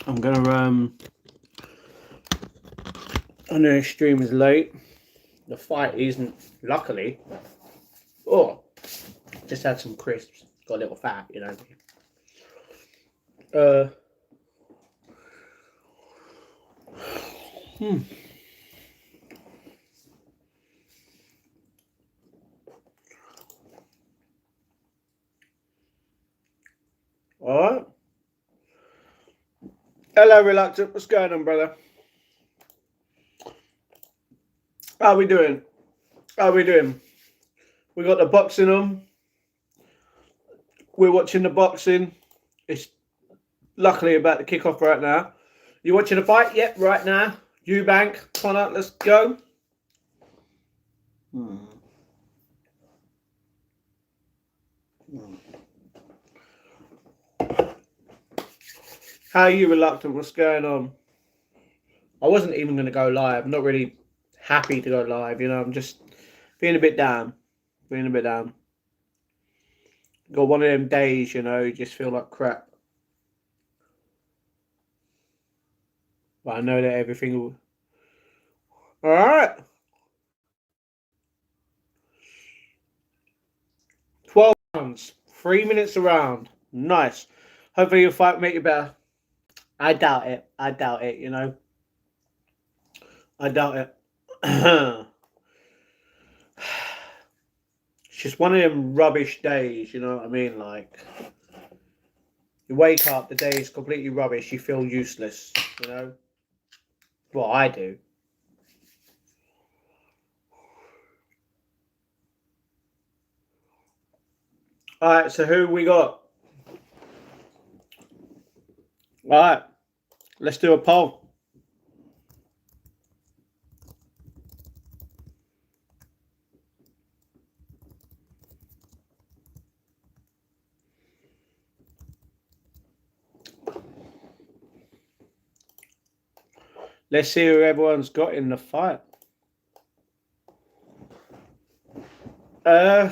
I'm gonna I know the stream is late. The fight isn't, luckily. Oh, just had some crisps. Got a little fat, you know. Uh. Hmm. All right. Hello, Reluctant. What's going on, brother? How we doing? How we doing? We got the boxing on. We're watching the boxing. It's luckily about to kick off right now. You watching the fight? Yep, right now. Eubank, Connor, let's go. How are you, Reluctant? What's going on? I wasn't even going to go live. I'm not really happy to go live, you know. I'm just being a bit down. Being a bit down. Got one of them days, you know, you just feel like crap. But I know that everything will... Alright. 12 rounds. 3 minutes around. Nice. Hopefully your fight will make you better. I doubt it. I doubt it, you know. I doubt it. It's just one of them rubbish days, you know what I mean? Like, you wake up, the day is completely rubbish, you feel useless, you know? Well, I do. Alright, so who we got? Alright, let's do a poll. Let's see who everyone's got in the fight.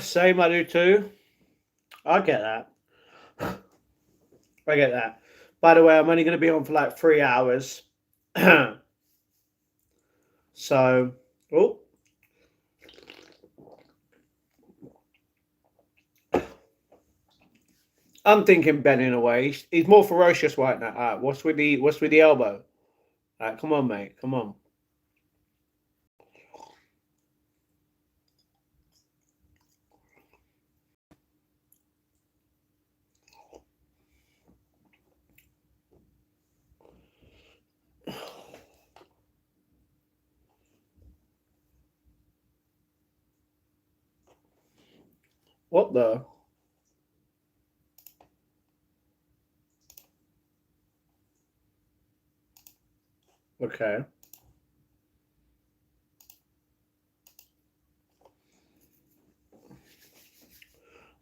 Same, I do too. I get that. I get that. By the way, I'm only going to be on for like 3 hours. So, oh. I'm thinking Ben in a way. He's more ferocious right now. Alright, what's with the elbow? Alright, come on, mate. Come on. What the? Okay.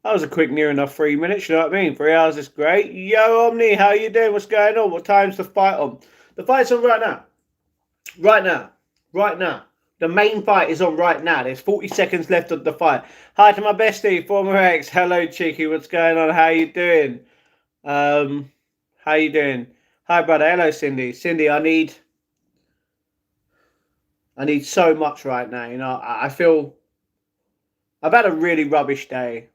That was a quick, near enough 3 minutes. You know what I mean? 3 hours is great. Yo, Omni, how you doing? What's going on? What time's the fight on? The fight's on right now. Right now. Right now. The main fight is on right now. There's 40 seconds left of the fight. Hi to my bestie, former ex. Hello, Cheeky. What's going on? How you doing? How you doing? Hi, brother. Hello, Cindy. Cindy, I need so much right now. You know, I feel I've had a really rubbish day.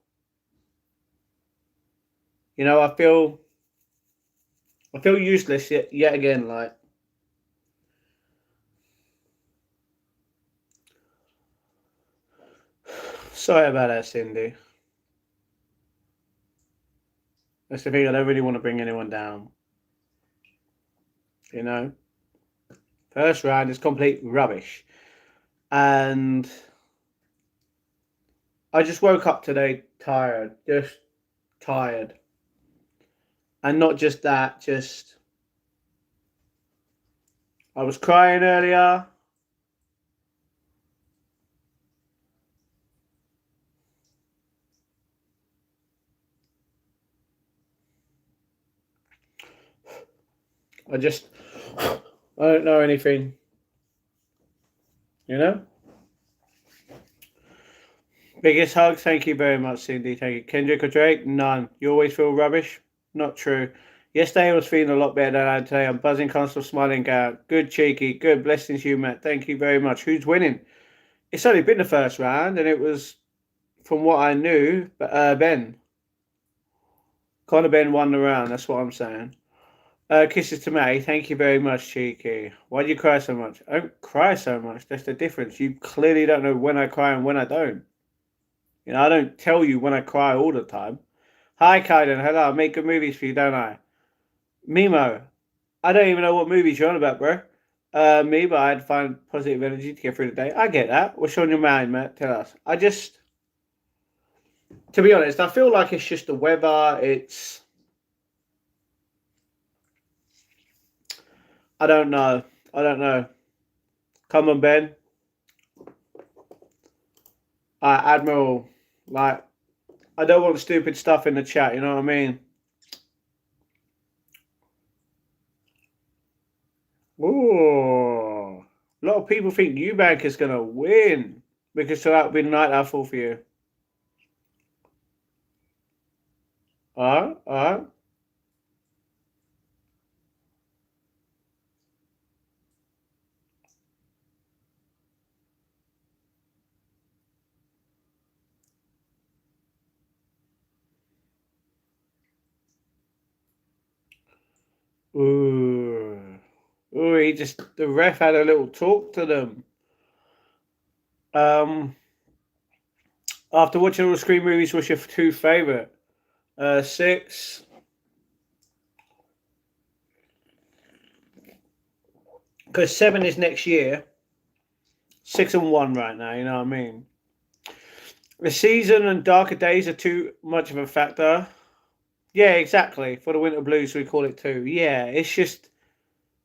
You know, I feel useless yet again. Like, sorry about that, Cindy. That's the thing. I don't really want to bring anyone down. You know, first round is complete rubbish, and I just woke up today tired, just tired, and not just that. Just I was crying earlier. I don't know anything. You know? Biggest hug. Thank you very much, Cindy. Thank you. Kendrick or Drake? None. You always feel rubbish? Not true. Yesterday I was feeling a lot better than today. I'm buzzing, can't stop smiling out. Good, cheeky. Good. Blessings to you, Matt. Thank you very much. Who's winning? It's only been the first round, and it was, from what I knew, but Ben. Connor Ben won the round. That's what I'm saying. Kisses to May. Thank you very much, cheeky. Why do you cry so much? I don't cry so much. That's the difference. You clearly don't know when I cry and when I don't. You know, I don't tell you when I cry all the time. Hi, Kaiden. Hello. I make good movies for you, don't I? Mimo. I don't even know what movies you're on about, bro. Me, but I'd find positive energy to get through the day. I get that. What's on your mind, Matt? Tell us. To be honest, I feel like it's just the weather. I don't know. I don't know. Come on, Ben. Admiral. Like, I don't want stupid stuff in the chat. You know what I mean? Ooh. A lot of people think Eubank is going to win because that would be the night I fall for you. All right. Ooh. Ooh, the ref had a little talk to them. After watching all the Scream movies, what's your two favourite? 6. Because 7 is next year. 6 and 1 right now, you know what I mean? The season and Darker Days are too much of a factor. Yeah, exactly. For the Winter Blues, we call it 2. Yeah, it's just...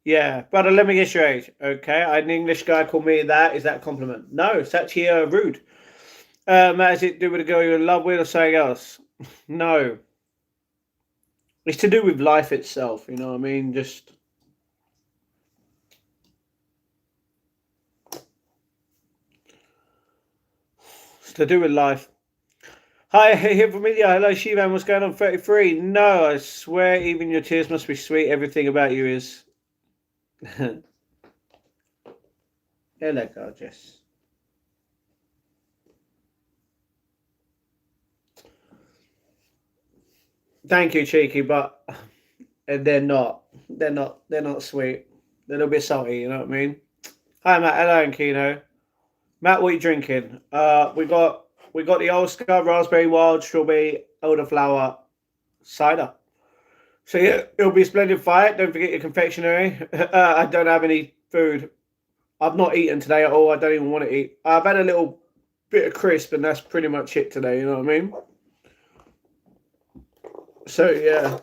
Yeah, brother, let me guess your age. Okay, I had an English guy call me that. Is that a compliment? No, it's actually rude. Matt, has it to do with a girl you're in love with or something else? No. It's to do with life itself, you know what I mean? Just... It's to do with life. Hi, here from India. Hello, Shivan. What's going on? 33. No, I swear, even your tears must be sweet. Everything about you is. Hello, gorgeous. Thank you, cheeky, but they're not. They're not sweet. They're a little bit salty. You know what I mean? Hi, Matt. Hello, and Kino. Matt, what are you drinking? We got the Oscar raspberry wild strawberry elderflower cider. So yeah, it'll be a splendid fight. Don't forget your confectionery. I don't have any food. I've not eaten today at all. I don't even want to eat. I've had a little bit of crisp, and that's pretty much it today. You know what I mean? So yeah.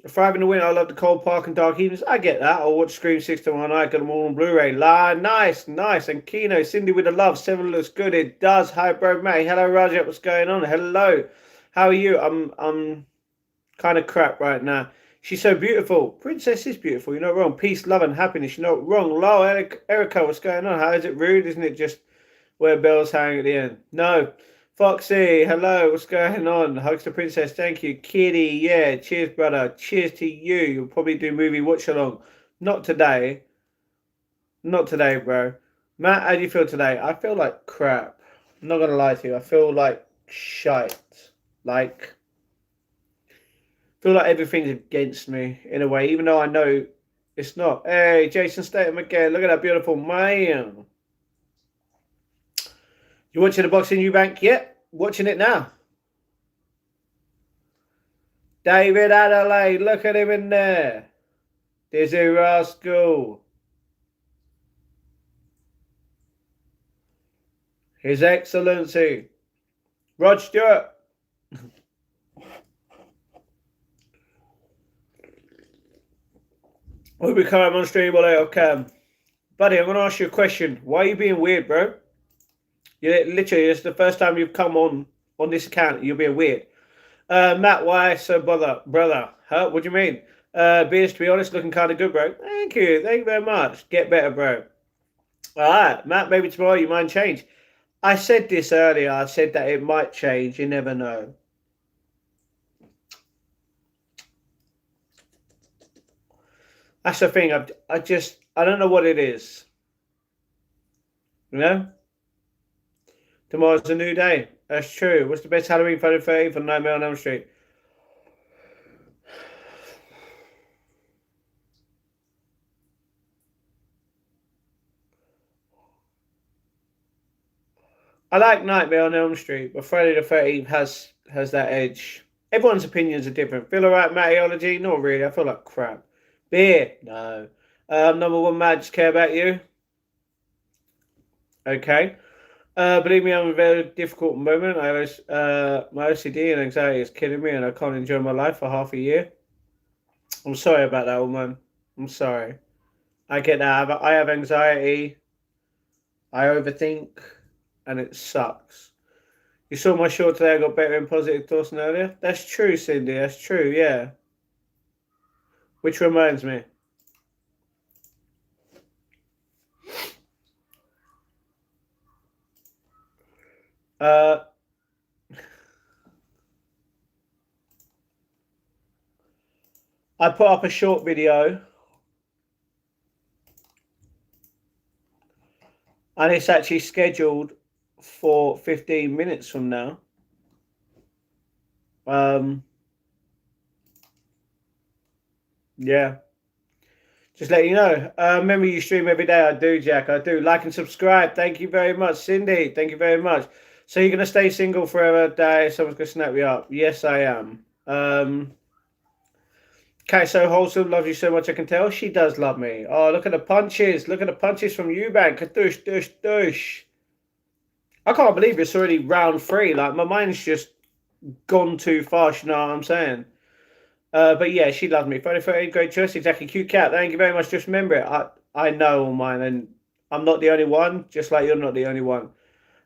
Thrive in the winter. I love the cold park and dark evenings. I get that. I'll watch Scream 6 tomorrow night. Got them all on Blu-ray. Nice. And Kino, Cindy with the love. 7 looks good. It does. Hi, bro, May. Hello, Raja. What's going on? Hello. How are you? I'm kind of crap right now. She's so beautiful. Princess is beautiful. You're not wrong. Peace, love, and happiness. You're not wrong. Lol, Erica, what's going on? How is it rude? Isn't it just where bells hang at the end? No. Foxy, hello, what's going on? Hugs to Princess, thank you. Kitty, yeah, cheers, brother. Cheers to you. You'll probably do movie watch along. Not today. Not today, bro. Matt, how do you feel today? I feel like crap. I'm not gonna lie to you. I feel like shite. Like, I feel like everything's against me in a way, even though I know it's not. Hey, Jason Statham again. Look at that beautiful man. You watching the boxing Eubank yet? Watching it now. David Adelaide, look at him in there. Dizzy Rascal. His Excellency. Rod Stewart. We'll be coming on stream later, Cam. Buddy, I'm going to ask you a question. Why are you being weird, bro? Literally, it's the first time you've come on this account. You're being weird. Matt, why so brother? Huh? What do you mean? Beers, to be honest, looking kind of good, bro. Thank you very much. Get better, bro. All right, Matt. Maybe tomorrow you might change. I said this earlier. I said that it might change. You never know. That's the thing. I don't know what it is. You know? Tomorrow's a new day. That's true. What's the best Halloween photo 30 for Nightmare on Elm Street? I like Nightmare on Elm Street, but Friday the 13th has that edge. Everyone's opinions are different. Feel alright, Mattyology? Not really. I feel like crap. Beer? No. Number one, Matt, just care about you. Okay. Believe me, I'm in a very difficult moment. My OCD and anxiety is killing me, and I can't enjoy my life for half a year. I'm sorry about that, woman. I'm sorry. I get that. I have anxiety. I overthink, and it sucks. You saw my short today. I got better in positive thoughts than earlier. That's true, Cindy. That's true. Yeah. Which reminds me. I put up a short video, and it's actually scheduled for 15 minutes from now. Yeah. Just let you know. Remember, you stream every day. I do, Jack. I do. Like and subscribe. Thank you very much, Cindy. Thank you very much. So you're gonna stay single forever, Day? Someone's gonna snap you up. Yes, I am. Cat so wholesome, loves you so much. I can tell she does love me. Oh, look at the punches. Look at the punches from Eubank. Kadush, dush, dush. I can't believe it's already round 3. Like my mind's just gone too fast. You know what I'm saying? But yeah, she loves me. Friday 13, great choice. Exactly. Cute cat. Thank you very much. Just remember it. I know all mine, and I'm not the only one, just like you're not the only one.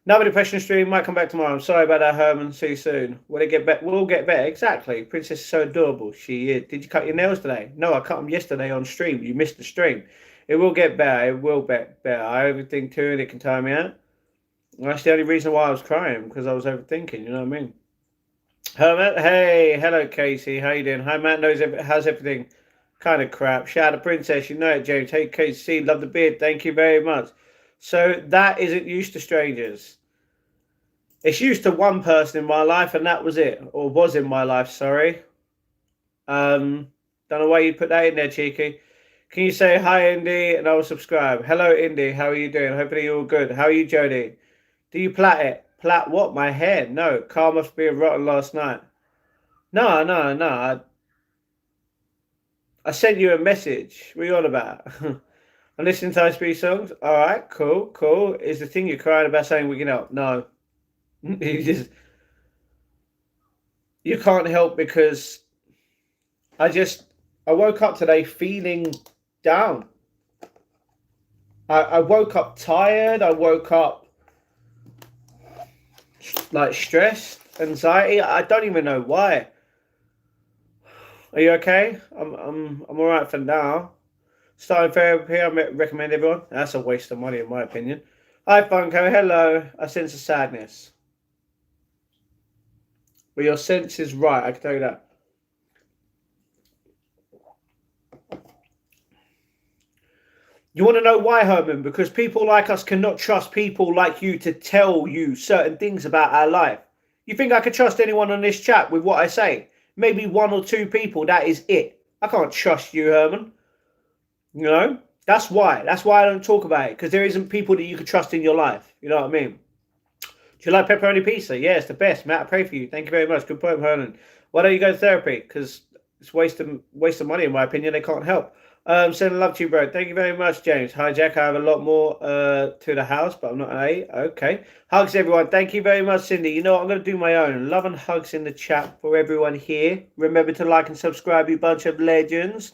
Another depression stream might come back tomorrow. I'm sorry about that, Herman. See you soon. Will it get better? We'll get better. Exactly. Princess is so adorable. She is. Did you cut your nails today? No, I cut them yesterday on stream. You missed the stream. It will get better. It will get better. I overthink too, and it can tire me out. That's the only reason why I was crying, because I was overthinking. You know what I mean? Herman, hey, hello, Casey. How you doing? Hi, Matt. How's everything? Kind of crap. Shout out to Princess. You know it, James. Hey, Casey. Love the beard. Thank you very much. So that isn't used to strangers. It's used to one person in my life, and that was it, or was in my life. Sorry. Don't know why you put that in there, cheeky. Can you say hi, Indy, and I will subscribe. Hello, Indy. How are you doing? Hopefully you're all good. How are you, Jody? Do you plait it? Plait what? My hair? No. Car must be rotten last night. No. I sent you a message. What are you on about? I'm listening to high-speed songs. All right, cool. Is the thing you're crying about saying we can help? No. You can't help because I woke up today feeling down. I woke up tired. I woke up like stressed, anxiety. I don't even know why. Are you okay? I'm all right for now. Starting therapy, I recommend everyone. That's a waste of money in my opinion. Hi Funko, hello. I sense a sadness. Well, your sense is right, I can tell you that. You want to know why, Herman? Because people like us cannot trust people like you to tell you certain things about our life. You think I could trust anyone on this chat with what I say? Maybe 1 or 2 people, that is it. I can't trust you, Herman. You know? That's why. That's why I don't talk about it. Because there isn't people that you can trust in your life. You know what I mean? Do you like pepperoni pizza? Yeah, it's the best. Matt, I pray for you. Thank you very much. Good point, Herman. Why don't you go to therapy? Because it's waste of money, in my opinion. They can't help. Sending love to you, bro. Thank you very much, James. Hi, Jack. I have a lot more to the house, but I'm not an 8. Okay. Hugs, everyone. Thank you very much, Cindy. You know what? I'm going to do my own. Love and hugs in the chat for everyone here. Remember to like and subscribe, you bunch of legends.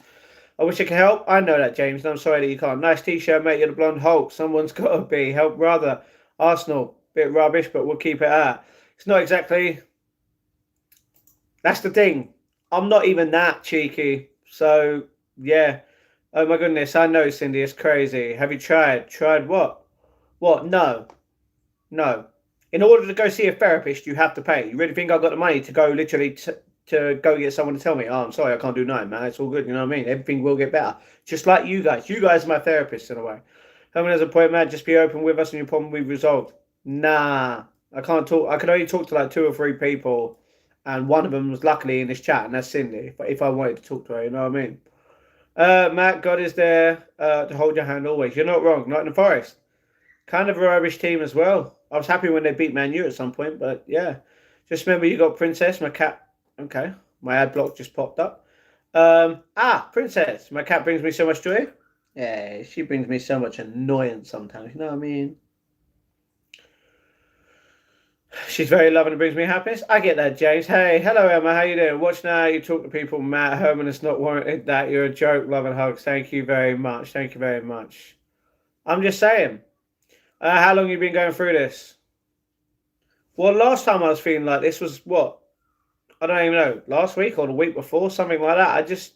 I wish I could help. I know that, James, and I'm sorry that you can't. Nice t-shirt, mate. You're the blonde Hulk. Someone's got to be. Help, rather. Arsenal. Bit rubbish, but we'll keep it at. It's not exactly... That's the thing. I'm not even that cheeky. So, yeah. Oh, my goodness. I know, Cindy. It's crazy. Have you tried? Tried what? What? No. In order to go see a therapist, you have to pay. You really think I've got the money to go literally to go get someone to tell me, oh, I'm sorry, I can't do nothing, man. It's all good. You know what I mean? Everything will get better. Just like you guys. You guys are my therapists in a way. Herman has a point, man. Just be open with us and your problem we've resolved. Nah, I can't talk. I could only talk to like 2 or 3 people, and one of them was luckily in this chat, and that's Cindy. But if I wanted to talk to her, you know what I mean? Matt, God is there to hold your hand always. You're not wrong. Not in the forest. Kind of a Irish team as well. I was happy when they beat Man U at some point, but yeah. Just remember you got Princess, my cat. Okay, my ad block just popped up. Princess, my cat brings me so much joy. Yeah, she brings me so much annoyance sometimes. You know what I mean? She's very loving and brings me happiness. I get that, James. Hey, hello, Emma. How you doing? Watch now. You talk to people, Matt. Herman, it's not warranted that. You're a joke. Love and hugs. Thank you very much. Thank you very much. I'm just saying. How long you been going through this? Well, last time I was feeling like this was what? I don't even know. Last week or the week before, something like that.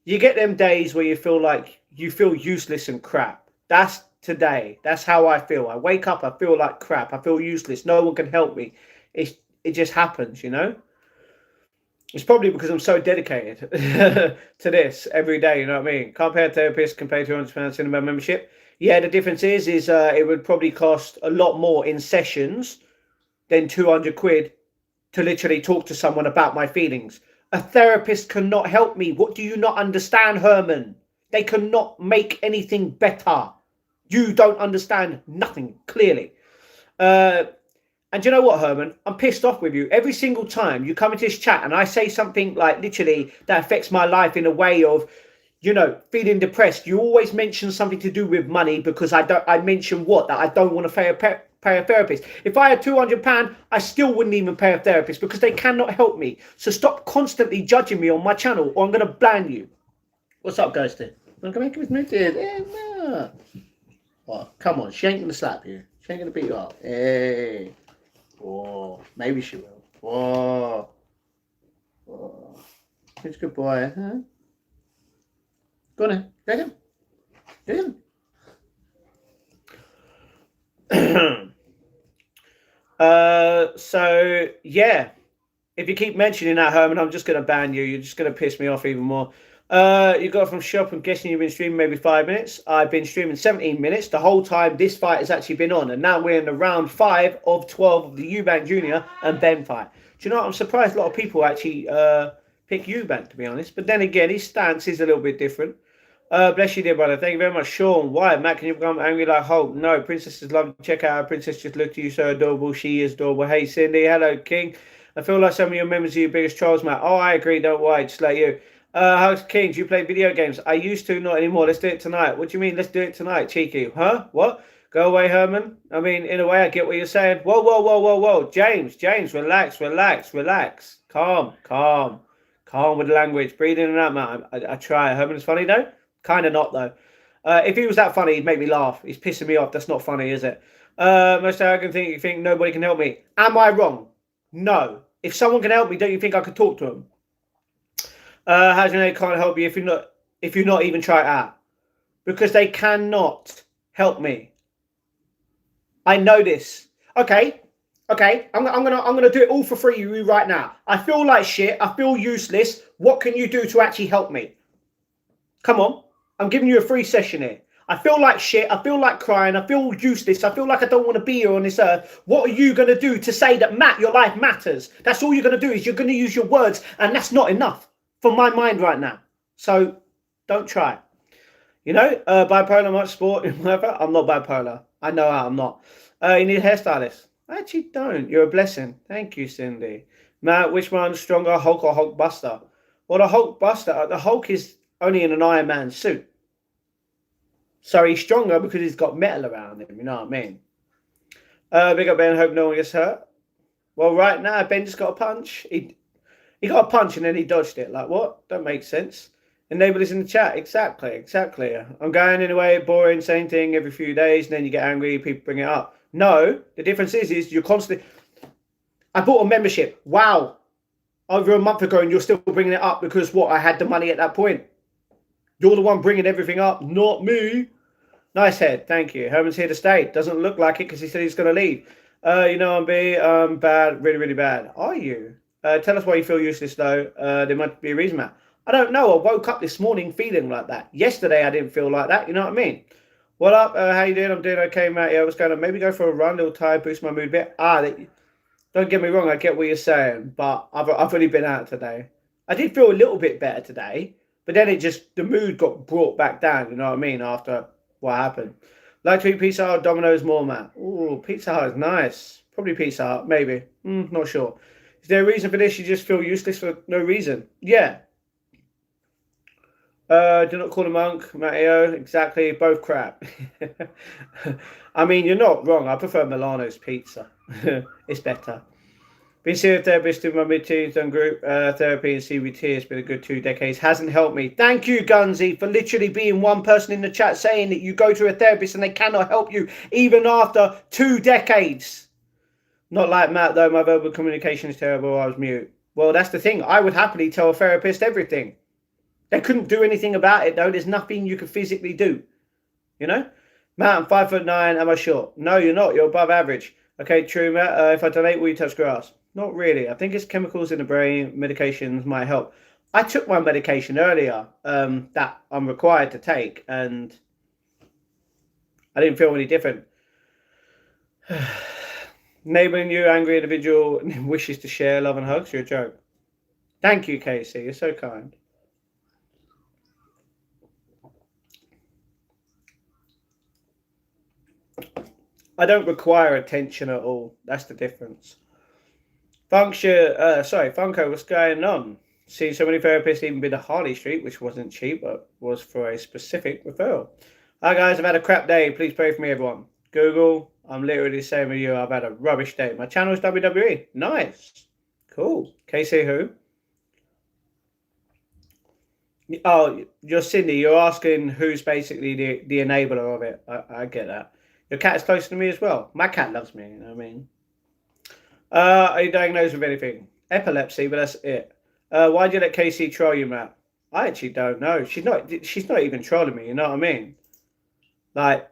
You get them days where you feel like you feel useless and crap. That's today. That's how I feel. I wake up, I feel like crap. I feel useless. No one can help me. It just happens, you know? It's probably because I'm so dedicated to this every day, you know what I mean? Can't pay a therapist compared to £200 cinema membership. Yeah, the difference is it would probably cost a lot more in sessions than 200 quid to literally talk to someone about my feelings. A therapist cannot help me. What do you not understand, Herman? They cannot make anything better. You don't understand nothing, clearly. And do you know what, Herman? I'm pissed off with you. Every single time you come into this chat and I say something like literally that affects my life in a way of, you know, feeling depressed, you always mention something to do with money because I mention what? That I don't want to pay a therapist. If I had £200, I still wouldn't even pay a therapist because they cannot help me. So stop constantly judging me on my channel or I'm going to ban you. What's up, Ghosty? I'm going to make him admitted. Yeah, well, come on. She ain't going to slap you. She ain't going to beat you up. Hey. Oh, maybe she will. Whoa. Oh. He's a good boy, huh? Go on then. Get him. Get him. So yeah, if you keep mentioning that, Herman, I'm just going to ban you. You're just going to piss me off even more. You got from shop. I'm guessing you've been streaming maybe 5 minutes. I've been streaming 17 minutes. The whole time this fight has actually been on. And now we're in the round 5 of 12 of the Eubank Jr. and Ben fight. Do you know what? I'm surprised a lot of people actually pick Eubank, to be honest. But then again, his stance is a little bit different. Bless you, dear brother. Thank you very much. Sean, why? Matt, can you become angry like Hulk? No, Princess is lovely. Check out her. Princess just looked at you so adorable. She is adorable. Hey, Cindy. Hello, King. I feel like some of your members are your biggest trolls, Matt. Oh, I agree. Don't worry. Just like you. How's King? Do you play video games? I used to, not anymore. Let's do it tonight. What do you mean, let's do it tonight, cheeky? Huh? What? Go away, Herman. I mean, in a way, I get what you're saying. Whoa, whoa, whoa, whoa, whoa. James, relax. Calm with the language. Breathe in and out, man. I try. Herman's funny, though? Kind of not, though. If he was that funny, he'd make me laugh. He's pissing me off. That's not funny, is it? Most arrogant thing, you think nobody can help me. Am I wrong? No. If someone can help me, don't you think I could talk to them? How do you know they can't help you if you're not even try it out? Because they cannot help me. I know this. Okay. I'm gonna do it all for free right now. I feel like shit. I feel useless. What can you do to actually help me? Come on. I'm giving you a free session here. I feel like shit. I feel like crying. I feel useless. I feel like I don't want to be here on this earth. What are you going to do to say that, Matt, your life matters? That's all you're going to do is you're going to use your words, and that's not enough for my mind right now. So don't try. You know, bipolar, much sport, whatever. I'm not bipolar. I know I'm not. You need a hairstylist. I actually don't. You're a blessing. Thank you, Cindy. Matt, which one's stronger, Hulk or Hulk Buster? Well, the Hulk is only in an Iron Man suit. So he's stronger because he's got metal around him, you know what I mean? Big up Ben, hope no one gets hurt. Well, right now, Ben just got a punch. He got a punch and then he dodged it. Like, what? Don't make sense. Enable is in the chat. Exactly. I'm going anyway, boring, same thing every few days, and then you get angry, people bring it up. No, the difference is you're constantly... I bought a membership. Wow. Over a month ago, and you're still bringing it up because, what, I had the money at that point. You're the one bringing everything up, not me. Nice head, thank you. Herman's here to stay. Doesn't look like it because he said he's going to leave. You know, I'm bad, really, really bad. Are you? Tell us why you feel useless, though. There might be a reason, Matt. I don't know. I woke up this morning feeling like that. Yesterday, I didn't feel like that. You know what I mean? What up? How you doing? I'm doing okay, Matt. Yeah, what's going on? Maybe go for a run, a little tired, boost my mood a bit. Don't get me wrong. I get what you're saying, but I've only been out today. I did feel a little bit better today, but then the mood got brought back down. You know what I mean? After what happened. Like to eat Pizza Hut, Domino's more, Matt. Ooh, Pizza Hut is nice. Probably Pizza Hut, maybe. Not sure. Is there a reason for this? You just feel useless for no reason. Yeah. Do not call a monk, Matteo. Exactly, both crap. I mean, you're not wrong. I prefer Milano's pizza. It's better. Been seeing a therapist in my mid-teens, done group therapy and CBT. It's been a good 2 decades. Hasn't helped me. Thank you, Gunzy, for literally being one person in the chat saying that you go to a therapist and they cannot help you even after 2 decades. Not like Matt, though. My verbal communication is terrible. I was mute. Well, that's the thing. I would happily tell a therapist everything. They couldn't do anything about it, though. There's nothing you can physically do. You know? Matt, I'm 5'9". Am I short? No, you're not. You're above average. Okay, true, Matt. If I donate, will you touch grass? Not really. I think it's chemicals in the brain. Medications might help. I took my medication earlier that I'm required to take, and I didn't feel any different. Neighbouring you, angry individual, wishes to share love and hugs. You're a joke. Thank you, Casey. You're so kind. I don't require attention at all. That's the difference. Funko, what's going on? See so many therapists, even been to Harley Street, which wasn't cheap, but was for a specific referral. Hi guys, I've had a crap day. Please pray for me, everyone. Google, I'm literally the same as you. I've had a rubbish day. My channel is WWE. Nice. Cool. Casey who? Oh, you're Cindy. You're asking who's basically the enabler of it. I get that. Your cat is close to me as well. My cat loves me, you know what I mean? Are you diagnosed with anything? Epilepsy, but that's it. Why'd you let Casey troll you, Matt? I actually don't know. She's not even trolling me, you know what I mean? Like,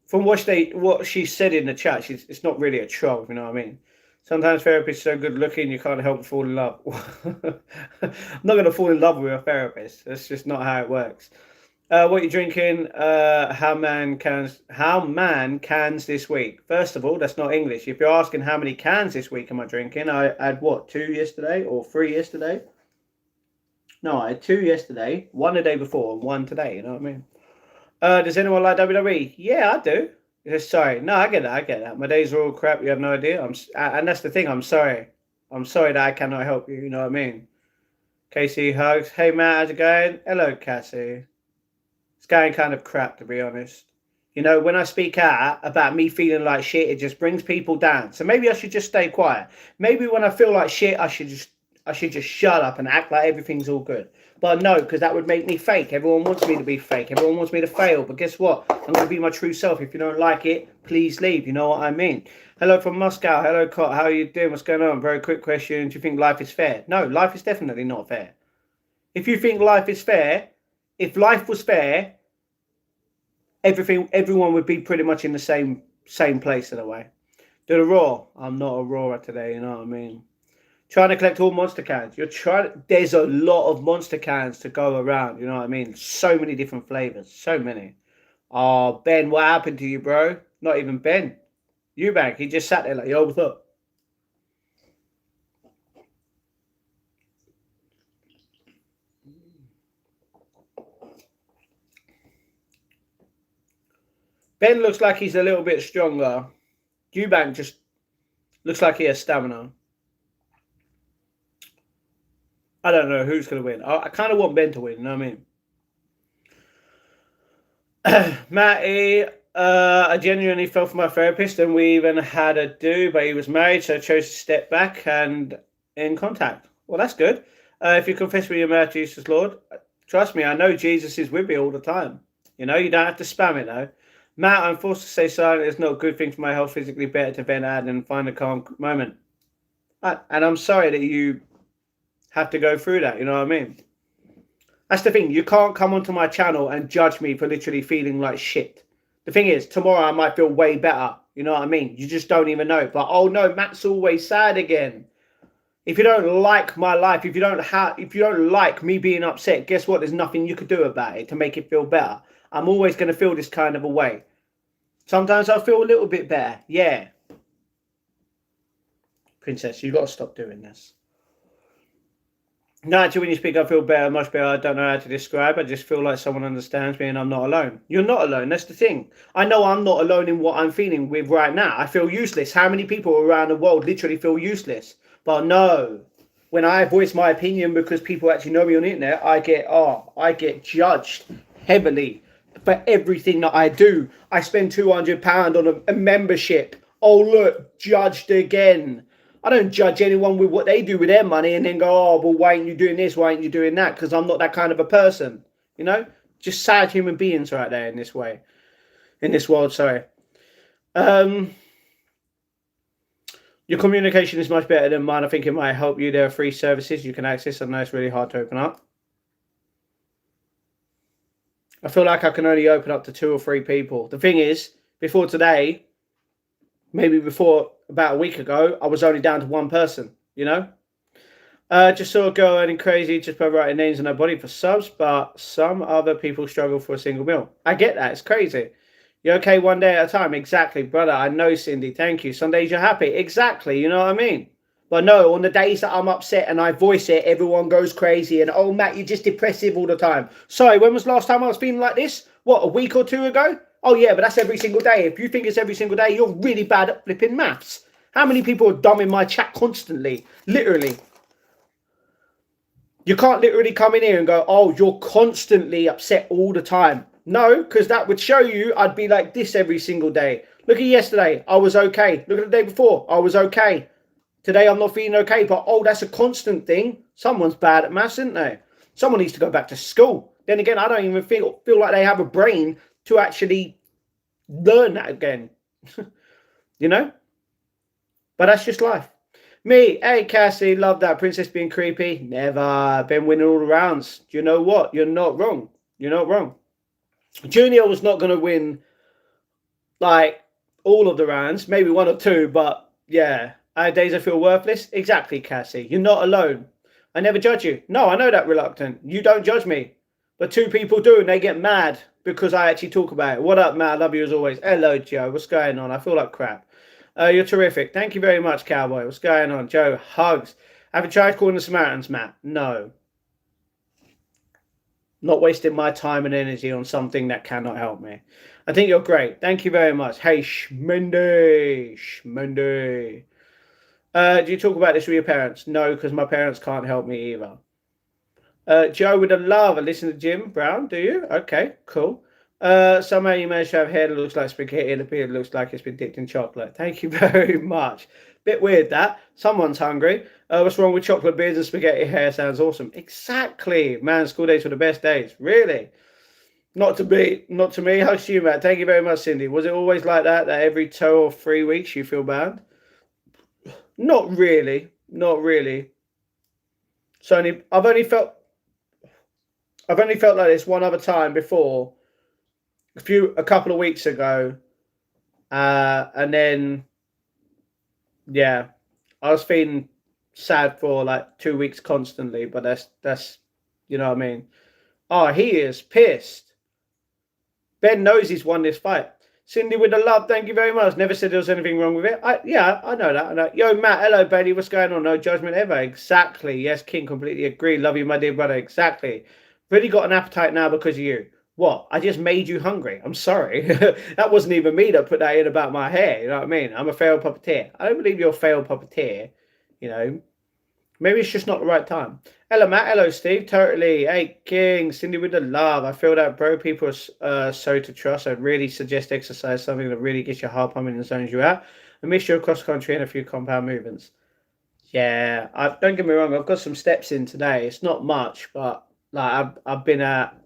from what she said in the chat, it's not really a troll, you know what I mean? Sometimes therapists are so good looking you can't help but fall in love. I'm not going to fall in love with a therapist. That's just not how it works. What are you drinking? How man cans this week? First of all, that's not English. If you're asking how many cans this week am I drinking, I had what, 2 yesterday or 3 yesterday? No, I had 2 yesterday, 1 the day before, and 1 today. You know what I mean? Does anyone like WWE? Yeah, I do. Sorry, no, I get that. My days are all crap. You have no idea. And that's the thing. I'm sorry that I cannot help you. You know what I mean? Casey hugs. Hey Matt, how's it going? Hello, Cassie. It's going kind of crap, to be honest. You know, when I speak out about me feeling like shit, it just brings people down. So maybe I should just stay quiet. Maybe when I feel like shit, I should just shut up and act like everything's all good. But no, because that would make me fake. Everyone wants me to be fake. Everyone wants me to fail. But guess what? I'm going to be my true self. If you don't like it, please leave. You know what I mean? Hello from Moscow. Hello, Cot. How are you doing? What's going on? Very quick question. Do you think life is fair? No, life is definitely not fair. If you think life is fair, if life was fair, everyone would be pretty much in the same place in a way. Do the raw. I'm not a rawer today, you know what I mean? Trying to collect all monster cans. There's a lot of monster cans to go around, you know what I mean? So many different flavors. So many. Oh, Ben, what happened to you, bro? Not even Ben. Eubank, he just sat there like, yo, what's up? Ben looks like he's a little bit stronger. Eubank just looks like he has stamina. I don't know who's going to win. I kind of want Ben to win, you know what I mean? Matty, I genuinely fell for my therapist and we even had a do, but he was married, so I chose to step back and in contact. Well, that's good. If you confess with your mouth, Jesus Lord, trust me, I know Jesus is with me all the time. You know, you don't have to spam it, though. Matt, I'm forced to stay silent. It's not a good thing for my health. Physically better to vent out and find a calm moment. And I'm sorry that you have to go through that. You know what I mean? That's the thing. You can't come onto my channel and judge me for literally feeling like shit. The thing is, tomorrow I might feel way better. You know what I mean? You just don't even know. But, oh no, Matt's always sad again. If you don't like my life, if you don't like me being upset, guess what? There's nothing you could do about it to make it feel better. I'm always going to feel this kind of a way. Sometimes I feel a little bit better. Yeah. Princess, you got to stop doing this. No, actually, when you speak, I feel better, much better. I don't know how to describe. I just feel like someone understands me and I'm not alone. You're not alone. That's the thing. I know I'm not alone in what I'm feeling with right now. I feel useless. How many people around the world literally feel useless? But no, when I voice my opinion because people actually know me on the internet, I get judged heavily for everything that I do. I spend £200 on a membership. Oh, look, judged again. I don't judge anyone with what they do with their money and then go, oh, well, why aren't you doing this? Why aren't you doing that? Because I'm not that kind of a person, you know? Just sad human beings right there in this way. In this world, sorry. Your communication is much better than mine. I think it might help you. There are free services you can access. I know it's really hard to open up. I feel like I can only open up to 2 or 3 people. The thing is, before today, maybe before about a week ago, I was only down to 1 person, you know? Just saw a girl earning crazy just by writing names on her body for subs, but some other people struggle for a single meal. I get that. It's crazy. You're okay one day at a time. Exactly, brother. I know, Cindy. Thank you. Some days you're happy. Exactly. You know what I mean? But no, on the days that I'm upset and I voice it, everyone goes crazy. And, oh, Matt, you're just depressive all the time. Sorry, when was the last time I was feeling like this? What, a week or 2 ago? Oh, yeah, but that's every single day. If you think it's every single day, you're really bad at flipping maths. How many people are dumb in my chat constantly? Literally. You can't literally come in here and go, oh, you're constantly upset all the time. No, because that would show you I'd be like this every single day. Look at yesterday. I was okay. Look at the day before. I was okay. Today I'm not feeling okay. But, oh, that's a constant thing. Someone's bad at maths, isn't they? Someone needs to go back to school. Then again, I don't even feel like they have a brain to actually learn that again. You know? But that's just life. Me, hey Cassie, love that. Princess being creepy. Never. Been winning all the rounds. Do you know what? You're not wrong. You're not wrong. Junior was not going to win like all of the rounds, maybe 1 or 2, but yeah. Days I feel worthless. Exactly, Cassie. You're not alone. I never judge you. No, I know that, Reluctant. You don't judge me. But 2 people do, and they get mad because I actually talk about it. What up, Matt? I love you as always. Hello, Joe. What's going on? I feel like crap. You're terrific. Thank you very much, Cowboy. What's going on? Joe, hugs. Have you tried calling the Samaritans, Matt? No. Not wasting my time and energy on something that cannot help me. I think you're great. Thank you very much. Hey, Shmendy. Do you talk about this with your parents? No, because my parents can't help me either. Joe with a love. I listen to Jim Brown. Do you? Okay, cool. Somehow you managed to have hair that looks like spaghetti and a beard that looks like it's been dipped in chocolate. Thank you very much. Bit weird that. Someone's hungry. What's wrong with chocolate beards and spaghetti hair? Sounds awesome. Exactly. Man, school days were the best days. Really? Not to me. Hugs to you, Matt. Thank you very much, Cindy. Was it always like that every 2 or 3 weeks you feel bad? Not really. So I've only felt like this one other time before. A couple of weeks ago, and then yeah, I was feeling sad for like 2 weeks constantly, but that's you know what I mean. Oh, he is pissed. Ben knows he's won this fight. Cindy with the love, thank you very much. Never said there was anything wrong with it. I know that. I know. Yo, Matt, hello, Bailey. What's going on? No judgment ever. Exactly. Yes, King, completely agree. Love you, my dear brother. Exactly. Really got an appetite now because of you. What? I just made you hungry. I'm sorry. That wasn't even me that put that in about my hair. You know what I mean? I'm a failed puppeteer. I don't believe you're a failed puppeteer. You know, maybe it's just not the right time. Hello, Matt. Hello, Steve. Totally. Hey, King. Cindy with the love. I feel that, bro. People are so to trust. I'd really suggest exercise, something that really gets your heart pumping and zones you out. A mixture of cross country and a few compound movements. Yeah, don't get me wrong. I've got some steps in today. It's not much, but like I've been at.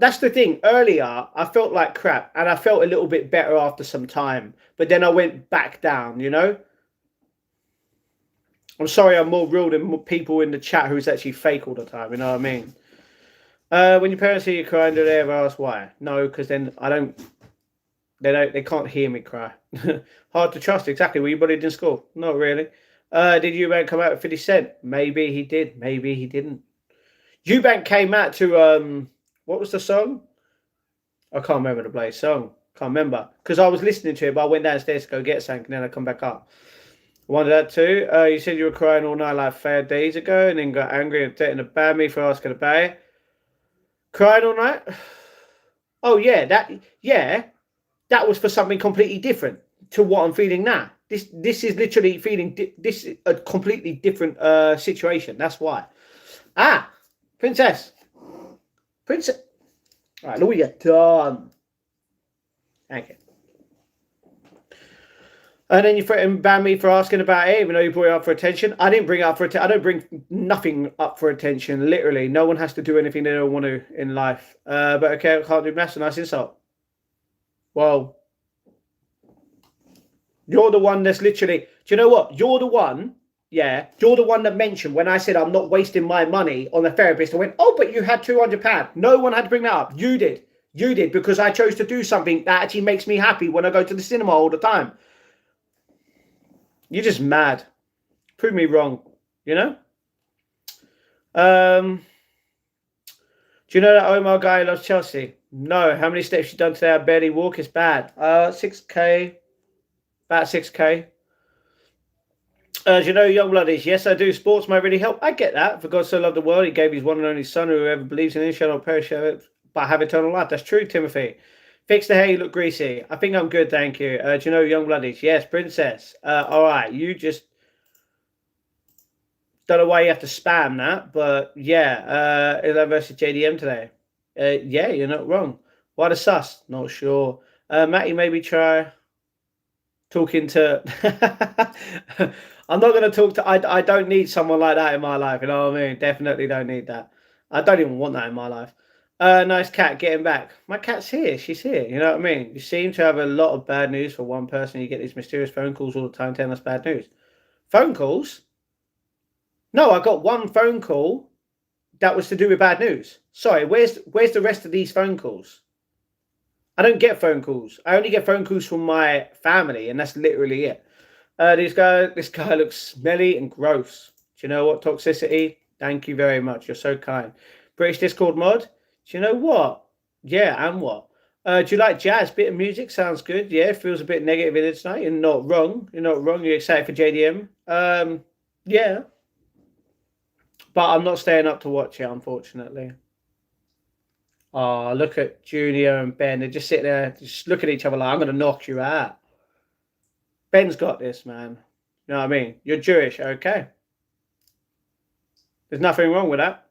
That's the thing. Earlier, I felt like crap, and I felt a little bit better after some time. But then I went back down, you know? I'm sorry I'm more real than people in the chat who's actually fake all the time, you know what I mean? When your parents hear you crying, do they ever ask why? No, because then they can't hear me cry. Hard to trust, exactly. Were you bullied in school? Not really. Did Eubank come out with 50 Cent? Maybe he did. Maybe he didn't. Eubank came out to what was the song? I can't remember the bloody song. Can't remember because I was listening to it, but I went downstairs to go get something, and then I come back up. I wondered that too. You said you were crying all night like 5 days ago, and then got angry and threatened to ban me for asking about it. Crying all night? Oh yeah, that was for something completely different to what I'm feeling now. This is literally feeling this is a completely different situation. That's why. Ah, princess. All right, look what you done. Thank you. And then you threatened to ban me for asking about it, even though you brought it up for attention. I didn't bring it up for attention. I don't bring nothing up for attention. Literally, no one has to do anything they don't want to in life. But okay, I can't do maths. A nice insult. Well, you're the one that's literally. Do you know what? You're the one. Yeah, you're the one that mentioned when I said I'm not wasting my money on a therapist. I went, oh, but you had £200. No one had to bring that up. You did. You did because I chose to do something that actually makes me happy when I go to the cinema all the time. You're just mad. Prove me wrong, you know? Do you know that Omar guy loves Chelsea? No. How many steps you done today? I barely walk. It's bad. 6K. About 6K. Do you know young blood is? Yes, I do. Sports might really help. I get that. For God so loved the world, he gave his one and only son, whoever believes in him shall not perish but have eternal life. That's true, Timothy. Fix the hair, you look greasy. I think I'm good, thank you. Do you know young blood is? Yes, princess. All right, you just don't know why you have to spam that, but yeah, 11 versus JDM today. Yeah, you're not wrong. Why the sus? Not sure. Matty, maybe try talking to. I'm not going to talk to. I don't need someone like that in my life. You know what I mean? Definitely don't need that. I don't even want that in my life. Nice cat getting back. My cat's here. She's here. You know what I mean? You seem to have a lot of bad news for one person. You get these mysterious phone calls all the time telling us bad news. Phone calls? No, I got one phone call that was to do with bad news. Sorry, where's the rest of these phone calls? I don't get phone calls. I only get phone calls from my family, and that's literally it. This guy looks smelly and gross. Do you know what? Toxicity? Thank you very much. You're so kind. British Discord mod? Do you know what? Yeah, and what? Do you like jazz? Bit of music sounds good. Yeah, feels a bit negative in it tonight. You're not wrong. You're not wrong. You're excited for JDM. Yeah. But I'm not staying up to watch it, unfortunately. Oh, look at Junior and Ben. They just sit there, just look at each other like, I'm going to knock you out. Ben's got this, man. You know what I mean? You're Jewish, okay? There's nothing wrong with that.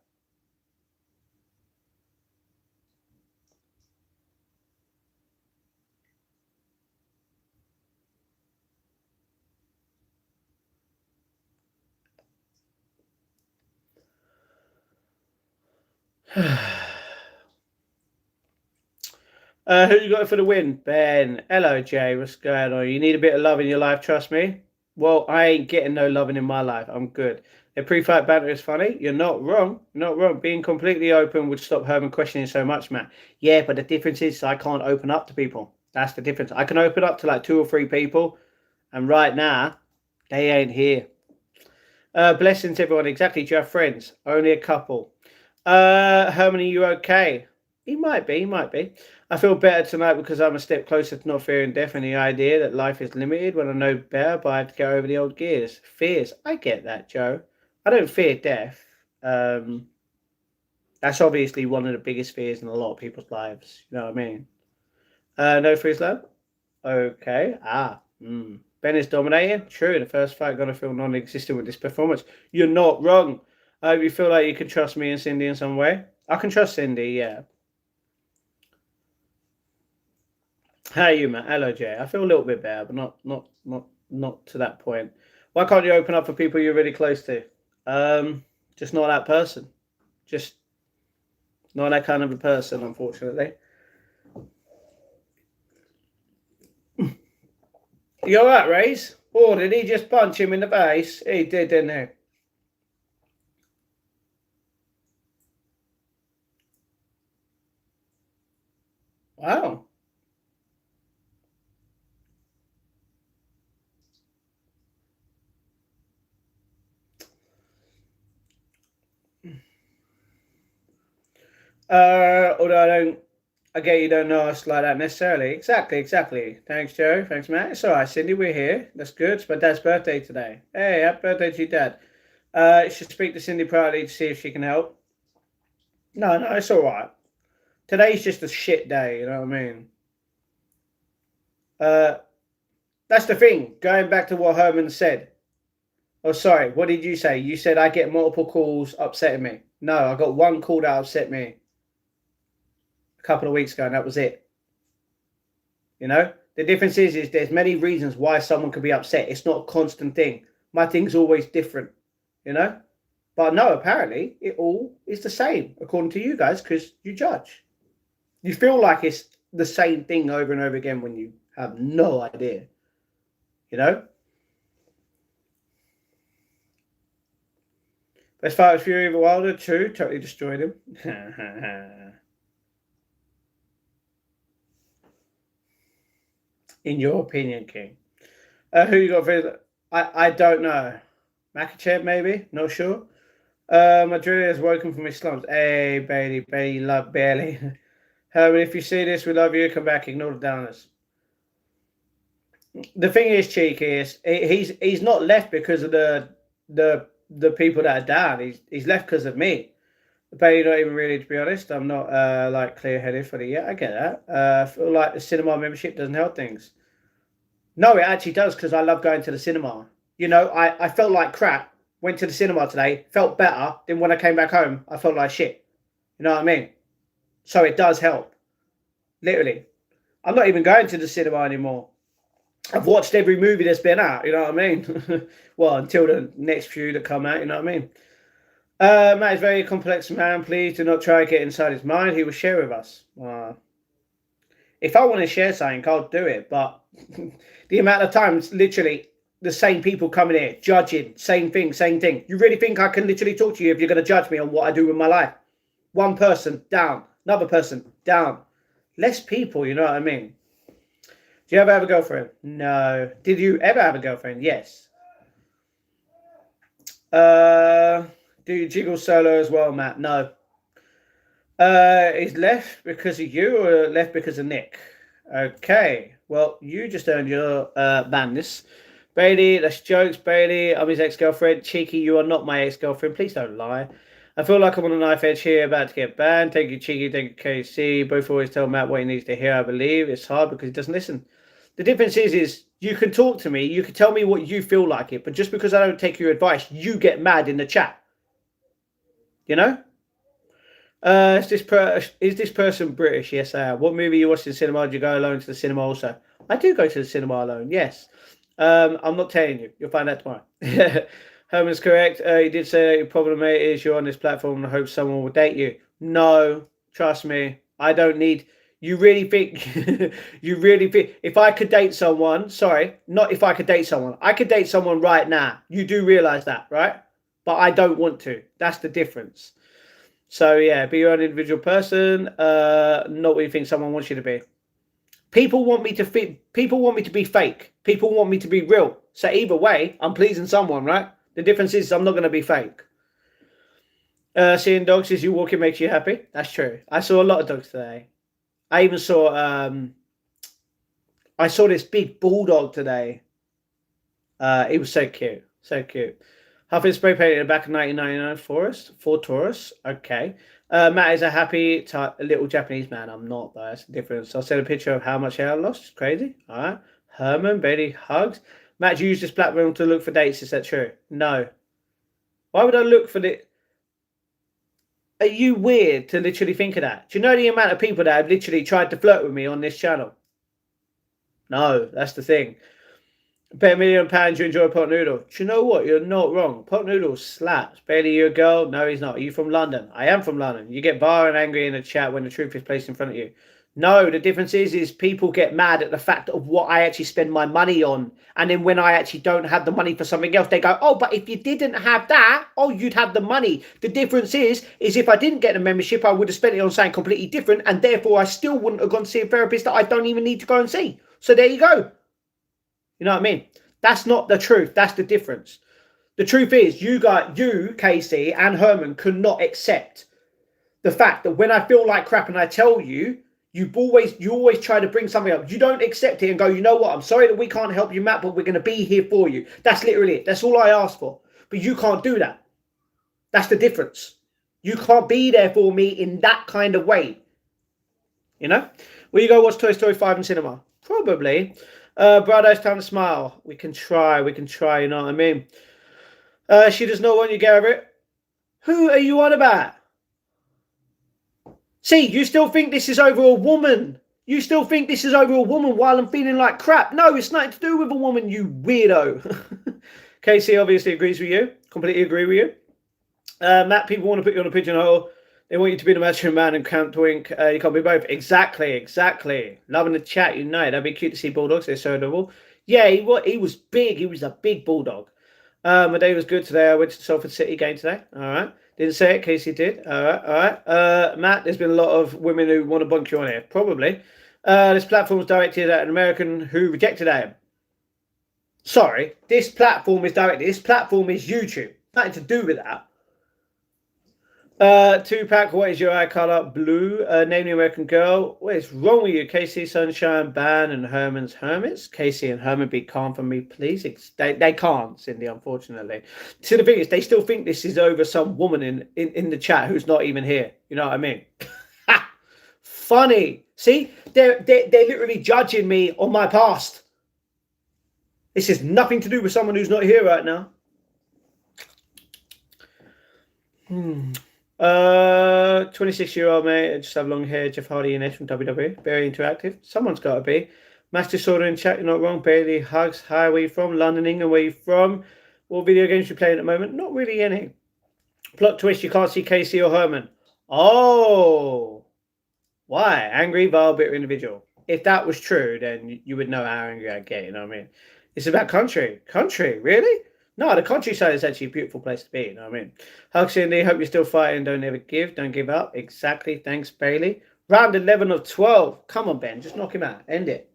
Who you got for the win? Ben. Hello, Jay. What's going on? You need a bit of love in your life, trust me. Well, I ain't getting no loving in my life. I'm good. The pre-fight banter is funny. You're not wrong. You're not wrong. Being completely open would stop Herman questioning so much, Matt. Yeah, but the difference is I can't open up to people. That's the difference. I can open up to like 2 or 3 people, and right now, they ain't here. Blessings, everyone. Exactly. Do you have friends? Only a couple. Herman, are you okay? He might be. He might be. I feel better tonight because I'm a step closer to not fearing death and the idea that life is limited when I know better, but I have to go over the old gears. Fears. I get that, Joe. I don't fear death. That's obviously one of the biggest fears in a lot of people's lives. You know what I mean? No fears, love? Okay. Ben is dominating. True. The first fight going to feel non-existent with this performance. You're not wrong. You feel like you can trust me and Cindy in some way? I can trust Cindy, yeah. How are you, man? Hello, Jay. I feel a little bit better, but not to that point. Why can't you open up for people you're really close to? Just not that person. Just not that kind of a person, unfortunately. You alright, Race? Or did he just punch him in the face? He did, didn't he? Wow. Although I get you don't know us like that necessarily. Exactly. Thanks, Joe. Thanks, Matt. It's all right, Cindy. We're here. That's good. It's my dad's birthday today. Hey, happy birthday to your dad. You should speak to Cindy privately to see if she can help. No, it's all right. Today's just a shit day. You know what I mean? Uh, that's the thing. Going back to what Herman said. Oh, sorry. What did you say? You said I get multiple calls upsetting me. No, I got one call that upset me a couple of weeks ago, and that was it. You know, the difference is there's many reasons why someone could be upset. It's not a constant thing. My thing's always different. You know, but no, apparently it all is the same according to you guys because you judge. You feel like it's the same thing over and over again when you have no idea. You know. Best fight was Fury of Wilder 2, totally destroyed him. In your opinion, King. Who you got for I don't know. Makachev, maybe? Not sure. Madrid has woken from his slumps. Hey, Bailey, love Bailey. Herman, if you see this, we love you. Come back, ignore the downers. The thing is, Cheeky, is he's not left because of the people that are down. He's left because of me. Bailey, not even really, to be honest. I'm not like clear-headed for the I get that. I feel like the cinema membership doesn't help things. No, it actually does because I love going to the cinema. You know, I felt like crap. Went to the cinema today, felt better. Then when I came back home, I felt like shit. You know what I mean? So it does help. Literally. I'm not even going to the cinema anymore. I've watched every movie that's been out, you know what I mean? Well, until the next few that come out, you know what I mean? Matt is a very complex man. Please do not try to get inside his mind. He will share with us. If I want to share something, I'll do it. But the amount of times, literally, the same people coming here, judging, same thing. You really think I can literally talk to you if you're going to judge me on what I do with my life? One person, down. Another person, down. Less people, you know what I mean? Do you ever have a girlfriend? No. Did you ever have a girlfriend? Yes. Do you jiggle solo as well, Matt? No. Is left because of you or left because of Nick? Okay. Well, you just earned your banness. Bailey, that's jokes, Bailey. I'm his ex-girlfriend. Cheeky, you are not my ex-girlfriend. Please don't lie. I feel like I'm on a knife edge here, about to get banned. Thank you, Cheeky. Thank you, KC. Both always tell Matt what he needs to hear, I believe. It's hard because he doesn't listen. The difference is you can talk to me. You can tell me what you feel like it. But just because I don't take your advice, you get mad in the chat. You know? Is this person British? Yes, I am. What movie you watched in the cinema? Did you go alone to the cinema also? I do go to the cinema alone, yes. I'm not telling you. You'll find out tomorrow. Herman's correct. He did say that your problem, mate, is you're on this platform and I hope someone will date you. No, trust me. I don't need... You really think... If I could date someone... Sorry, not if I could date someone. I could date someone right now. You do realise that, right? But I don't want to. That's the difference. So, yeah, be your own individual person. Not what you think someone wants you to be. People want me to be fake. People want me to be real. So either way, I'm pleasing someone, right? The difference is I'm not going to be fake. Seeing dogs as you walking makes you happy. That's true. I saw a lot of dogs today. I even saw this big bulldog today. It was so cute. So cute. Huffing spray painted in the back of 1999 Ford Taurus. Okay. Matt is a happy little Japanese man. I'm not, though. That's the difference. I'll send a picture of how much hair I lost. It's crazy. All right. Herman, Bailey, hugs. Matt, you use this platform to look for dates. Is that true? No. Why would I look for the... Are you weird to literally think of that? Do you know the amount of people that have literally tried to flirt with me on this channel? No, that's the thing. Bet £1 million you enjoy pot noodle. Do you know what? You're not wrong. Pot noodle slaps. Bailey, you a girl? No, he's not. Are you from London? I am from London. You get bar and angry in the chat when the truth is placed in front of you. No, the difference is people get mad at the fact of what I actually spend my money on. And then when I actually don't have the money for something else, they go, oh, but if you didn't have that, oh, you'd have the money. The difference is if I didn't get the membership, I would have spent it on something completely different. And therefore, I still wouldn't have gone to see a therapist that I don't even need to go and see. So there you go. You know what I mean? That's not the truth. That's the difference. The truth is you, Casey and Herman, could not accept the fact that when I feel like crap and I tell you, you always try to bring something up. You don't accept it and go, you know what? I'm sorry that we can't help you, Matt, but we're going to be here for you. That's literally it. That's all I ask for. But you can't do that. That's the difference. You can't be there for me in that kind of way. You know? Will you go watch Toy Story 5 in cinema? Probably. Brother, it's time to smile. We can try, you know what I mean? She does not want you, Garrett. Who are you on about? See, you still think this is over a woman. You still think this is over a woman while I'm feeling like crap. No, it's nothing to do with a woman, you weirdo. Casey obviously agrees with you. Completely agree with you. Matt, people want to put you on a pigeonhole. They want you to be the macho man and Count Twink. You can't be both. Exactly. Loving the chat, you know. That'd be cute to see bulldogs. They're so adorable. Yeah, he was big. He was a big bulldog. My day was good today. I went to Salford City game today. All right. Didn't say it, Casey did. All right. Matt, there's been a lot of women who want to bunk you on here. Probably. This platform was directed at an American who rejected AM. Sorry. This platform is YouTube. Nothing to do with that. Tupac, what is your eye color? Blue. Name the American girl. What is wrong with you? Casey, Sunshine, Ban, and Herman's Hermits. Casey and Herman, be calm for me, please. They can't, Cindy, unfortunately. So the thing is, they still think this is over some woman in the chat who's not even here. You know what I mean? Funny. See, they're literally judging me on my past. This has nothing to do with someone who's not here right now. 26-year-old mate, I just have long hair. Jeff Hardy and Edge from WWE. Very interactive. Someone's got to be. Mass disorder in chat. You're not wrong. Bailey hugs. Hi, where you from? London, England. Where you from? What video games you playing at the moment? Not really any. Plot twist. You can't see Casey or Herman. Oh, why? Angry, vile, bitter individual. If that was true, then you would know how angry I'd get. You know what I mean? It's about country. Country, really? No, the countryside is actually a beautiful place to be, you know what I mean? Hugs, Cindy, hope you're still fighting. Don't ever give. Don't give up. Exactly. Thanks, Bailey. Round 11 of 12. Come on, Ben. Just knock him out. End it.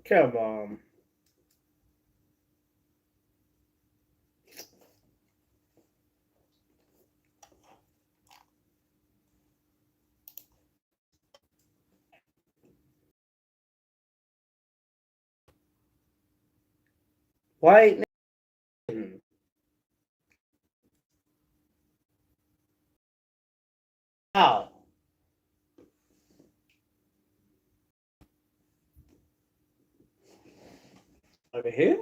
Come on. Why? How? Over here?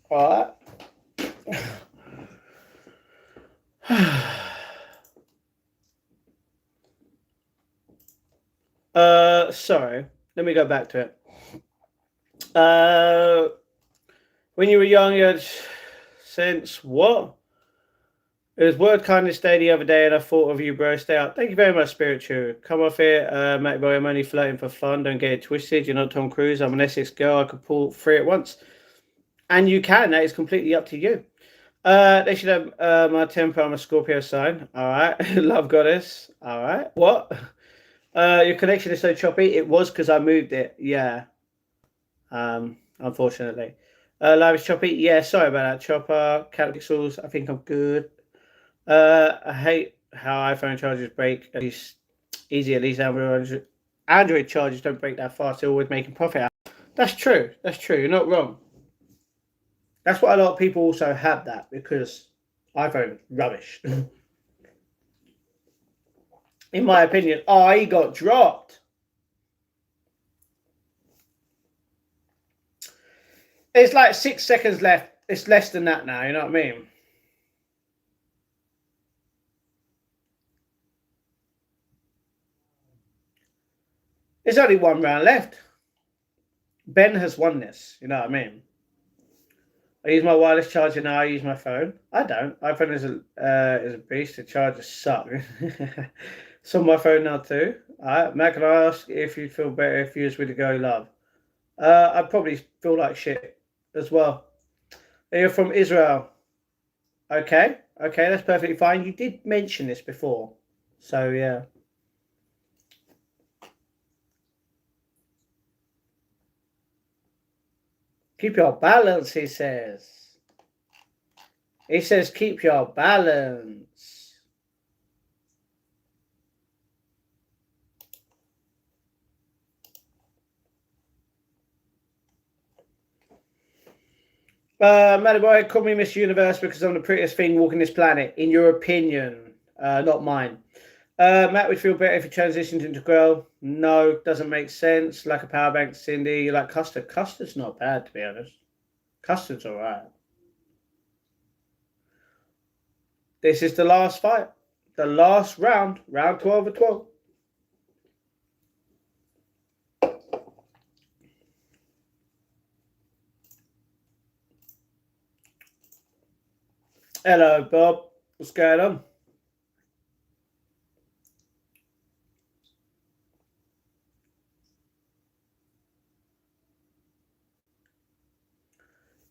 All right. Sorry. Let me go back to it. When you were young, you had sense what? It was word kindness day the other day, and I thought of you, bro. Stay out. Thank you very much, Spiritual. Come off here, Matty boy. I'm only flirting for fun. Don't get it twisted. You're not Tom Cruise. I'm an Essex girl. I could pull 3 at once. And you can. That is completely up to you. They should have my temper. I'm a Scorpio sign. All right. Love goddess. All right. What? Your connection is so choppy. It was because I moved it. Yeah. Unfortunately. Live is choppy. Yeah, sorry about that. Chopper, Catpixels. I think I'm good. I hate how iPhone chargers break. At least easy. At least Android chargers don't break that fast. They're always making profit out. That's true. That's true. You're not wrong. That's why a lot of people also have that, because iPhone rubbish. In my opinion. Oh, he got dropped. It's like 6 seconds left. It's less than that now. You know what I mean? There's only one round left. Ben has won this. You know what I mean? I use my wireless charger now. I use my phone. I don't. iPhone is a beast. The chargers suck. It's on my phone now too. Matt, can I ask if you'd feel better if you was with a girl you love? I'd probably feel like shit as well. You're from Israel. Okay. Okay, that's perfectly fine. You did mention this before. So yeah. Keep your balance, he says. He says keep your balance. Matty boy, call me Miss Universe because I'm the prettiest thing walking this planet, in your opinion. Not mine. Matt would feel better if he transitioned into girl. No, doesn't make sense. Like a power bank, Cindy. You like custard. Custard's not bad, to be honest. Custard's alright. This is the last fight. The last round. Round 12 of 12. Hello, Bob. What's going on?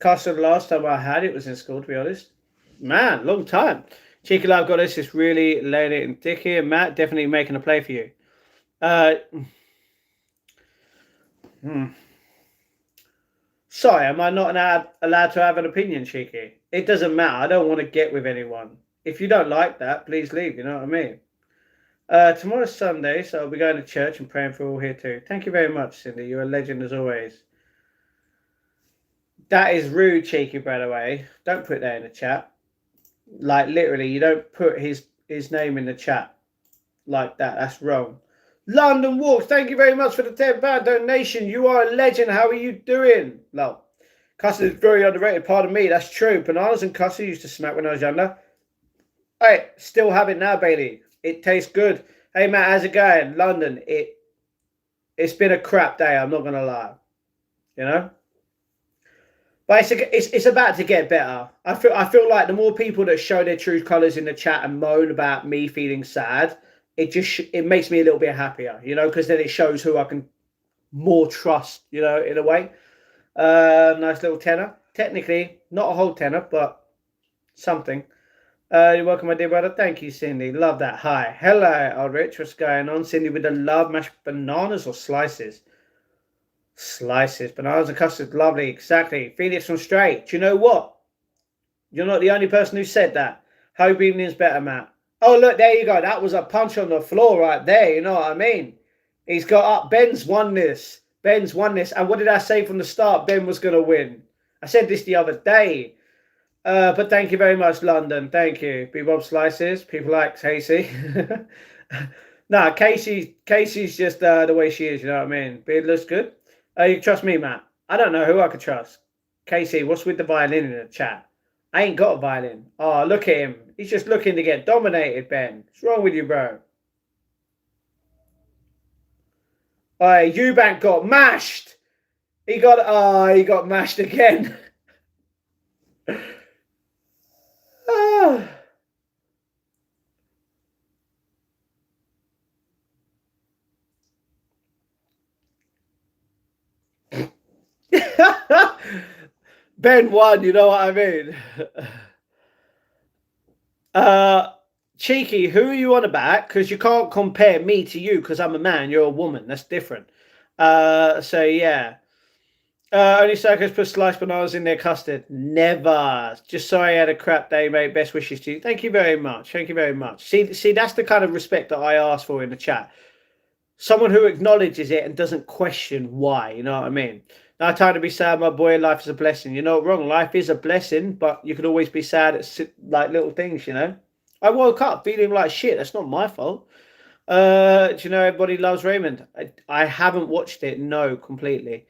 Custard, the last time I had it was in school, to be honest. Man, long time. Cheeky Love Goddess is really laying it in thick here. Matt, definitely making a play for you. Sorry, am I not allowed to have an opinion, Cheeky? It doesn't matter. I don't want to get with anyone. If you don't like that, please leave. You know what I mean? Tomorrow's Sunday, so I'll be going to church and praying for all here too. Thank you very much, Cindy. You're a legend as always. That is rude, Cheeky, by the way. Don't put that in the chat. Like, literally, you don't put his name in the chat like that. That's wrong. London Walks, thank you very much for the £10 donation. You are a legend. How are you doing? No. Custard is very underrated. Pardon me, that's true. Bananas and custard used to smack when I was younger. Hey, still have it now, Bailey. It tastes good. Hey, Matt, how's it going? London, it's been a crap day, I'm not going to lie. You know? But it's about to get better. I feel like the more people that show their true colours in the chat and moan about me feeling sad, it makes me a little bit happier, you know, because then it shows who I can more trust, you know, in a way. Nice little tenner. Technically, not a whole tenner, but something. You're welcome, my dear brother. Thank you, Cindy. Love that. Hi. Hello, Aldrich. What's going on? Cindy with the love. Mashed bananas or slices? Slices. Bananas and custard. Lovely. Exactly. Phoenix from Straight. Do you know what? You're not the only person who said that. Hope evening's better, Matt. Oh, look, there you go. That was a punch on the floor right there. You know what I mean? He's got up. Ben's won this. Ben's won this. And what did I say from the start? Ben was going to win. I said this the other day. But thank you very much, London. Thank you. Bebop Slices. People like Casey. Nah, Casey's just the way she is. You know what I mean? Beard looks good. You trust me, Matt? I don't know who I could trust. Casey, what's with the violin in the chat? I ain't got a violin. Oh, look at him. He's just looking to get dominated, Ben. What's wrong with you, bro? Eubank got mashed. He got mashed again. Ben won, you know what I mean? Cheeky, who are you on about? Because you can't compare me to you because I'm a man, you're a woman. That's different. So yeah. Only circus put sliced bananas in their custard. Never. Just sorry I had a crap day, mate. Best wishes to you. Thank you very much. Thank you very much. See, that's the kind of respect that I ask for in the chat. Someone who acknowledges it and doesn't question why. You know what I mean? Now, time to be sad, my boy. Life is a blessing. You're not wrong. Life is a blessing, but you can always be sad at like little things, you know? I woke up feeling like shit. That's not my fault. Do you know Everybody Loves Raymond? I haven't watched it. No, completely.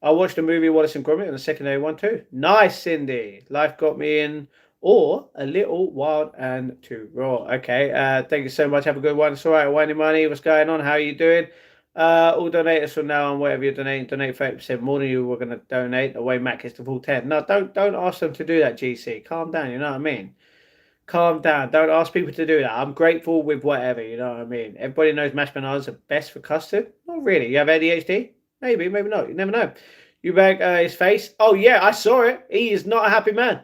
I watched the movie Wallace and Gromit on the second day one too. Nice, Cindy. Life got me in, or a little wild and too raw. Okay. Thank you so much. Have a good one. It's all right. Whiny money. What's going on? How are you doing? All donators from now on, whatever you're donating, donate 30% more than you were going to donate. Away Matt gets the full 10. No, don't ask them to do that, GC. Calm down. You know what I mean? Calm down. Don't ask people to do that. I'm grateful with whatever. You know what I mean? Everybody knows mashed bananas are best for custard. Not really. You have ADHD? Maybe, maybe not. You never know. You back his face? Oh yeah, I saw it. He is not a happy man.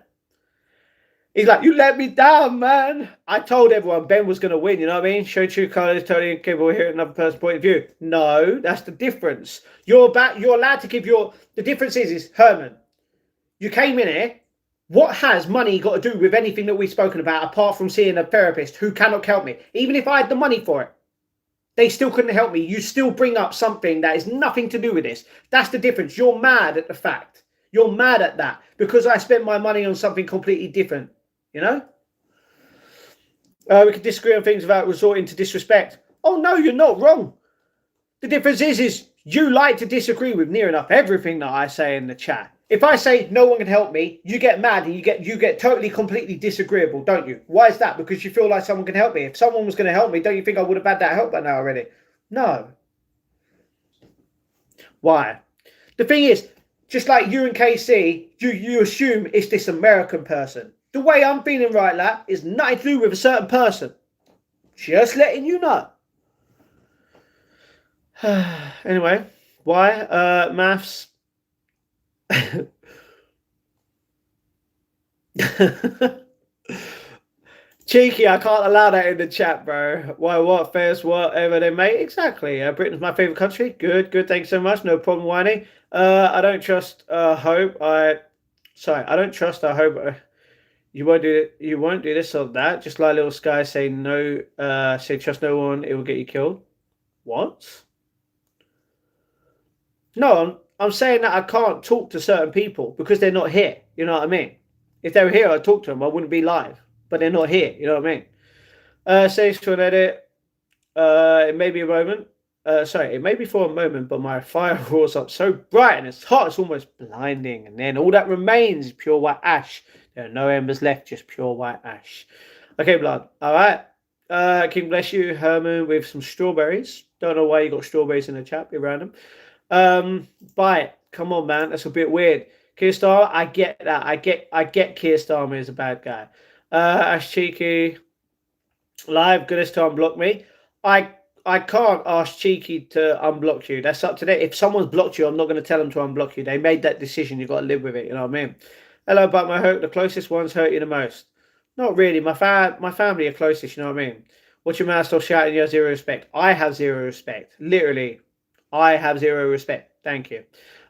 He's like, you let me down, man. I told everyone Ben was going to win. You know what I mean? Show true colors, totally incapable of hearing another person's point of view. No, that's the difference. You're allowed to give your. The difference is Herman. You came in here. What has money got to do with anything that we've spoken about apart from seeing a therapist who cannot help me? Even if I had the money for it, they still couldn't help me. You still bring up something that has nothing to do with this. That's the difference. You're mad at the fact. You're mad at that because I spent my money on something completely different. You know? We can disagree on things without resorting to disrespect. Oh, no, you're not wrong. The difference is you like to disagree with near enough everything that I say in the chat. If I say no one can help me, you get mad and you get totally, completely disagreeable, don't you? Why is that? Because you feel like someone can help me. If someone was going to help me, don't you think I would have had that help by now already? No. Why? The thing is, just like you and KC, you assume it's this American person. The way I'm feeling right now is nothing to do with a certain person. Just letting you know. Anyway, why? Maths. Cheeky, I can't allow that in the chat, bro. Why, what, first, whatever they make. Exactly. Britain's my favourite country. Good, thanks so much. No problem, Whiny. I don't trust, hope. I don't trust, I hope. You won't do it. You won't do this or that. Just like little Sky say no, say trust no one, it will get you killed. What? No, I'm saying that I can't talk to certain people because they're not here. You know what I mean? If they were here, I'd talk to them. I wouldn't be live. But they're not here. You know what I mean? Says to an edit. It may be a moment. It may be for a moment, but my fire roars up so bright and it's hot, it's almost blinding. And then all that remains is pure white ash. There are no embers left, just pure white ash. Okay, blood. All right. King bless you, Herman, with some strawberries. Don't know why you got strawberries in the chat. Be random. Bite. Come on, man. That's a bit weird. Keir Starmer, I get that. I get Keir Starmer is a bad guy. Ash Cheeky. Live, goodness to unblock me. I can't ask Cheeky to unblock you. That's up to them. If someone's blocked you, I'm not going to tell them to unblock you. They made that decision. You've got to live with it. You know what I mean? Hello, but my hope the closest ones hurt you the most. Not really. My family are closest. You know what I mean? Watch your mouth, stop shouting. You have zero respect. I have zero respect. Literally, I have zero respect. Thank you.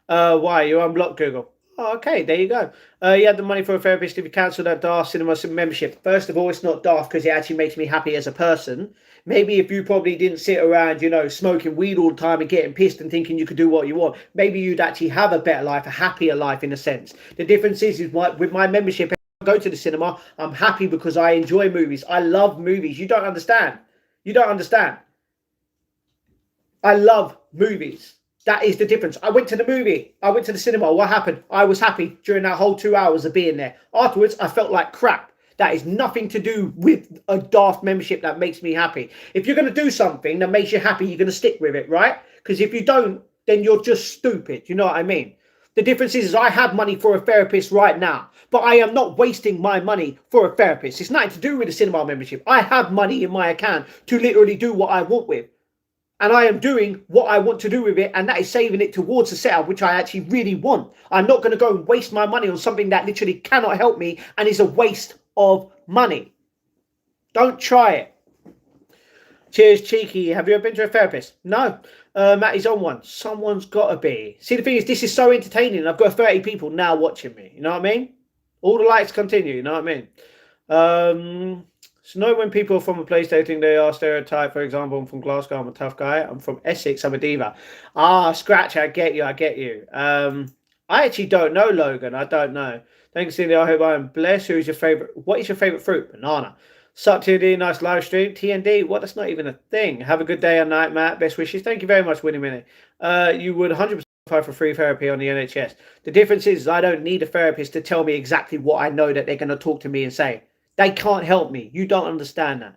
Why? You unblocked Google. Oh, okay, there you go. You had the money for a therapist if you cancel that daft cinema membership. First of all, it's not daft because it actually makes me happy as a person. Maybe if you probably didn't sit around, smoking weed all the time and getting pissed and thinking you could do what you want, maybe you'd actually have a better life, a happier life in a sense. The difference is with my membership, I go to the cinema, I'm happy because I enjoy movies. I love movies. You don't understand. I love movies. That is the difference. I went to the movie. I went to the cinema. What happened? I was happy during that whole 2 hours of being there. Afterwards, I felt like crap. That is nothing to do with a daft membership that makes me happy. If you're going to do something that makes you happy, you're going to stick with it, right? Because if you don't, then you're just stupid. You know what I mean? The difference is I have money for a therapist right now, but I am not wasting my money for a therapist. It's nothing to do with the cinema membership. I have money in my account to literally do what I want with. And I am doing what I want to do with it, and that is saving it towards a setup, which I actually really want. I'm not going to go and waste my money on something that literally cannot help me and is a waste of money. Don't try it. Cheers, Cheeky. Have you ever been to a therapist? No. Matty's on one. Someone's got to be. See, the thing is, this is so entertaining. I've got 30 people now watching me. You know what I mean? All the likes continue. You know what I mean? So know when people from a place they think they are stereotyped. For example, I'm from Glasgow, I'm a tough guy. I'm from Essex, I'm a diva. Scratch, I get you. I actually don't know, Logan. I don't know. Thanks, Cindy. I hope I am blessed. What is your favourite fruit? Banana. Sup, TND, nice live stream. TND, what? That's not even a thing. Have a good day and night, Matt. Best wishes. Thank you very much, Winnie Minnie. You would 100% for free therapy on the NHS. The difference is I don't need a therapist to tell me exactly what I know that they're going to talk to me and say. They can't help me. You don't understand that.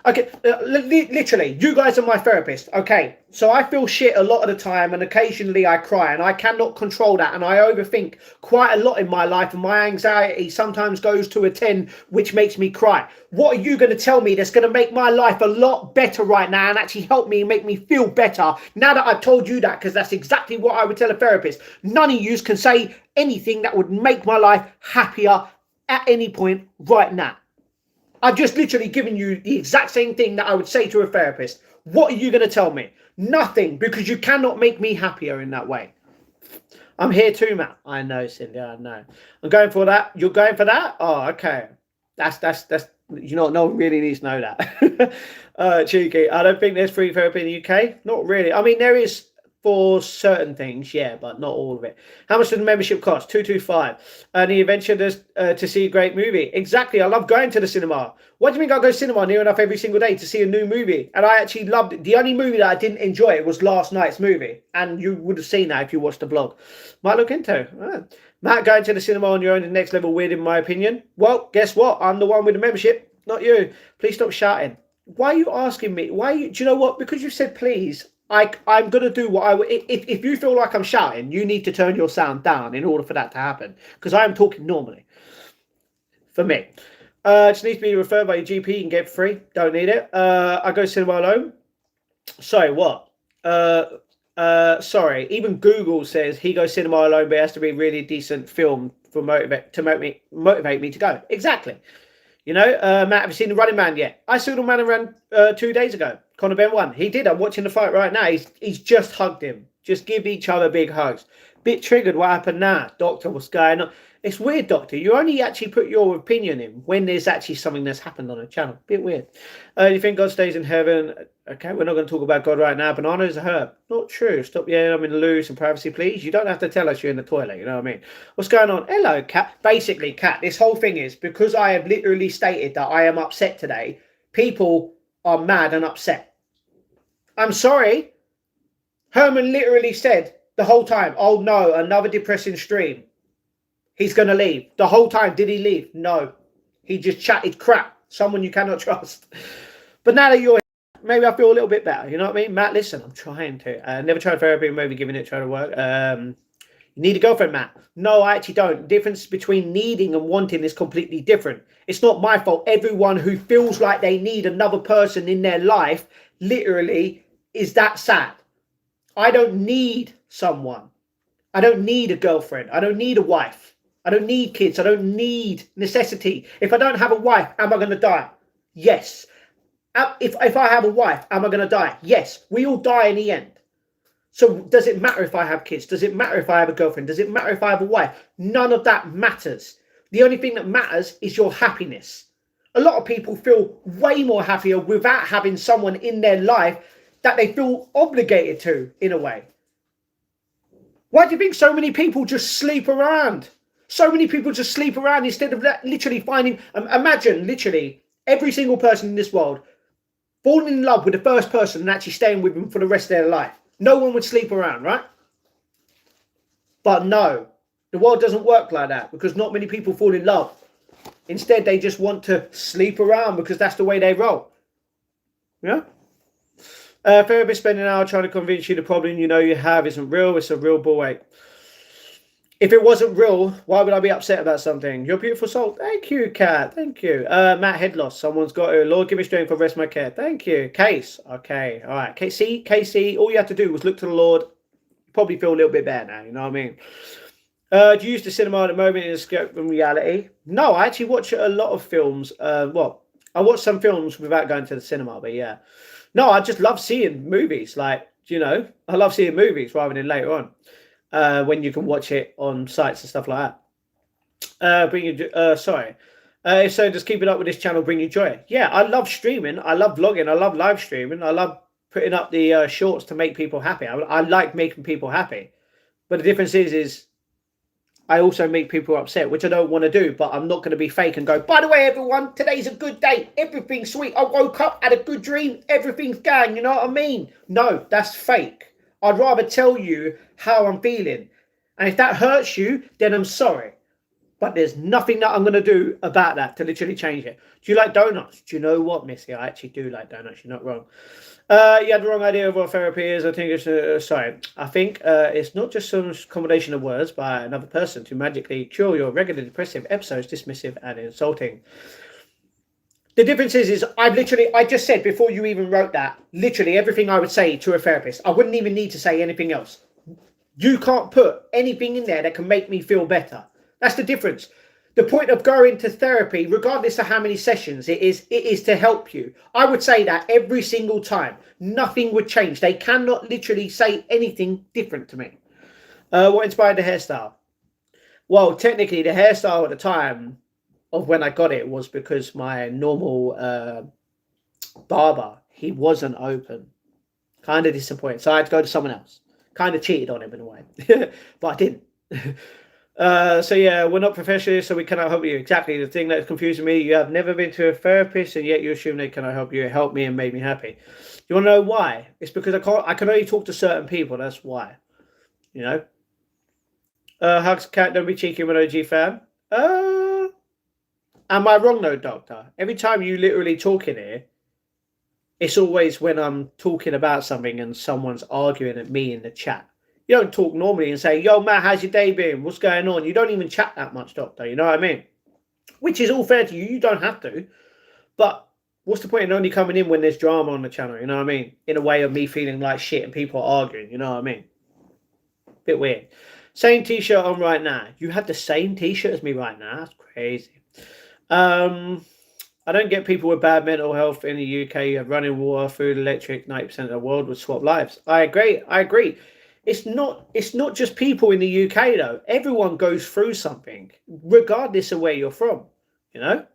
Okay, literally, you guys are my therapist. Okay, so I feel shit a lot of the time, and occasionally I cry, and I cannot control that, and I overthink quite a lot in my life, and my anxiety sometimes goes to a 10, which makes me cry. What are you going to tell me that's going to make my life a lot better right now and actually help me and make me feel better now that I've told you that? Because that's exactly what I would tell a therapist. None of you can say anything that would make my life happier at any point right now. I've just literally given you the exact same thing that I would say to a therapist. What are you going to tell me? Nothing, because you cannot make me happier in that way. I'm here too, Matt. I know, Cindy, I know. I'm going for that. You're going for that? Oh, okay. That's you know, no one really needs to know that. Cheeky. I don't think there's free therapy in the UK. Not really. I mean, there is for certain things, yeah, but not all of it. How much does the membership cost? 225. And the adventure to see a great movie. Exactly. I love going to the cinema. What do you think? I go to cinema near enough every single day to see a new movie, and I actually loved it. The only movie that I didn't enjoy was last night's movie, and you would have seen that if you watched the vlog. Might look into. Matt, going to the cinema on your own is the next level weird in my opinion. Well, guess what? I'm the one with the membership, not you. Please stop shouting. Why are you asking me? Why? Do you know what? Because you said please. I'm going to do what I would. If you feel like I'm shouting, you need to turn your sound down in order for that to happen. Because I am talking normally. For me. Just needs to be referred by your GP and get free. Don't need it. I go cinema alone. Sorry, what? Sorry. Even Google says he goes cinema alone, but it has to be a really decent film for motivate me to go. Exactly. You know, Matt, have you seen The Running Man yet? I saw The Running Man 2 days ago. Conor Ben won. He did. I'm watching the fight right now. He's just hugged him. Just give each other big hugs. Bit triggered. What happened now? Doctor, what's going on? It's weird, Doctor. You only actually put your opinion in when there's actually something that's happened on a channel. Bit weird. You think God stays in heaven? Okay, we're not going to talk about God right now. Banana is a herb. Not true. Stop yelling. I'm in the loo. Some privacy, please. You don't have to tell us you're in the toilet. You know what I mean? What's going on? Hello, Kat. Basically, Kat, this whole thing is because I have literally stated that I am upset today. People are mad and upset. I'm sorry. Herman literally said the whole time, oh no, another depressing stream. He's going to leave. The whole time, did he leave? No. He just chatted crap. Someone you cannot trust. But now that you're here, maybe I feel a little bit better. You know what I mean? Matt, listen, I'm trying to. Never tried therapy, maybe giving it a try to work. You need a girlfriend, Matt. No, I actually don't. The difference between needing and wanting is completely different. It's not my fault. Everyone who feels like they need another person in their life literally is that sad. I don't need someone. I don't need a girlfriend. I don't need a wife. I don't need kids. I don't need necessity. If I don't have a wife, am I going to die? Yes. If I have a wife, am I going to die? Yes. We all die in the end. So does it matter if I have kids? Does it matter if I have a girlfriend? Does it matter if I have a wife? None of that matters. The only thing that matters is your happiness. A lot of people feel way more happier without having someone in their life that they feel obligated to, in a way. Why do you think so many people just sleep around? So many people just sleep around instead of literally finding... imagine, literally, every single person in this world falling in love with the first person and actually staying with them for the rest of their life. No one would sleep around, right? But no, the world doesn't work like that because not many people fall in love. Instead, they just want to sleep around because that's the way they roll. Yeah? Therapist spending an hour trying to convince you the problem you know you have isn't real. It's a real ball ache. If it wasn't real, why would I be upset about something? You're a beautiful soul. Thank you, Kat. Thank you. Matt, head loss. Someone's got to. Lord, give me strength for the rest of my care. Thank you. Case. Okay. All right. KC. All you have to do was look to the Lord. You probably feel a little bit better now. You know what I mean? Do you use the cinema at the moment in escape from reality? No, I actually watch a lot of films. I watch some films without going to the cinema, but yeah. No, I just love seeing movies. Like, you know, I love seeing movies rather than later on when you can watch it on sites and stuff like that. So just keep it up with this channel, bring you joy. Yeah, I love streaming. I love vlogging. I love live streaming. I love putting up the shorts to make people happy. I like making people happy. But the difference is I also make people upset, which I don't want to do, but I'm not going to be fake and go, by the way, everyone, today's a good day. Everything's sweet. I woke up, had a good dream. Everything's going. You know what I mean? No, that's fake. I'd rather tell you how I'm feeling. And if that hurts you, then I'm sorry. But there's nothing that I'm going to do about that to literally change it. Do you like donuts? Do you know what, Missy? I actually do like donuts. You're not wrong. You had the wrong idea of what therapy is. I think it's, sorry. I think it's not just some combination of words by another person to magically cure your regular depressive episodes, dismissive and insulting. The difference is I just said before you even wrote that, literally everything I would say to a therapist. I wouldn't even need to say anything else. You can't put anything in there that can make me feel better. That's the difference. The point of going to therapy, regardless of how many sessions it is to help you. I would say that every single time. Nothing would change. They cannot literally say anything different to me. What inspired the hairstyle? Well, technically, the hairstyle at the time of when I got it was because my normal barber, he wasn't open. Kind of disappointed. So I had to go to someone else. Kind of cheated on him in a way. But I didn't. So yeah, we're not professionals, so we cannot help you. Exactly. The thing that's confusing me, you have never been to a therapist and yet you assume they cannot help you. It helped me and made me happy. You want to know why? It's because I can only talk to certain people. That's why. You know? Hugs cat, don't be cheeky, I'm an OG fan. Am I wrong though, Doctor? Every time you literally talk in here, it's always when I'm talking about something and someone's arguing at me in the chat. You don't talk normally and say, yo, Matt, how's your day been? What's going on? You don't even chat that much, Doctor. You know what I mean? Which is all fair to you. You don't have to. But what's the point in only coming in when there's drama on the channel? You know what I mean? In a way of me feeling like shit and people arguing. You know what I mean? Bit weird. Same t-shirt on right now. You have the same t-shirt as me right now? That's crazy. I don't get people with bad mental health in the UK. You have running water, food, electric. 90% of the world would swap lives. I agree. It's not just people in the UK though. Everyone goes through something, regardless of where you're from. You know,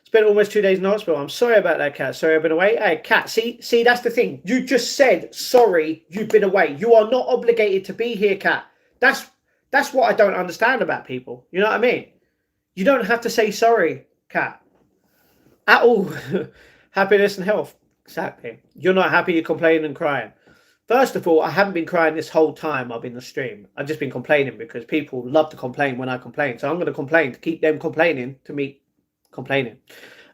spent almost 2 days in hospital. I'm sorry about that, Cat. Sorry I've been away. Hey, Cat. See, that's the thing. You just said sorry. You've been away. You are not obligated to be here, Cat. That's what I don't understand about people. You know what I mean? You don't have to say sorry, Cat. At all. Happiness and health. Exactly. You're not happy. You're complaining and crying. First of all, I haven't been crying this whole time I've been on stream. I've just been complaining because people love to complain when I complain. So I'm going to complain to keep them complaining to me complaining.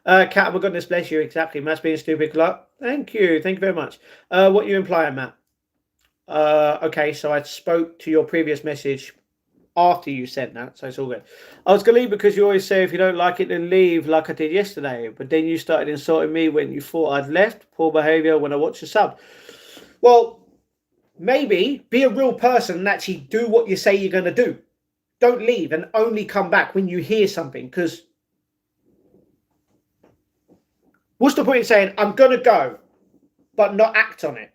Cat, my goodness bless you. Exactly. Matt's being stupid. Good luck. Thank you. Thank you very much. What are you implying, Matt? Okay, so I spoke to your previous message after you said that, so it's all good. I was going to leave because you always say if you don't like it, then leave, like I did yesterday. But then you started insulting me when you thought I'd left. Poor behaviour when I watched the sub. Well, maybe be a real person and actually do what you say you're going to do. Don't leave and only come back when you hear something. Because what's the point of saying, I'm going to go, but not act on it?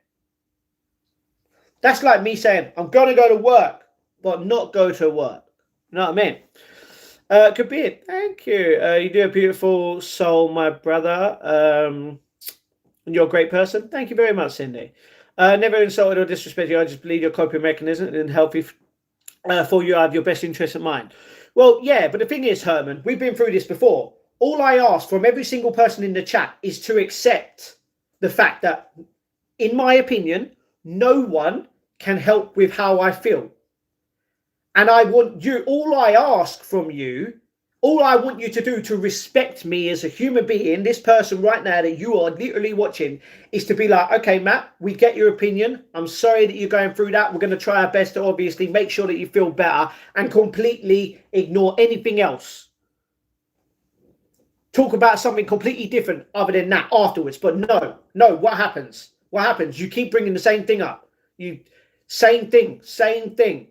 That's like me saying, I'm going to go to work, but not go to work. You know what I mean? Could be it. Thank you. You do a beautiful soul, my brother. You're a great person. Thank you very much, Cindy. Never insulted or disrespected you. I just believe your coping mechanism and healthy for you. I have your best interest in mind. Well, yeah, but the thing is, Herman, we've been through this before. All I ask from every single person in the chat is to accept the fact that, in my opinion, no one can help with how I feel. And I want you, all I ask from you, all I want you to do to respect me as a human being, this person right now that you are literally watching, is to be like, okay, Matt, we get your opinion. I'm sorry that you're going through that. We're going to try our best to obviously make sure that you feel better and completely ignore anything else. Talk about something completely different other than that afterwards. But no, what happens? What happens? You keep bringing the same thing up. Same thing.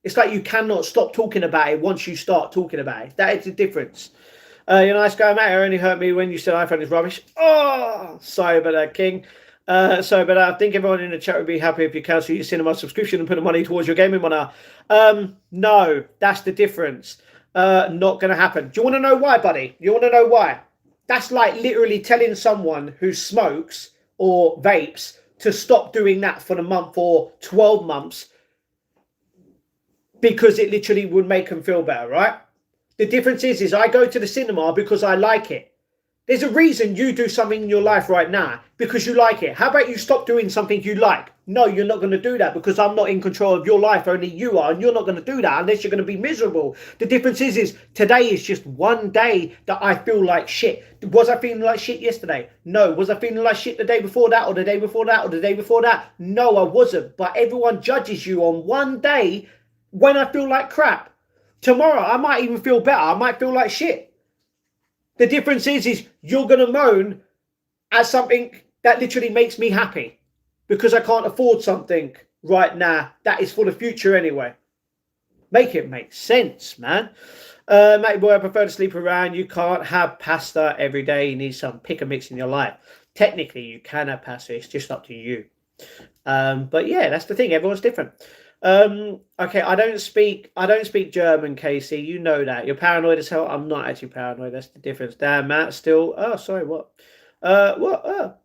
It's like you cannot stop talking about it once you start talking about it. That is the difference. You're a nice guy, Matt. It only hurt me when you said iPhone is rubbish. Oh, sorry about that, King. Sorry, but I think everyone in the chat would be happy if you cancel your cinema subscription and put the money towards your gaming monitor. No, that's the difference. Not going to happen. Do you want to know why, buddy? You want to know why? That's like literally telling someone who smokes or vapes to stop doing that for a month or 12 months because it literally would make them feel better, right? The difference is I go to the cinema because I like it. There's a reason you do something in your life right now because you like it. How about you stop doing something you like? No, you're not going to do that because I'm not in control of your life. Only you are, and you're not going to do that unless you're going to be miserable. The difference is today is just one day that I feel like shit. Was I feeling like shit yesterday? No. Was I feeling like shit the day before that, or the day before that, or the day before that? No, I wasn't. But everyone judges you on one day when I feel like crap. Tomorrow, I might even feel better. I might feel like shit. The difference is you're going to moan at something that literally makes me happy because I can't afford something right now that is for the future anyway. Make it make sense, man. Matey boy, I prefer to sleep around. You can't have pasta every day. You need some pick and mix in your life. Technically, you can have pasta. It's just up to you. But yeah, that's the thing. Everyone's different. Okay, I don't speak German, Casey. You know that. You're paranoid as hell. I'm not actually paranoid. That's the difference. Damn, Matt, still. Oh, sorry, what? What?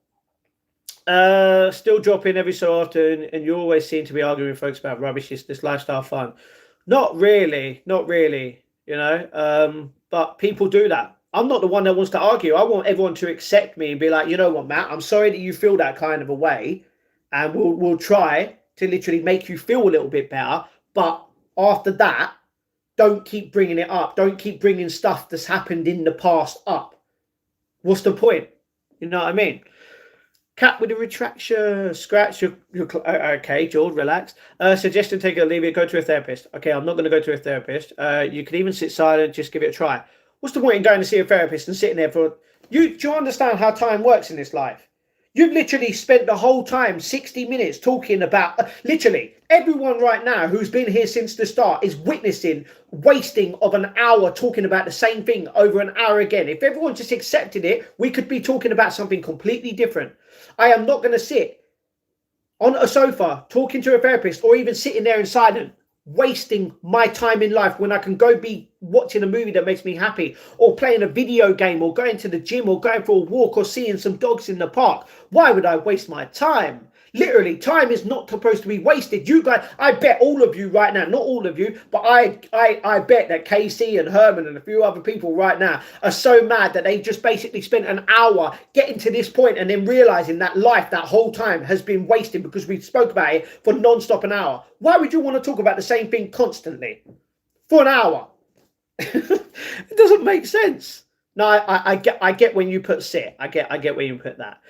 Still drop in every so often, and you always seem to be arguing with folks about rubbish. Is this lifestyle fun? Not really, you know. But people do that. I'm not the one that wants to argue. I want everyone to accept me and be like, you know what, Matt, I'm sorry that you feel that kind of a way, and we'll try to literally make you feel a little bit better. But after that, don't keep bringing it up. Don't keep bringing stuff that's happened in the past up. What's the point? You know what I mean? Cat with a retraction, scratch your okay, George, relax. Suggestion, take it or leave it, go to a therapist. Okay, I'm not going to go to a therapist. You can even sit silent, just give it a try. What's the point in going to see a therapist and sitting there for you? Do you understand how time works in this life? You've literally spent the whole time, 60 minutes, talking about literally everyone right now who's been here since the start is witnessing wasting of an hour talking about the same thing over an hour again. If everyone just accepted it, we could be talking about something completely different. I am not going to sit on a sofa talking to a therapist or even sitting there in silence, wasting my time in life when I can go be watching a movie that makes me happy, or playing a video game, or going to the gym, or going for a walk, or seeing some dogs in the park. Why would I waste my time? Literally, time is not supposed to be wasted. You guys, I bet all of you right now, not all of you, but I bet that Casey and Herman and a few other people right now are so mad that they just basically spent an hour getting to this point and then realizing that life that whole time has been wasted because we spoke about it for non-stop an hour. Why would you want to talk about the same thing constantly for an hour? It doesn't make sense. No, I get when you put sit. I get when you put that.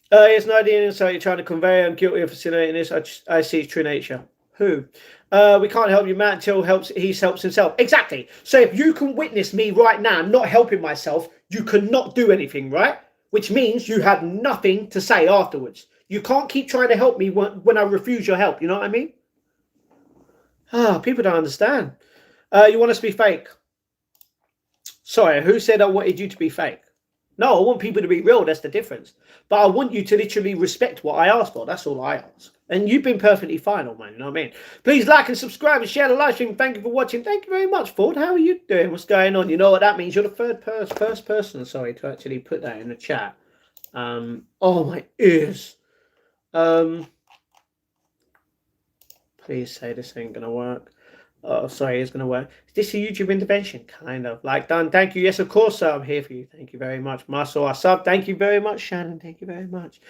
It's no idea, so you're trying to convey I'm guilty of facilitating this. I see his true nature. Who? We can't help you, Matt, until he helps himself. Exactly. So if you can witness me right now not helping myself, you cannot do anything, right? Which means you have nothing to say afterwards. You can't keep trying to help me when I refuse your help. You know what I mean? People don't understand. You want us to be fake? Sorry, who said I wanted you to be fake? No, I want people to be real. That's the difference. But I want you to literally respect what I ask for. That's all I ask. And you've been perfectly fine, old man. You know what I mean? Please like and subscribe and share the live stream. Thank you for watching. Thank you very much, Ford. How are you doing? What's going on? You know what that means? You're the first person, sorry, to actually put that in the chat. Oh, my ears. Please say this ain't going to work. Oh, sorry, it's going to work. Is this a YouTube intervention? Kind of. Like, done. Thank you. Yes, of course, sir. I'm here for you. Thank you very much. Muscle, I sub. Thank you very much, Shannon. Thank you very much.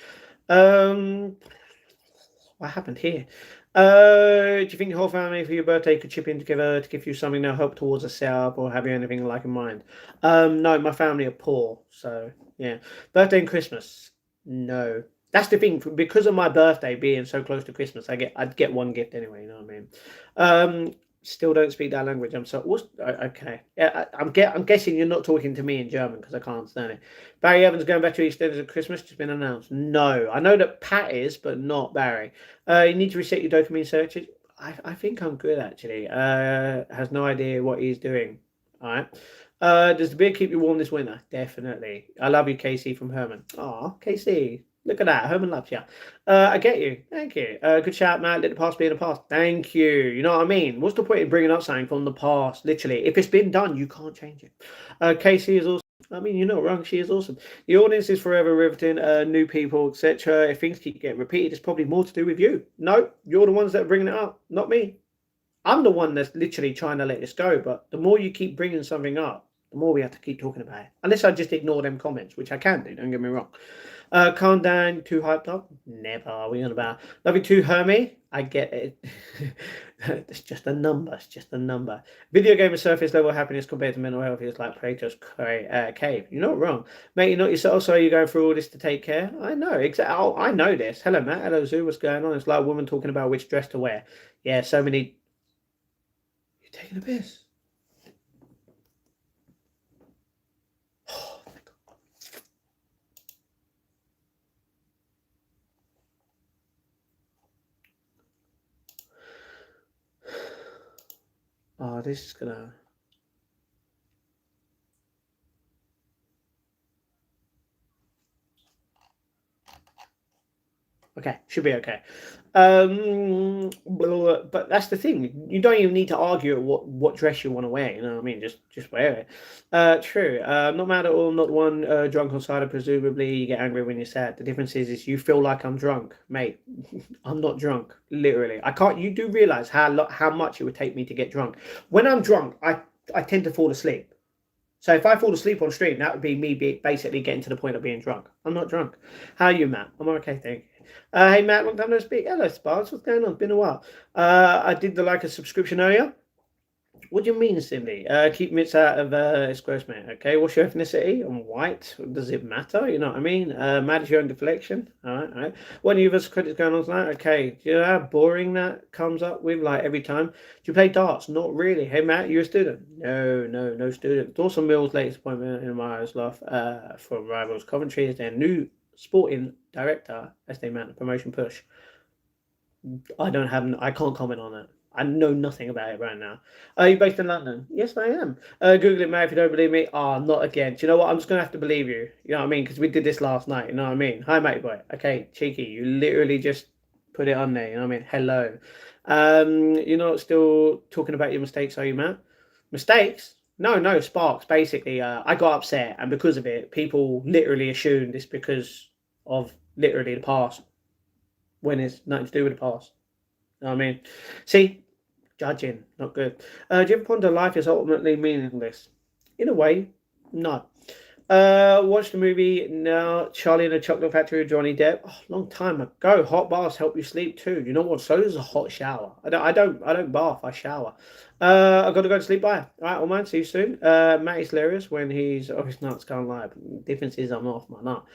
What happened here? Do you think your whole family for your birthday could chip in together to give you something to help towards a setup, or have you anything like in mind? No, my family are poor. So, yeah. Birthday and Christmas? No. That's the thing. Because of my birthday being so close to Christmas, I'd get one gift anyway. You know what I mean? Still don't speak that language. I'm so okay. Yeah, I'm guessing you're not talking to me in German because I can't understand it. Barry Evans going back to EastEnders at Christmas just been announced. No, I know that Pat is, but not Barry. You need to reset your dopamine searches. I think I'm good actually. Has no idea what he's doing. All right. Does the beer keep you warm this winter? Definitely. I love you, Casey from Herman. Oh, Casey. Look at that. Herman loves you. I get you. Thank you. Good shout, Matt. Let the past be in the past. Thank you. You know what I mean? What's the point in bringing up something from the past? Literally. If it's been done, you can't change it. Casey is awesome. I mean, you're not wrong. She is awesome. The audience is forever riveting. New people, etc. If things keep getting repeated, it's probably more to do with you. No, you're the ones that are bringing it up, not me. I'm the one that's literally trying to let this go. But the more you keep bringing something up, the more we have to keep talking about it. Unless I just ignore them comments, which I can do, don't get me wrong. Calm down, too hyped up? Never. Are we on about? Nothing too hermy? I get it. It's just a number. It's just a number. Video game of surface level happiness compared to mental health is like Plato's cave. You're not wrong. Mate, you're not yourself, so you're going through all this to take care? I know. Exactly. Oh, I know this. Hello, Matt. Hello, Zoo. What's going on? It's like a woman talking about which dress to wear. Yeah, so many. You're taking a piss. Oh, this is gonna. Okay, should be okay. But that's the thing. You don't even need to argue what dress you want to wear. You know what I mean? Just wear it. True. Not mad at all. Not one drunk on cider. Presumably, you get angry when you're sad. The difference is you feel like I'm drunk, mate. I'm not drunk. Literally, I can't. You do realize how much it would take me to get drunk. When I'm drunk, I tend to fall asleep. So if I fall asleep on stream, that would be me basically getting to the point of being drunk. I'm not drunk. How are you, Matt? I'm okay, thank you. Hey, Matt, long time no speak. Hello, Sparks. What's going on? It's been a while. I did the like a subscription earlier. What do you mean, Cindy? Keep mitts out of it's gross, mate. Okay, what's your ethnicity? I'm white. Does it matter? You know what I mean? Matt is your own deflection. All right. What are you guys credits going on tonight? Okay. Do you know how boring that comes up with like every time? Do you play darts? Not really. Hey, Matt, you a student? No student. Dawson Mills' latest appointment in my eyes, love from Rivals Coventry is their new sporting director as they mount the promotion push. I can't comment on that. I know nothing about it right now. Are you based in London? Yes, I am. Google it, mate, if you don't believe me. Oh, not again. Do you know what? I'm just going to have to believe you. You know what I mean? Because we did this last night. You know what I mean? Hi, mate, boy. Okay, cheeky. You literally just put it on there. You know what I mean? Hello. You're not still talking about your mistakes, are you, Matt? Mistakes? No, Sparks. Basically, I got upset. And because of it, people literally assumed it's because of literally the past. When it's nothing to do with the past. You know what I mean? See? Judging, not good. Do you ever ponder life is ultimately meaningless? In a way, no. Watch the movie now. Charlie and the Chocolate Factory with Johnny Depp. Oh, long time ago. Hot baths help you sleep too. You know what? So does a hot shower. I don't bath. I shower. I've got to go to sleep. Bye. All right, all man. See you soon. Matt is hilarious when he's his nuts can't lie. The difference is I'm off my nut.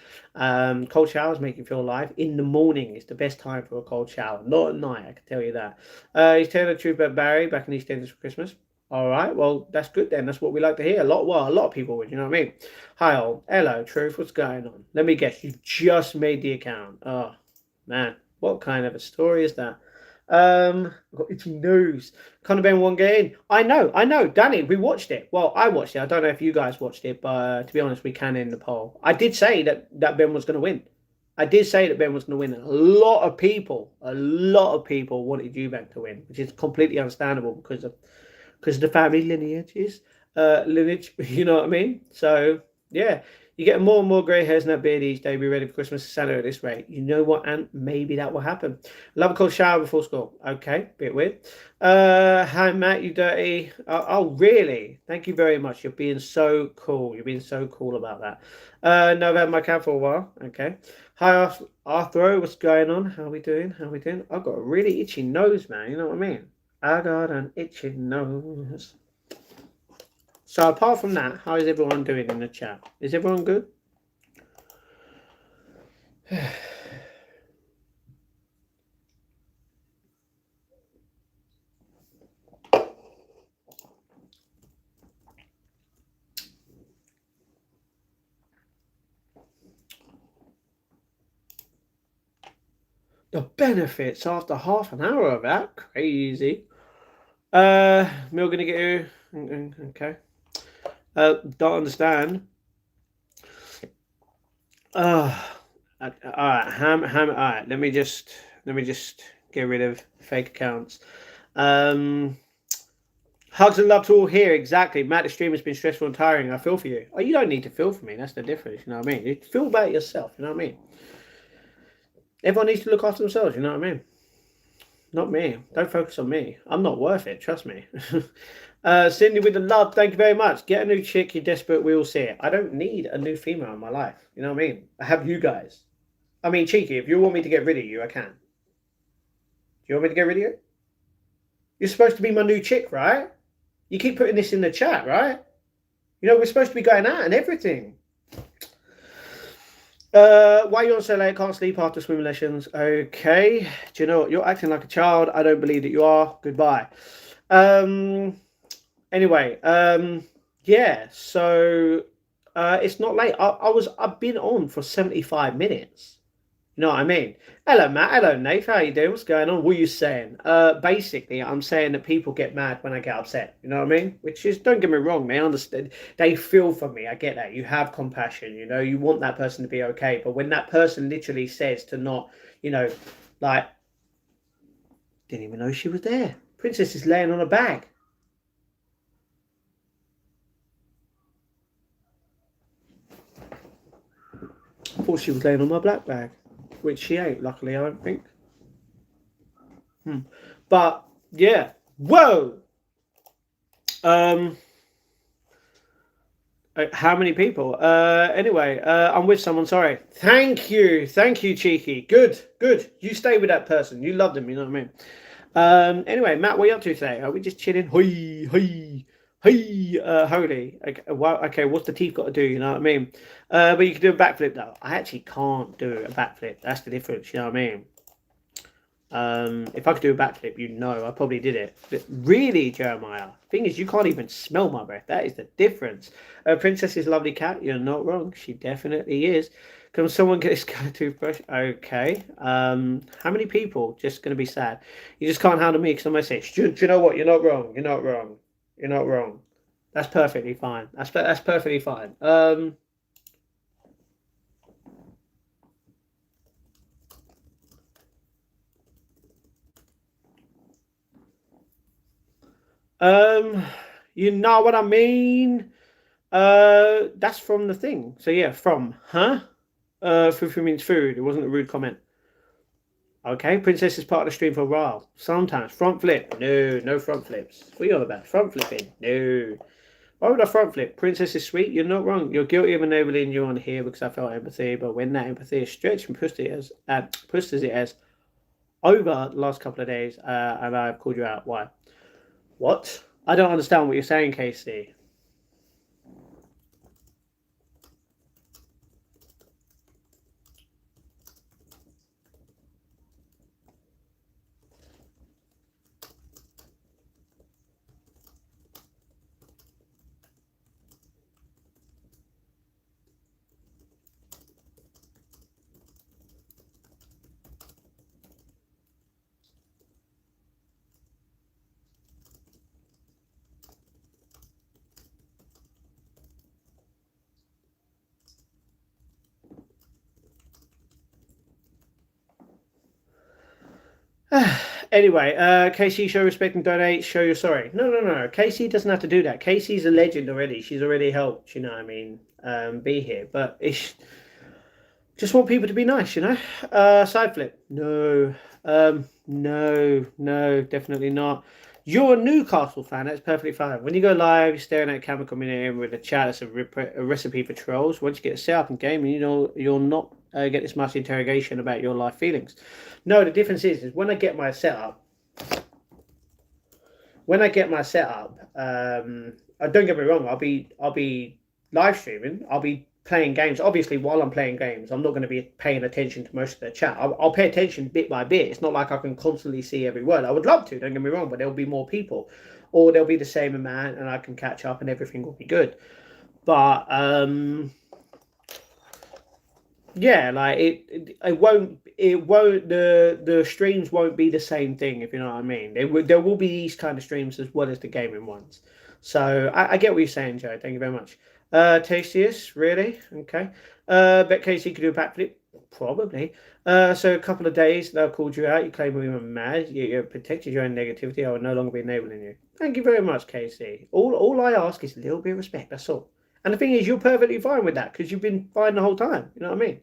Cold showers make you feel alive. In the morning is the best time for a cold shower. Not at night. I can tell you that. He's telling the truth about Barry back in EastEnders for Christmas. All right, well, that's good then. That's what we like to hear. A lot of people would, you know what I mean? Hi, all. Hello, Truth. What's going on? Let me guess. You just made the account. Oh, man. What kind of a story is that? I've got itchy nose. Conor Ben won't get in. I know. Danny, we watched it. Well, I watched it. I don't know if you guys watched it, but to be honest, we can end the poll. I did say that Ben was going to win. I did say that Ben was going to win. A lot of people wanted Eubank to win, which is completely understandable because of the family lineage, you know what I mean? So, yeah, you get more and more grey hairs in that beard each day. Be ready for Christmas Santa at this rate. You know what, and maybe that will happen. Love a cold shower before school. Okay, bit weird. Hi, Matt, you dirty. Oh, really? Thank you very much. You're being so cool. You're being so cool about that. No, I've had my cat for a while. Okay. Hi, Arthro. What's going on? How are we doing? I've got a really itchy nose, man. You know what I mean? I got an itchy nose. So apart from that, how is everyone doing in the chat? Is everyone good? The benefits after half an hour of that? Crazy. Mill gonna get you. Okay. Don't understand. All right, ham. All right, let me just get rid of fake accounts. Hugs and love to all here. Exactly, Matt. The stream has been stressful and tiring. I feel for you. Oh, you don't need to feel for me. That's the difference. You know what I mean? You feel about yourself. You know what I mean? Everyone needs to look after themselves. You know what I mean? Not me. Don't focus on me. I'm not worth it. Trust me. Cindy with the love. Thank you very much. Get a new chick. You're desperate. We all see it. I don't need a new female in my life. You know what I mean? I have you guys. I mean, cheeky. If you want me to get rid of you, I can. Do you want me to get rid of you? You're supposed to be my new chick, right? You keep putting this in the chat, right? You know, we're supposed to be going out and everything. Why you on so late? Can't sleep after swimming lessons. Okay. Do you know what? You're acting like a child. I don't believe that you are. Goodbye. Anyway, yeah, so it's not late. I've been on for 75 minutes. You know what I mean? Hello, Matt. Hello, Nate. How you doing? What's going on? What are you saying? Basically, I'm saying that people get mad when I get upset. You know what I mean? Which is, don't get me wrong, they understand. They feel for me. I get that. You have compassion. You know, you want that person to be okay. But when that person literally says to not, you know, like, didn't even know she was there. Princess is laying on a bag. I thought she was laying on my black bag, which she ain't, luckily, I don't think. But, yeah. Whoa! How many people? Anyway, I'm with someone, sorry. Thank you, Cheeky. Good. You stay with that person. You love them, you know what I mean? Anyway, Matt, what are you up to today? Are we just chilling? Holy. Okay, what's the teeth got to do? You know what I mean? But you can do a backflip though. I actually can't do a backflip. That's the difference. You know what I mean? If I could do a backflip, you know, I probably did it. But really, Jeremiah, thing is, you can't even smell my breath. That is the difference. Princess's lovely cat. You're not wrong. She definitely is. Can someone get this guy a toothbrush? Okay. How many people just going to be sad? You just can't handle me because I'm going to say, do you know what? You're not wrong. You're not wrong. You're not wrong. That's perfectly fine. That's perfectly fine. You know what I mean? That's from the thing. So yeah, from, huh? Fufu means food. It wasn't a rude comment. Okay, Princess is part of the stream for a while. Sometimes. Front flip. No front flips. What are you on about? Front flipping? No. Why would I front flip? Princess is sweet. You're not wrong. You're guilty of enabling you on here because I felt empathy, but when that empathy is stretched and pushed as it as over the last couple of days, and I've called you out. Why? What? I don't understand what you're saying, Casey. Anyway, Casey, show respect and donate. Show you're sorry. No. Casey doesn't have to do that. Casey's a legend already. She's already helped. You know what I mean? Be here, but it's just want people to be nice. You know? Side flip. No. No, definitely not. You're a Newcastle fan. That's perfectly fine. When you go live, you're staring at a camera coming in with a chat. That's a recipe for trolls. Once you get set up in game, you know you'll not get this much interrogation about your life feelings. No, the difference is when I get my setup. When I get my setup, don't get me wrong. I'll be live streaming. I'll be playing games. Obviously, while I'm playing games, I'm not going to be paying attention to most of the chat. I'll pay attention bit by bit. It's not like I can constantly see every word. I would love to, don't get me wrong, but there'll be more people. Or there'll be the same amount and I can catch up and everything will be good. But, yeah, like it won't, the streams won't be the same thing, if you know what I mean. There will be these kind of streams as well as the gaming ones. So I get what you're saying, Joe. Thank you very much. Tastiest, really? Okay. Bet Casey could do a backflip? Probably. So a couple of days, they'll called you out. You claim we were mad. You protected your own negativity. I will no longer be enabling you. Thank you very much, Casey. All I ask is a little bit of respect. That's all. And the thing is, you're perfectly fine with that because you've been fine the whole time. You know what I mean?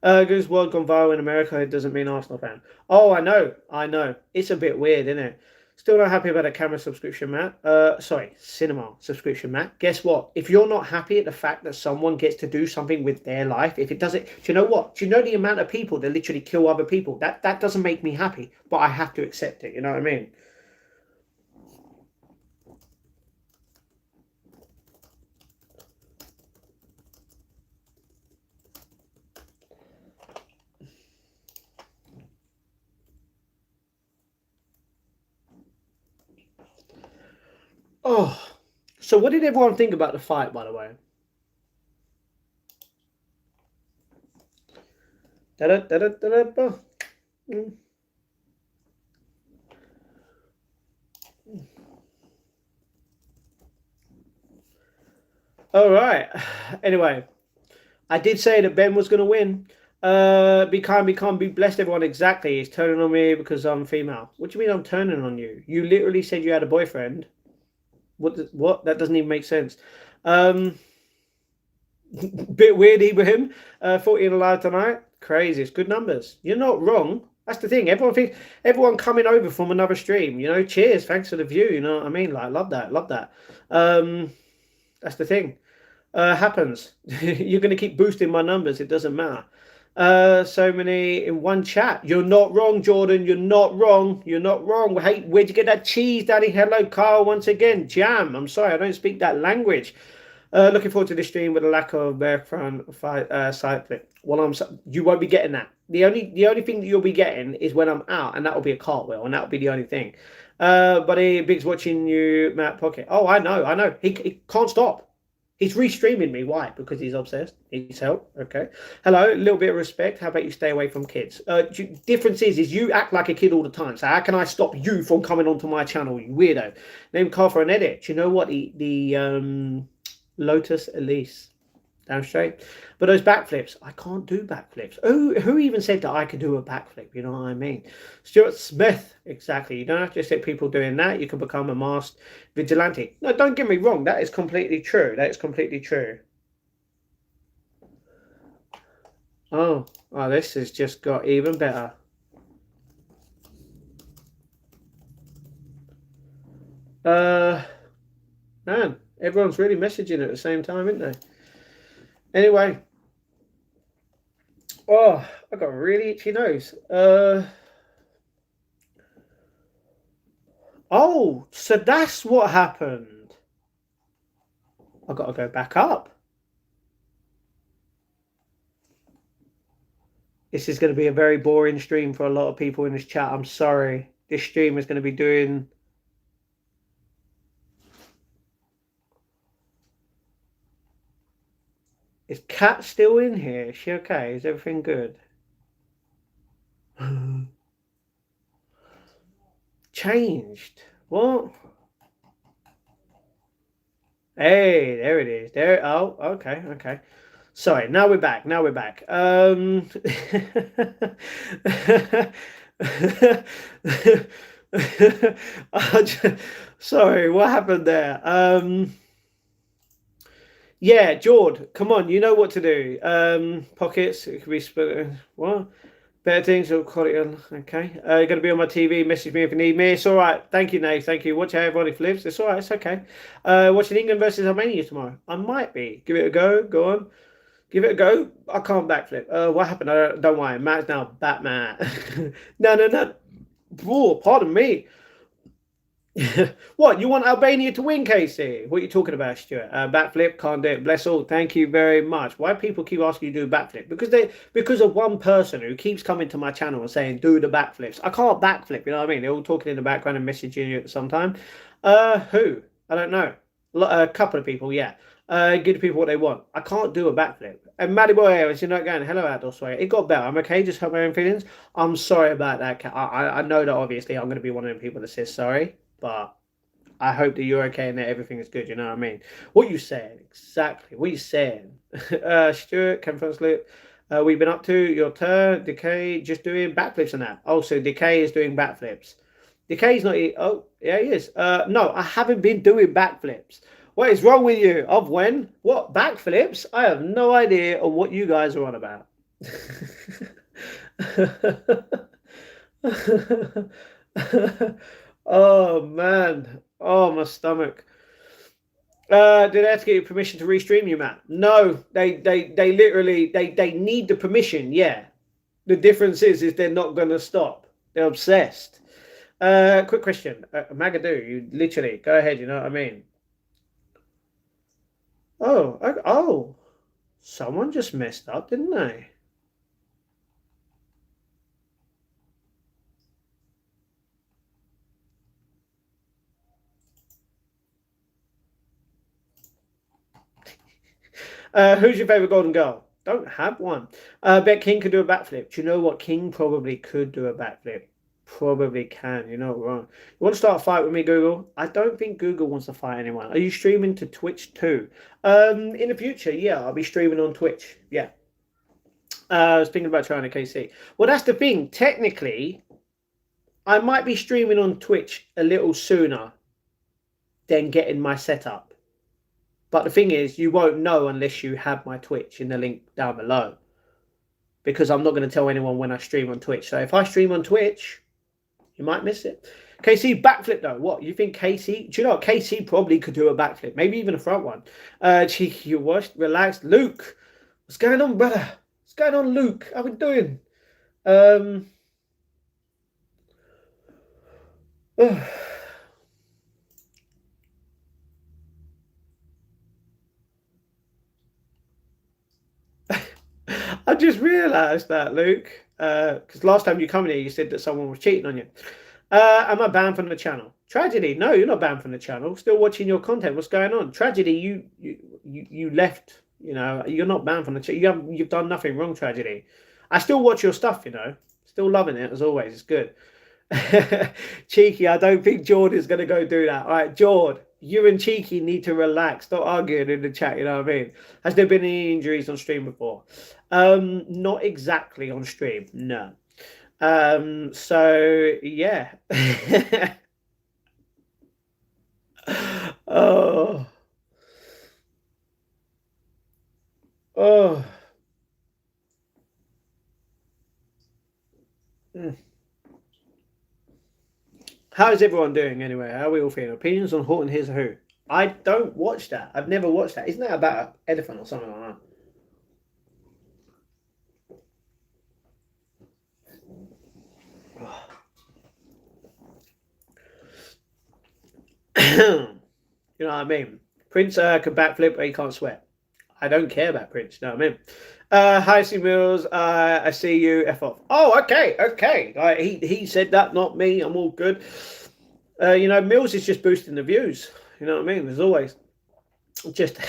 Goose World gone viral in America. It doesn't mean Arsenal fan. Oh, I know. It's a bit weird, isn't it? Still not happy about a camera subscription, Matt. Sorry, cinema subscription, Matt. Guess what? If you're not happy at the fact that someone gets to do something with their life, if it doesn't, do you know what? Do you know the amount of people that literally kill other people? That doesn't make me happy, but I have to accept it. You know what I mean? Oh, so what did everyone think about the fight, by the way? Da-da-da-da-da-da. Mm. All right. Anyway, I did say that Ben was going to win. Be kind, be calm, be blessed, everyone. Exactly. He's turning on me because I'm female. What do you mean I'm turning on you? You literally said you had a boyfriend. What? That doesn't even make sense. Um, bit weird, Ibrahim. 14 alive tonight. Crazy. It's good numbers. You're not wrong. That's the thing. Everyone coming over from another stream. You know, cheers. Thanks for the view. You know what I mean? Like, love that. Love that. That's the thing. Happens. You're going to keep boosting my numbers. It doesn't matter. So many in one chat. You're not wrong, Jordan. You're not wrong. You're not wrong. Hey, where'd you get that cheese, Daddy? Hello, Carl. Once again, Jam. I'm sorry, I don't speak that language. Looking forward to the stream with a lack of background side flip. Well, you won't be getting that. The only thing that you'll be getting is when I'm out, and that'll be a cartwheel, and that'll be the only thing. Buddy, Big's watching you, Matt Pocket. Oh, I know. He can't stop. He's restreaming me. Why? Because he's obsessed. Needs help. Okay. Hello. A little bit of respect. How about you stay away from kids? Difference is you act like a kid all the time. So how can I stop you from coming onto my channel, you weirdo? Name Carl for an edit. Do you know what? The Lotus Elise. Damn straight. But those backflips, I can't do backflips. Who even said that I could do a backflip? You know what I mean? Stuart Smith, exactly. You don't have to sit people doing that. You can become a masked vigilante. No, don't get me wrong. That is completely true. That is completely true. Oh, this has just got even better. Man, everyone's really messaging at the same time, isn't they? Anyway. Oh, I got a really itchy nose. Oh, so that's what happened. I got to go back up. This is going to be a very boring stream for a lot of people in this chat. I'm sorry. This stream is going to be doing... Is Kat still in here? Is she okay? Is everything good? Changed. What? Hey, there it is. There. Oh, okay. Sorry. Now we're back. Sorry, what happened there? Yeah, Jord, come on, you know what to do. Pockets, it could be split. What? Better things will call it on. Okay. You're going to be on my TV. Message me if you need me. It's all right. Thank you, Nate. Thank you. Watch how everybody flips. It's all right. It's okay. Watching England versus Armenia tomorrow. I might be. Give it a go. Go on. Give it a go. I can't backflip. What happened? Don't worry. Matt's now Batman. No. Whoa, pardon me. What, you want Albania to win, Casey? What are you talking about, Stuart? Backflip, can't do it. Bless all. Thank you very much. Why people keep asking you to do backflip? Because of one person who keeps coming to my channel and saying do the backflips. I can't backflip. You know what I mean? They're all talking in the background and messaging you at some time. Who? I don't know. A couple of people, yeah. Give the people what they want. I can't do a backflip. And Maddie Boy, as you're not going, hello, Outdoor Sway. It got better. I'm okay. Just hurt my own feelings. I'm sorry about that. I know that obviously I'm going to be one of them people that says sorry. But I hope that you're okay and that everything is good. You know what I mean? What you saying? Exactly. What you saying? Stuart, Ken Loop. We've been up to your turn. Decay just doing backflips and that. Oh, so Decay is doing backflips. Decay's not. Oh, yeah, he is. No, I haven't been doing backflips. What is wrong with you? Of when? What backflips? I have no idea of what you guys are on about. Oh man. Oh, my stomach. Did they have to get your permission to restream you, Matt? No, they literally they need the permission. Yeah. The difference is they're not gonna stop. They're obsessed. Quick question, Magadoo. You literally go ahead. You know what I mean? Oh, someone just messed up, didn't they? Who's your favorite Golden Girl? Don't have one. Bet King could do a backflip. Do you know what? King probably could do a backflip. Probably can. You know, wrong. You want to start a fight with me, Google? I don't think Google wants to fight anyone. Are you streaming to Twitch too? In the future, yeah, I'll be streaming on Twitch. Yeah. I was thinking about trying a KC. Well, that's the thing. Technically, I might be streaming on Twitch a little sooner than getting my setup. But the thing is, you won't know unless you have my Twitch in the link down below. Because I'm not going to tell anyone when I stream on Twitch. So if I stream on Twitch, you might miss it. KC backflip though. What you think, KC? Do you know what? KC probably could do a backflip, maybe even a front one. Cheeky, you watched, relaxed. Luke, what's going on, brother? What's going on, Luke? How we doing? Oh. I just realised that, Luke, because last time you come in here, you said that someone was cheating on you. Am I banned from the channel? Tragedy? No, you're not banned from the channel. Still watching your content. What's going on? Tragedy? You left. You know, you're not banned from the channel. You've done nothing wrong. Tragedy. I still watch your stuff. You know, still loving it as always. It's good. Cheeky, I don't think Jord is going to go do that. All right, Jord, you and Cheeky need to relax. Stop arguing in the chat. You know what I mean? Has there been any injuries on stream before? Not exactly on stream. No. So yeah. Oh. Oh. Mm. How is everyone doing anyway? How are we all feeling? Opinions on Horton Hears a Who? I don't watch that. I've never watched that. Isn't that about an elephant or something like that? You know what I mean? Prince can backflip, but he can't sweat. I don't care about Prince. You know what I mean? Hi, C Mills. I see you. F off. Oh, okay, okay. He said that, not me. I'm all good. You know, Mills is just boosting the views. You know what I mean? There's always just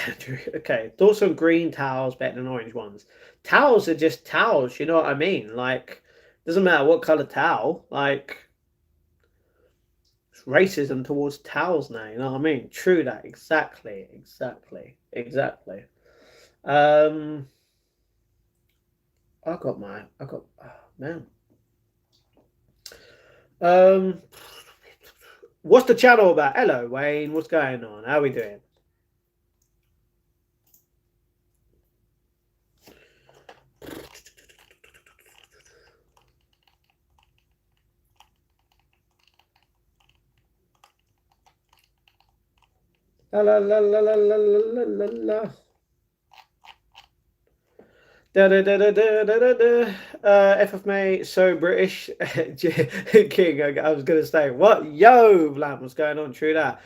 okay. Thoughts on green towels better than orange ones. Towels are just towels. You know what I mean? Like, doesn't matter what color towel. Like, it's racism towards towels now. You know what I mean? True that. Exactly. Exactly. I got. Oh, man. What's the channel about? Hello, Wayne. What's going on? How are we doing? La la la la la la la la la. Da, da, da, da, da, da, da. FFMA, so British. King, I was going to say, what? Yo, Vlam, what's going on? True that.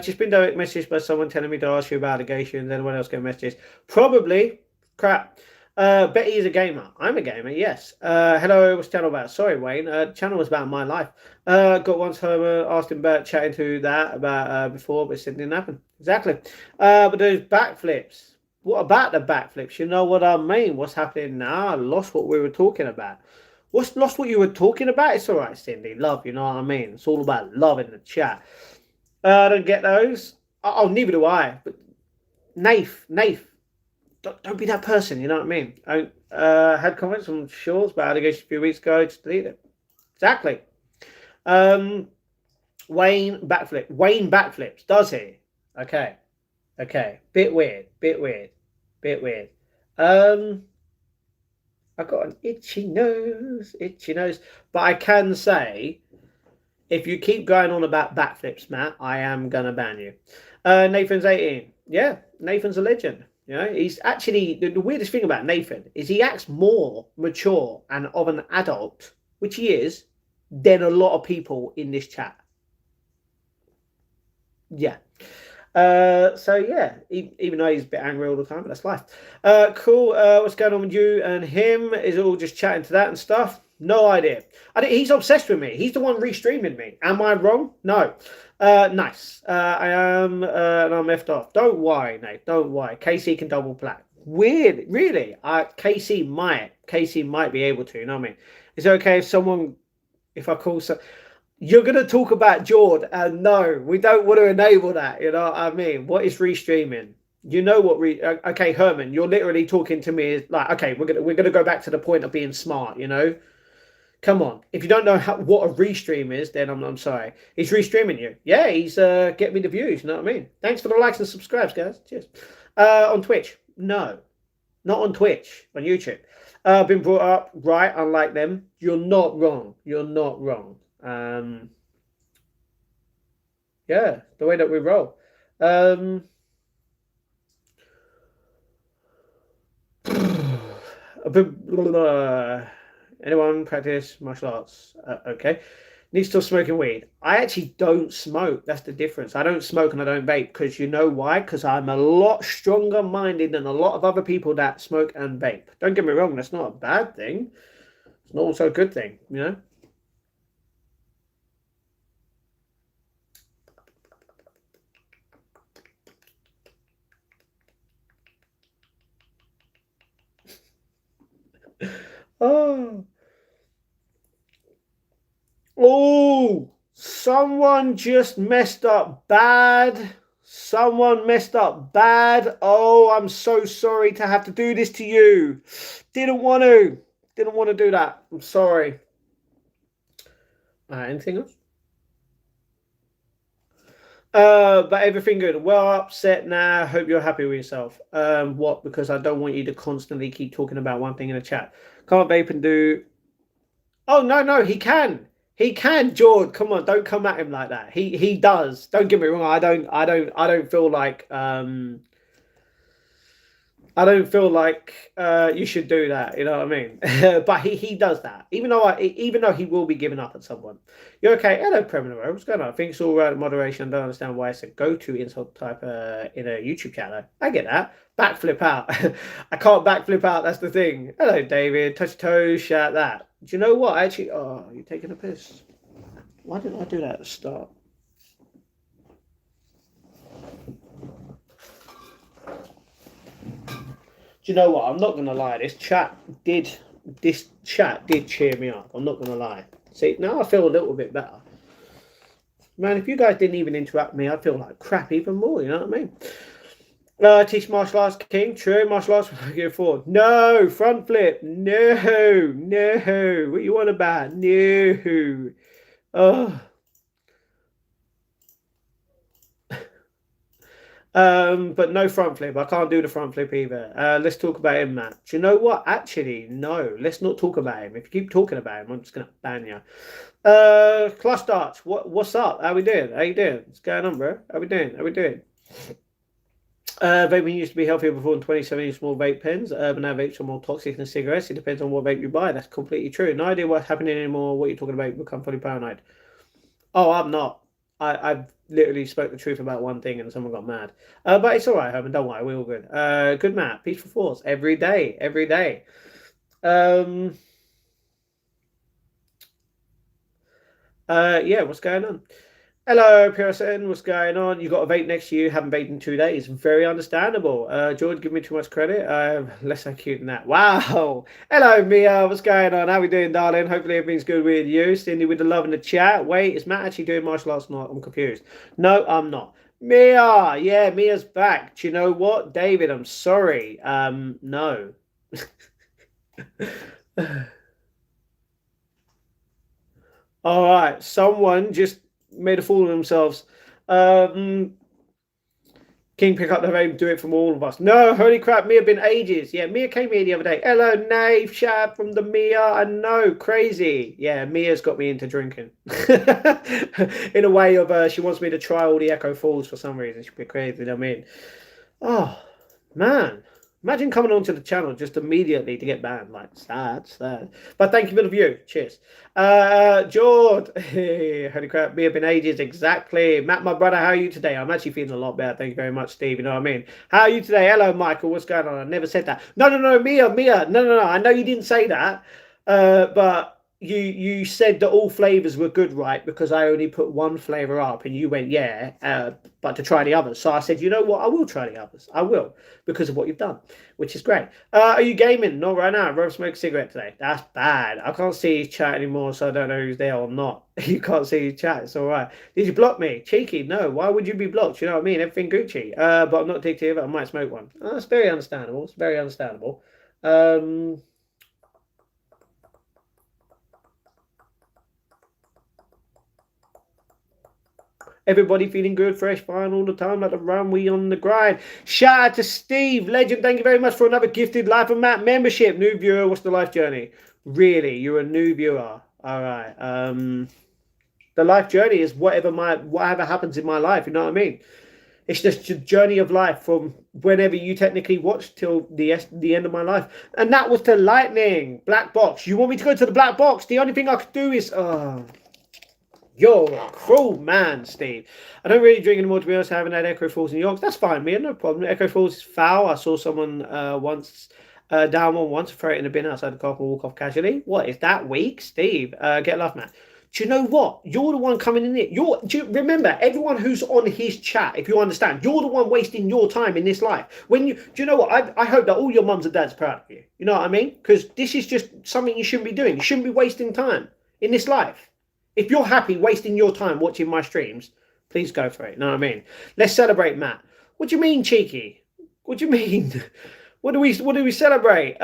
Just been direct messaged by someone telling me to ask you about allegations. Anyone else get messages? Probably. Crap. Betty is a gamer. I'm a gamer, yes. Hello, what's the channel about? Sorry, Wayne. Channel was about my life. Got once home, asked him about chatting to that about before, but it didn't happen. Exactly. But those backflips. What about the backflips? You know what I mean? What's happening now? I lost what we were talking about. What's lost what you were talking about? It's all right, Cindy. Love, you know what I mean? It's all about love in the chat. I don't get those. Oh, neither do I. But Nath, don't be that person. You know what I mean? I had comments from Shaw's about allegations a few weeks ago. Just delete it. Exactly. Wayne backflips. Does he? Okay. Bit weird. I've got an itchy nose, itchy nose. But I can say, if you keep going on about backflips, Matt, I am gonna ban you. Nathan's 18. Yeah, Nathan's a legend. You know, he's actually the weirdest thing about Nathan is he acts more mature and of an adult, which he is, than a lot of people in this chat. Yeah. So yeah, even though he's a bit angry all the time, but that's life. Cool. What's going on with you and him? Is it all just chatting to that and stuff? No idea. He's obsessed with me. He's the one restreaming me. Am I wrong? No. Nice. I am, and I'm effed off. Don't worry, Nate. Don't worry. KC can double plat. Weird, really. KC might be able to. You know what I mean? Is it okay if I call some? You're going to talk about Jord, and no, we don't want to enable that. You know what I mean? What is restreaming? You know what? Okay, Herman, you're literally talking to me like, okay, we're gonna go back to the point of being smart. You know, come on. If you don't know what a restream is, then I'm sorry. He's restreaming you. Yeah, he's getting me the views. You know what I mean? Thanks for the likes and subscribes, guys. Cheers. On Twitch, no, not on Twitch. On YouTube, been brought up right. Unlike them, you're not wrong. You're not wrong. Yeah, the way that we roll. Anyone practice martial arts? Okay. Needs still smoking weed. I actually don't smoke. That's the difference. I don't smoke and I don't vape because you know why? Because I'm a lot stronger minded than a lot of other people that smoke and vape. Don't get me wrong, that's not a bad thing. It's not also a good thing, you know? Oh. Oh, someone just messed up bad. Someone messed up bad. Oh, I'm so sorry to have to do this to you. Didn't want to. Didn't want to do that. I'm sorry. Anything else? But everything good. Well upset now. Hope you're happy with yourself. What? Because I don't want you to constantly keep talking about one thing in the chat. Can't vape and do. Oh no, he can. He can, George. Come on, don't come at him like that. He does. Don't get me wrong. I don't feel like you should do that. You know what I mean? But he does that. Even though he will be giving up at some point. You're okay. Hello, Premier. What's going on? I think it's all right. Moderation. I don't understand why it's a go-to insult type in a YouTube channel. I get that. Backflip out. I can't backflip out. That's the thing. Hello, David. Touch toes. Shout that. Do you know what? Actually, oh, you're taking a piss. Why didn't I do that at the start? Do you know what? I'm not gonna lie. This chat did cheer me up. I'm not gonna lie. See, now I feel a little bit better. Man, if you guys didn't even interrupt me, I'd feel like crap even more. You know what I mean? Teach martial arts, King. True, martial arts when I go forward. No, front flip. No. What you want about? No. Oh. But no front flip. I can't do the front flip either. Let's talk about him, Matt. Do you know what? Actually, no. Let's not talk about him. If you keep talking about him, I'm just gonna ban you. Class starts. What's up? How we doing? How you doing? What's going on, bro? How we doing? Vaping used to be healthier before in 2017, small vape pens. But now vapes are more toxic than cigarettes. It depends on what vape you buy. That's completely true. No idea what's happening anymore. What you're talking about, you become fully paranoid. Oh, I'm not. I've literally spoke the truth about one thing and someone got mad. But it's all right, Herman. Don't worry, we're all good. Good, Matt. Peaceful force every day. Yeah. What's going on? Hello, Pearson. What's going on? You got a vape next to you. Haven't vaped in 2 days. Very understandable. George, give me too much credit. Less acute than that. Wow. Hello, Mia. What's going on? How we doing, darling? Hopefully everything's good with you. Cindy with the love in the chat. Wait, is Matt actually doing martial arts or not? I'm confused. No, I'm not. Mia. Yeah, Mia's back. Do you know what, David? I'm sorry. No. All right. Someone just made a fool of themselves. King, pick up the phone, do it from all of us. No, holy crap, Mia been ages. Yeah, Mia came here the other day. Hello, Nave, shout from the Mia. I know, crazy. Yeah, Mia's got me into drinking. In a way of, she wants me to try all the Echo Falls for some reason. She'd be crazy, you know what I mean? Oh, man. Imagine coming onto the channel just immediately to get banned. Like, sad. But thank you for the view. Cheers. George. Hey, holy crap. Me have been ages. Exactly. Matt, my brother, how are you today? I'm actually feeling a lot better. Thank you very much, Steve. You know what I mean? How are you today? Hello, Michael. What's going on? I never said that. No, Mia. No. I know you didn't say that. But you said that all flavors were good, right? Because I only put one flavor up, and you went, yeah, but to try the others. So I said, you know what? I will try the others. I will, because of what you've done, which is great. Are you gaming? Not right now. I've smoked a cigarette today. That's bad. I can't see his chat anymore, so I don't know who's there or not. You can't see his chat. It's all right. Did you block me? Cheeky. No. Why would you be blocked? You know what I mean? Everything Gucci. But I'm not addictive. I might smoke one. Oh, that's very understandable. It's very understandable. Everybody feeling good, fresh, fine all the time, like the run, we on the grind. Shout out to Steve, legend. Thank you very much for another gifted Life of Matt membership. New viewer, what's the life journey? Really, you're a new viewer. All right. The life journey is whatever happens in my life. You know what I mean? It's just a journey of life from whenever you technically watch till the end of my life. And that was the lightning black box. You want me to go to the black box? The only thing I could do is you're a cruel man, Steve. I don't really drink anymore, to be honest. I haven't had Echo Falls in York. That's fine, man. No problem. Echo Falls is foul. I saw someone once down one once, throw it in a bin outside the car and walk off casually. What, is that weak, Steve? Get love, man. Do you know what? You're the one coming in it. Remember, everyone who's on his chat, if you understand, you're the one wasting your time in this life. Do you know what? I hope that all your mums and dads are proud of you. You know what I mean? Because this is just something you shouldn't be doing. You shouldn't be wasting time in this life. If you're happy wasting your time watching my streams, please go for it. You know what I mean? Let's celebrate, Matt. What do you mean, cheeky? What do you mean? What do we celebrate?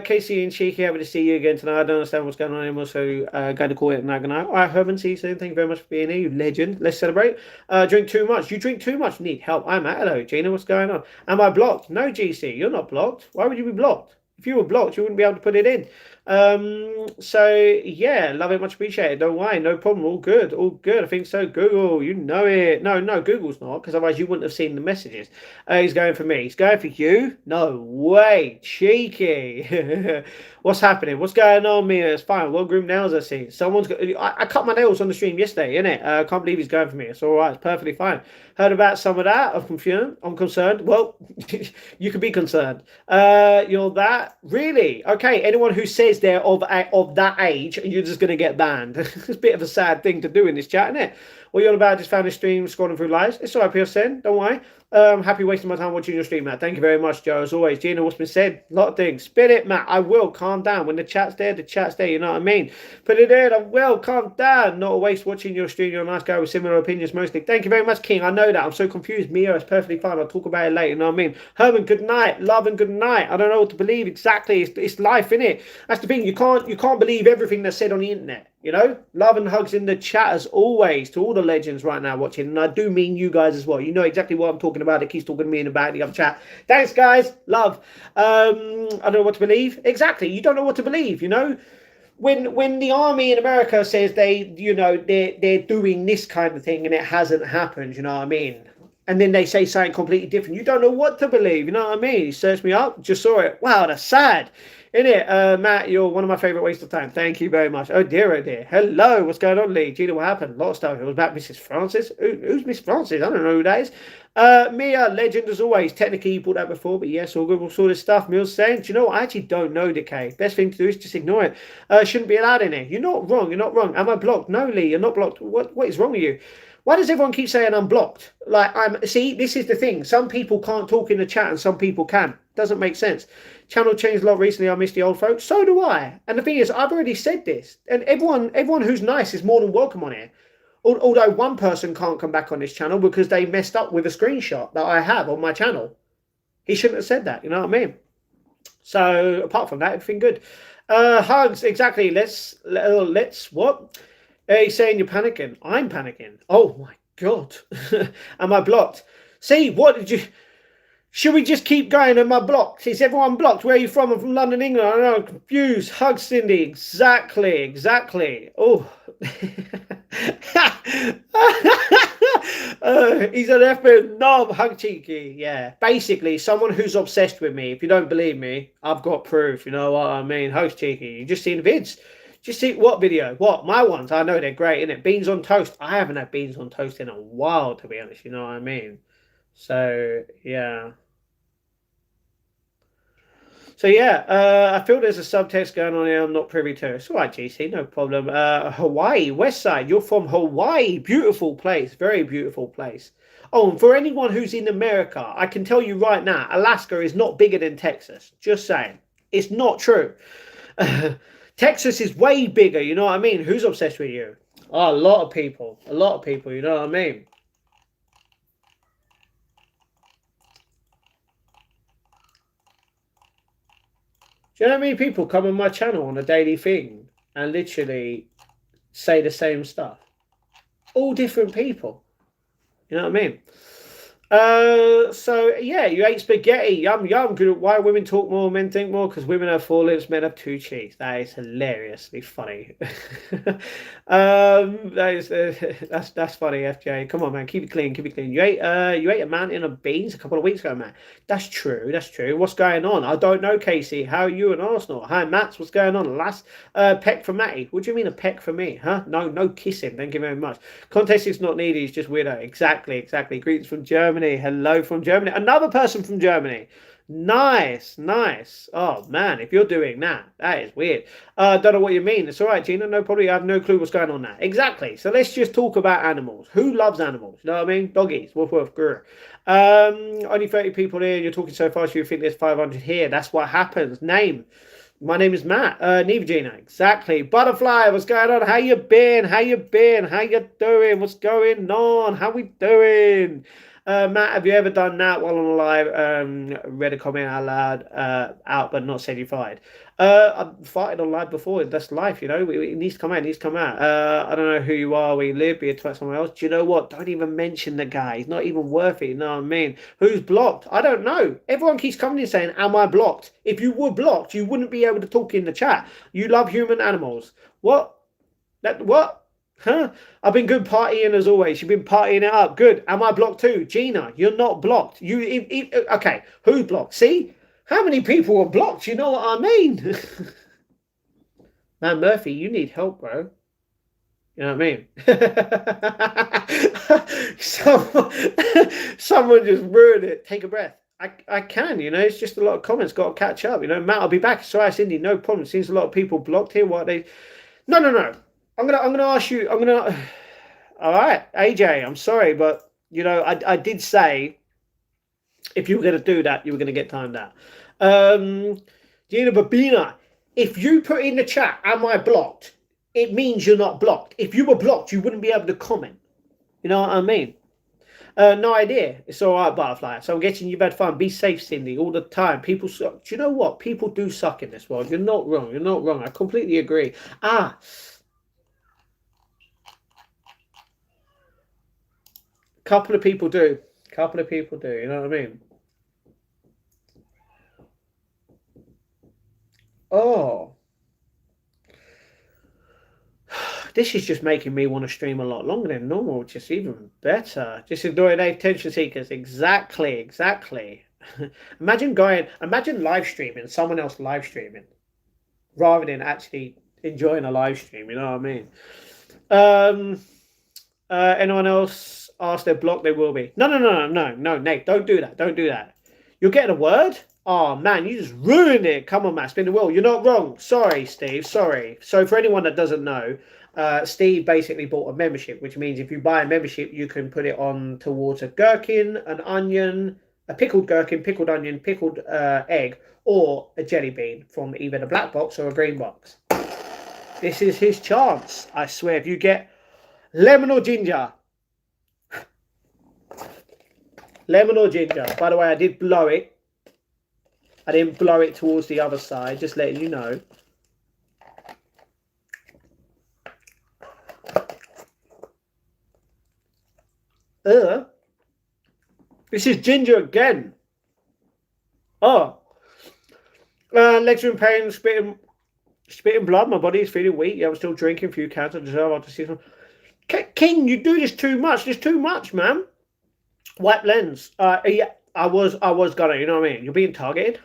Casey and Cheeky, happy to see you again tonight. I don't understand what's going on anymore, so going to call it Nagano. All right, Herman, see you soon. Thank you very much for being here, you legend. Let's celebrate. Drink too much. You drink too much. Need help. I'm Matt. Hello, Gina. What's going on? Am I blocked? No, GC. You're not blocked. Why would you be blocked? If you were blocked, you wouldn't be able to put it in. So yeah, love it, much appreciated. Don't worry, no problem. All good. I think so. Google, you know it. No, Google's not, because otherwise you wouldn't have seen the messages. He's going for me. He's going for you. No way, cheeky. What's happening? What's going on, Mia? It's fine. Well groomed nails, I see. Someone's got. I cut my nails on the stream yesterday, innit? I can't believe he's going for me. It's all right. It's perfectly fine. Heard about some of that. I'm concerned. Well, you could be concerned. You're that really okay? Anyone who says they're of that age, you're just going to get banned. It's a bit of a sad thing to do in this chat, isn't it? What you're about? Just found a stream, scrolling through lives. It's all right, PSN. Don't worry. Happy wasting my time watching your stream, Matt. Thank you very much, Joe. As always, Gina, what's been said? A lot of things. Spit it, Matt. I will. Calm down. When the chat's there, the chat's there. You know what I mean? Put it in. I will. Calm down. Not a waste watching your stream. You're a nice guy with similar opinions mostly. Thank you very much, King. I know that. I'm so confused. Mia, it's perfectly fine. I'll talk about it later. You know what I mean? Herman, good night. Love and good night. I don't know what to believe exactly. It's life, innit? That's the thing. You can't believe everything that's said on the internet. You know, love and hugs in the chat as always to all the legends right now watching. And I do mean you guys as well. You know exactly what I'm talking about. It keeps talking to me in the back of the other chat. Thanks, guys. Love. I don't know what to believe. Exactly. You don't know what to believe, you know. When the army in America says they're doing this kind of thing and it hasn't happened, you know what I mean? And then they say something completely different. You don't know what to believe, you know what I mean? You search me up, just saw it. Wow, that's sad. Innit? Matt, you're one of my favourite wastes of time. Thank you very much. Oh dear, oh dear. Hello, what's going on, Lee? Gina, what happened? A lot of stuff. It was about Mrs. Francis. Who's Miss Francis? I don't know who that is. Mia, legend as always. Technically, you put that before, but yes, all good. All sort of stuff. Mills saying, do you know what? I actually don't know, Decay. Best thing to do is just ignore it. Shouldn't be allowed in here. You're not wrong. You're not wrong. Am I blocked? No, Lee, you're not blocked. What is wrong with you? Why does everyone keep saying I'm blocked? See, this is the thing. Some people can't talk in the chat and some people can. Doesn't make sense. Channel changed a lot recently. I miss the old folks. So do I. And the thing is, I've already said this. And everyone who's nice is more than welcome on here. Although one person can't come back on this channel because they messed up with a screenshot that I have on my channel. He shouldn't have said that. You know what I mean? So apart from that, everything good. Hugs, exactly. Let's what? He's saying you're panicking. I'm panicking. Oh my God. Am I blocked? See, what did you... Should we just keep going at my blocks? Is everyone blocked? Where are you from? I'm from London, England. I know, I'm confused. Hug, Cindy. Exactly, exactly. Oh. He's an effing knob, hug cheeky. Yeah, basically, someone who's obsessed with me. If you don't believe me, I've got proof. You know what I mean? Hug cheeky. You just seen the vids. Just see what video? What? My ones? I know they're great, innit? Beans on toast. I haven't had beans on toast in a while, to be honest. You know what I mean? So, yeah. So yeah, I feel there's a subtext going on here I'm not privy to. It's all right, GC, no problem. Hawaii, West Side. You're from Hawaii. Beautiful place. Very beautiful place. Oh, and for anyone who's in America, I can tell you right now, Alaska is not bigger than Texas. Just saying. It's not true. Texas is way bigger, you know what I mean? Who's obsessed with you? Oh, a lot of people. A lot of people, you know what I mean? Do you know how many people come on my channel on a daily thing and literally say the same stuff? All different people. You know what I mean? So yeah, you ate spaghetti. Yum yum. Why women talk more, men think more? Because women have four lips, men have two cheeks. That is hilariously funny. That is that's funny, FJ. Come on, man, keep it clean, keep it clean. You ate a mountain of beans a couple of weeks ago, man. That's true, that's true. What's going on? I don't know, Casey. How are you and Arsenal? Hi, Mats. What's going on? Last peck for Matty. What do you mean a peck for me? Huh? No, no kissing. Thank you very much. Context is not needed. It's just weirdo. Exactly, exactly. Greetings from Germany. Hello from Germany. Another person from Germany. Nice, nice. Oh man, if you're doing that, that is weird. Don't know what you mean. It's all right, Gina. No, probably I have no clue what's going on now. Exactly. So let's just talk about animals. Who loves animals? You know what I mean? Doggies. Woof woof. Grr. Only 30 people here. You're talking so fast. You think there's 500 here. That's what happens. Name. My name is Matt. Neva Gina. Exactly. Butterfly. What's going on? How you been? How you been? How you doing? What's going on? How we doing? Matt, have you ever done that while on a live? Read a comment out loud, out but not said you fired. I've farted on live before. That's life, you know. It needs to come out. It needs to come out. I don't know who you are, where you live, be a twat somewhere else. Do you know what? Don't even mention the guy. He's not even worth it. You know what I mean? Who's blocked? I don't know. Everyone keeps coming in saying, "Am I blocked?" If you were blocked, you wouldn't be able to talk in the chat. You love human animals. What? What? Huh? I've been good partying as always. You've been partying it up. Good. Am I blocked too? Gina, you're not blocked. Okay. Who's blocked? See? How many people are blocked? You know what I mean? Man, Murphy, you need help, bro. You know what I mean? Someone just ruined it. Take a breath. I can, you know, it's just a lot of comments. Got to catch up. You know, Matt, I'll be back. Sorry, Cindy, no problem. Seems a lot of people blocked here. What they... No. I'm gonna ask you. All right, AJ. I'm sorry, but you know, I did say if you were gonna do that, you were gonna get timed out. Gina Babina, if you put in the chat, "Am I blocked?" It means you're not blocked. If you were blocked, you wouldn't be able to comment. You know what I mean? No idea. It's all right, Butterfly. So I'm guessing you've had fun. Be safe, Cindy, all the time. People suck. Do you know what? People do suck in this world. You're not wrong. You're not wrong. I completely agree. Couple of people do. Couple of people do. You know what I mean? Oh. This is just making me want to stream a lot longer than normal, which is even better. Just ignoring attention seekers. Exactly, exactly. Imagine live streaming, someone else live streaming, rather than actually enjoying a live stream. You know what I mean? Anyone else ask their block? They will be. No, Nate, don't do that. Don't do that. You're getting a word? Oh man, you just ruined it. Come on, Matt, spin the wheel. You're not wrong. Sorry, Steve. Sorry. So for anyone that doesn't know, Steve basically bought a membership, which means if you buy a membership, you can put it on towards a gherkin, an onion, a pickled gherkin, pickled onion, pickled egg, or a jelly bean from either the black box or a green box. This is his chance. I swear, if you get lemon or ginger. Lemon or ginger. By the way, I did blow it. I didn't blow it towards the other side, just letting you know. This is Ginger again. Oh, legs are in pain, spitting blood. My body is feeling weak. Yeah, I'm still drinking a few cans of dessert after season. King, you do this too much. There's too much, man. White lens. Yeah, I was gonna. You know what I mean? You're being targeted.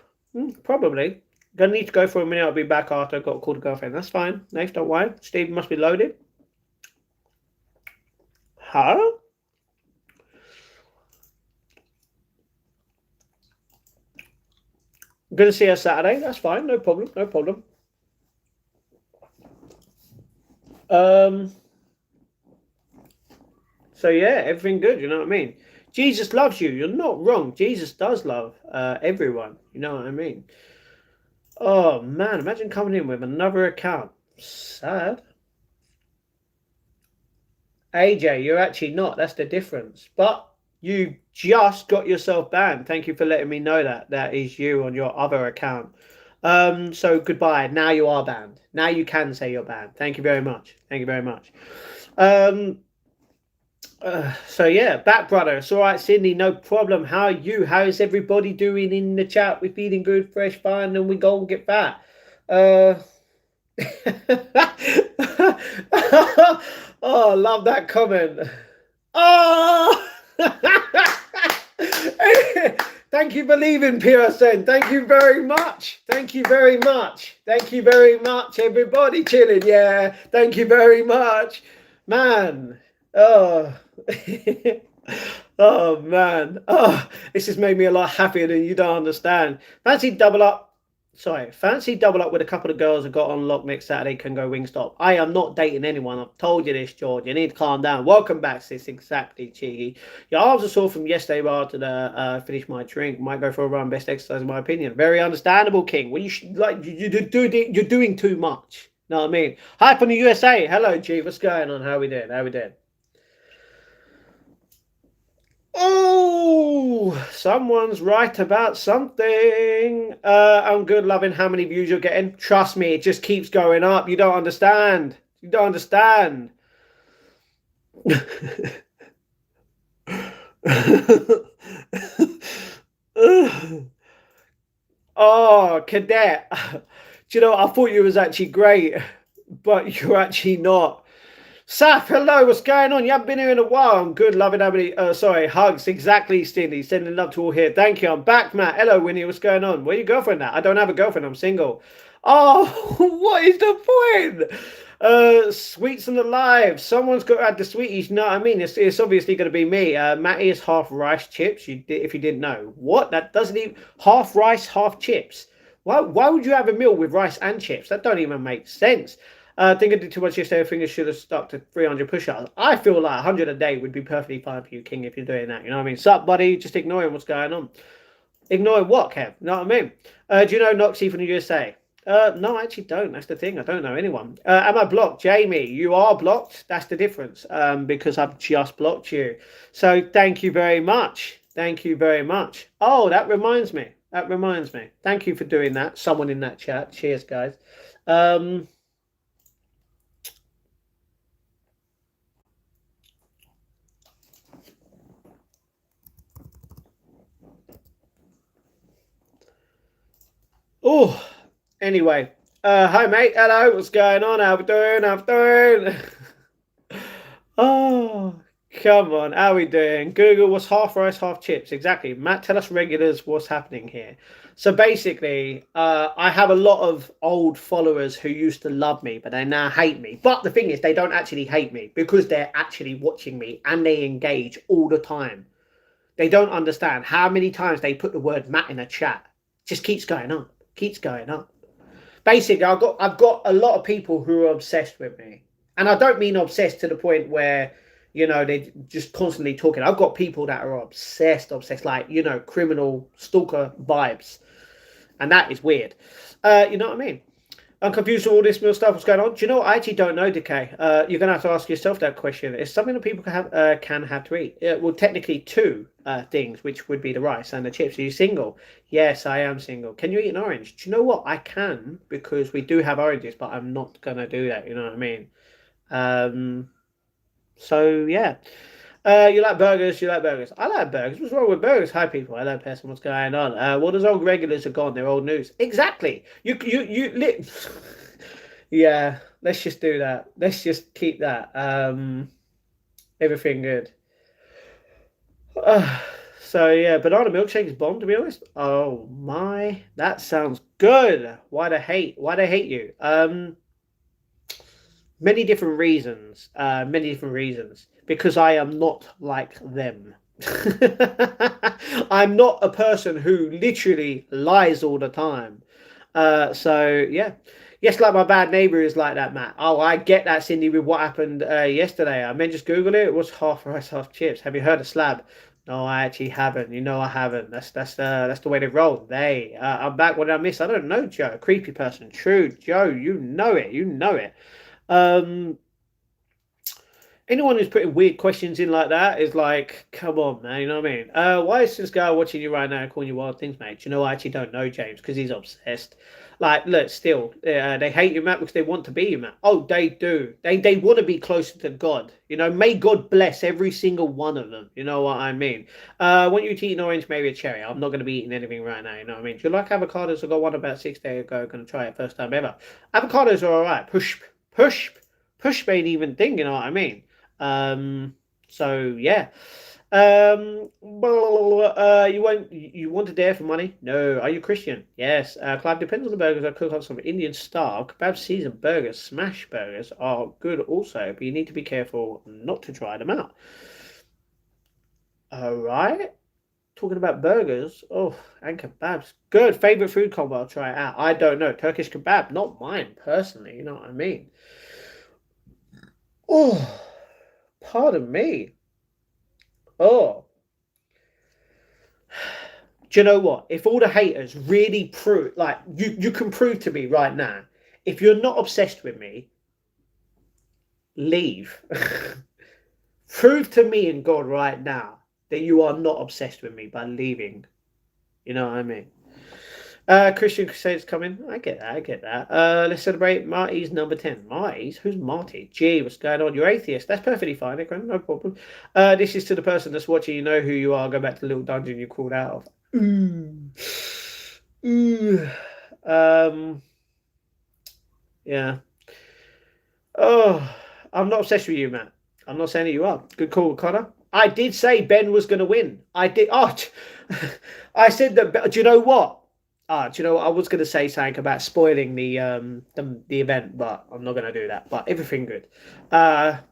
Probably. Gonna need to go for a minute. I'll be back after I've got to call the girlfriend. That's fine. Nate, don't worry. Steve must be loaded. Huh? I'm gonna see her Saturday. That's fine. No problem. No problem. So yeah, everything good. You know what I mean? Jesus loves you. You're not wrong. Jesus does love everyone. You know what I mean? Oh man, imagine coming in with another account. Sad. AJ, you're actually not. That's the difference. But you just got yourself banned. Thank you for letting me know that. That is you on your other account. So goodbye. Now you are banned. Now you can say you're banned. Thank you very much. Thank you very much. So yeah, back brother. It's all right, Sydney. No problem. How are you? How is everybody doing in the chat? We're feeling good, fresh, fine, and we go and get fat. Oh, love that comment. Oh, thank you for leaving, PSN. Thank you very much. Thank you very much. Thank you very much, everybody chilling. Yeah, thank you very much, man. Oh, oh man. Oh, this has made me a lot happier than you don't understand. Fancy double up with a couple of girls that got on lock next Saturday can go Wingstop. I am not dating anyone. I've told you this, George. You need to calm down. Welcome back, sis. Exactly, cheeky. Your arms are sore from yesterday after the finish my drink. Might go for a run. Best exercise in my opinion. Very understandable, King. Well, you're doing too much. Know what I mean? Hi from the USA. Hello, G. What's going on? How we doing? How we doing? Oh, someone's right about something. I'm good, loving how many views you're getting. Trust me, it just keeps going up. You don't understand. You don't understand. Oh, cadet. Do you know, I thought you was actually great, but you're actually not. Saf, hello, what's going on? You haven't been here in a while. I'm good, loving having hugs. Exactly, Stindy. Sending love to all here. Thank you. I'm back, Matt. Hello, Winnie. What's going on? Where your girlfriend at? I don't have a girlfriend. I'm single. Oh, what is the point? Sweets and alive. Someone's got to add the sweeties. You know what I mean? It's obviously going to be me. Matty is half rice chips. If you didn't know. What? That doesn't even... Half rice, half chips. Why would you have a meal with rice and chips? That don't even make sense. I think I did too much yesterday. I think I should have stuck to 300 push-ups. I feel like 100 a day would be perfectly fine for you, King, if you're doing that. You know what I mean? Sup, buddy? Just ignoring what's going on. Ignoring what, Kev? You know what I mean? Do you know Noxie from the USA? No, I actually don't. That's the thing. I don't know anyone. Am I blocked? Jamie, you are blocked. That's the difference. Because I've just blocked you. So thank you very much. Thank you very much. Oh, that reminds me. Thank you for doing that. Someone in that chat. Cheers, guys. Oh, anyway. Hi, mate. Hello. What's going on? How we doing? Oh, come on. How we doing? Google, what's half rice, half chips? Exactly. Matt, tell us regulars what's happening here. So basically, I have a lot of old followers who used to love me, but they now hate me. But the thing is, they don't actually hate me because they're actually watching me and they engage all the time. They don't understand how many times they put the word Matt in a chat. Just keeps going up. Keeps going up. Basically, I've got a lot of people who are obsessed with me, and I don't mean obsessed to the point where they're just constantly talking. I've got people that are obsessed, like criminal stalker vibes, and that is weird. You know what I mean? I'm confused with all this real stuff. What's going on? Do you know what? I actually don't know, Decay. You're going to have to ask yourself that question. It's something that people can have to eat. Well, technically two things, which would be the rice and the chips. Are you single? Yes, I am single. Can you eat an orange? Do you know what? I can, because we do have oranges, but I'm not going to do that. You know what I mean? So, yeah. You like burgers? You like burgers? I like burgers. What's wrong with burgers? Hi, people. Hello, person. What's going on? Well, those old regulars are gone. They're old news. Exactly. Yeah. Let's just do that. Let's just keep that. Everything good. Uh, so yeah, banana milkshake is bomb. To be honest. Oh my, that sounds good. Why the hate? Why they hate you? Many different reasons. Many different reasons. Because I am not like them. I'm not a person who literally lies all the time. So yeah. Yes, like my bad neighbour is like that, Matt. Oh, I get that, Cindy, with what happened yesterday. I meant just Google it. It was half rice, half chips. Have you heard of slab? No, I actually haven't. You know, I haven't. That's the way they roll. I'm back. What did I miss? I don't know, Joe. Creepy person. True, Joe. You know it. You know it. Um, Anyone who's putting weird questions in like that is like, come on, man. You know what I mean? Why is this guy watching you right now calling you wild things, mate? You know, I actually don't know James because he's obsessed. Like, look, still, they hate you, Matt, because they want to be you, Matt. Oh, they do. They want to be closer to God. You know, may God bless every single one of them. You know what I mean? Want you to eat an orange, maybe a cherry. I'm not going to be eating anything right now. You know what I mean? Do you like avocados? I got one about 6 days ago. Going to try it first time ever. Avocados are all right. Push ain't even thing. You know what I mean? So yeah. You want to dare for money? No. Are you Christian? Yes. Clive, depends on the burgers. I cook up some Indian style kebab seasoned burgers. Smash burgers are good also, but you need to be careful not to try them out. All right. Talking about burgers. Oh, and kebabs. Good. Favorite food combo. I'll try it out. I don't know. Turkish kebab. Not mine personally. You know what I mean? Oh, pardon me. Oh. Do you know what? If all the haters really prove, like, you can prove to me right now, if you're not obsessed with me, leave. Prove to me and God right now that you are not obsessed with me by leaving. You know what I mean? Christian Crusade's coming. I get that. I get that. Let's celebrate Marty's number 10. Marty's? Who's Marty? Gee, what's going on? You're atheist. That's perfectly fine, Ekran. No problem. This is to the person that's watching. You know who you are. Go back to the little dungeon you crawled out of. Ooh. Ooh. Yeah. Oh, I'm not obsessed with you, Matt. I'm not saying that you are. Good call, Connor. I did say Ben was going to win. I did. Oh, I said that. Do you know what? Do you know what? I was going to say something about spoiling the event, but I'm not going to do that. But everything good. But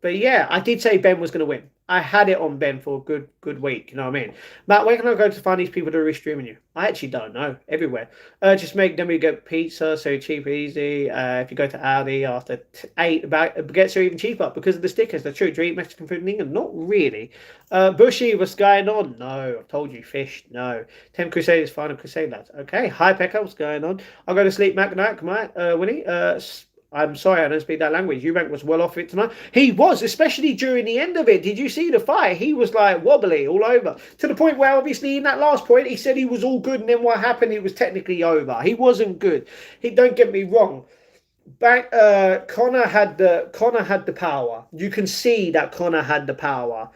yeah, I did say Ben was going to win. I had it on Ben for a good week. You know what I mean? Matt, where can I go to find these people that are restreaming you? I actually don't know. Everywhere. Just make them. You get pizza, so cheap and easy. If you go to Aldi after 8, it gets even cheaper because of the stickers. The true. Do you eat Mexican food in England? Not really. Bushy, what's going on? No, I've told you, fish. No. 10 Crusaders, final Crusade lads. Okay. Hi, Pekka, what's going on? I'll go to sleep, Mac. Night, Winnie. I'm sorry, I don't speak that language. Eubank was well off it tonight. He was, especially during the end of it. Did you see the fight? He was like wobbly all over. To the point where obviously in that last point, he said he was all good. And then what happened, it was technically over. He wasn't good. Don't get me wrong. Connor had the power. You can see that Connor had the power.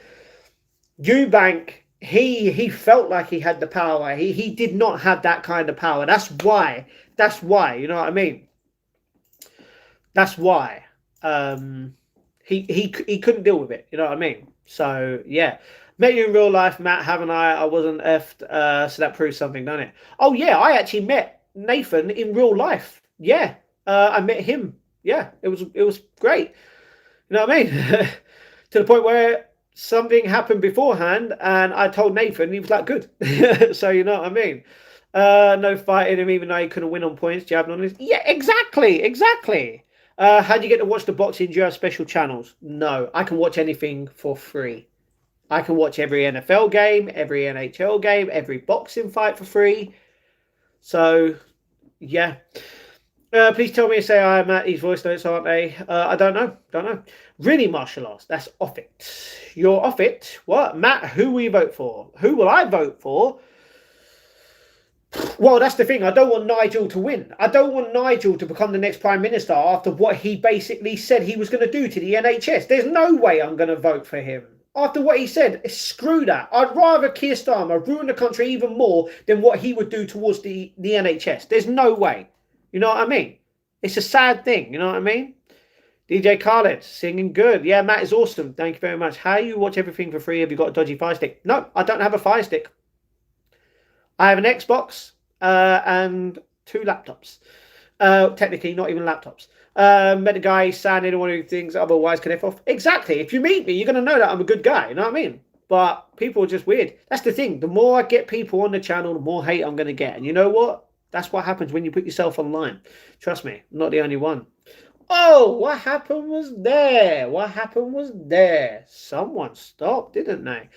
Eubank, he felt like he had the power. He did not have that kind of power. That's why. You know what I mean? That's why he couldn't deal with it. You know what I mean? So yeah, met you in real life, Matt. Haven't I? I wasn't effed. So that proves something, doesn't it? Oh yeah, I actually met Nathan in real life. Yeah, I met him. Yeah, it was great. You know what I mean? To the point where something happened beforehand, and I told Nathan, he was like, "Good." So you know what I mean? No fighting him, even though he couldn't win on points. Jabbing on his. Yeah, exactly. How do you get to watch the boxing? Do you have special channels? No, I can watch anything for free. I can watch every NFL game, every NHL game, every boxing fight for free. So, yeah. Please tell me, say I am at these voice notes, aren't they? I don't know. Really, martial arts. That's off it. You're off it. What? Matt, who will you vote for? Who will I vote for? Well, that's the thing. I don't want Nigel to win. I don't want Nigel to become the next Prime Minister after what he basically said he was going to do to the NHS. There's no way I'm going to vote for him. After what he said, screw that. I'd rather Keir Starmer ruin the country even more than what he would do towards the NHS. There's no way. You know what I mean? It's a sad thing. You know what I mean? DJ Khaled, singing good. Yeah, Matt is awesome. Thank you very much. How you watch everything for free? Have you got a dodgy Fire Stick? No, I don't have a Fire Stick. I have an Xbox and 2 laptops. Technically, not even laptops. Met a guy, Sandy, one who thinks otherwise can F off. Exactly. If you meet me, you're going to know that I'm a good guy. You know what I mean? But people are just weird. That's the thing. The more I get people on the channel, the more hate I'm going to get. And you know what? That's what happens when you put yourself online. Trust me, I'm not the only one. Oh, what happened was there? What happened was there? Someone stopped, didn't they?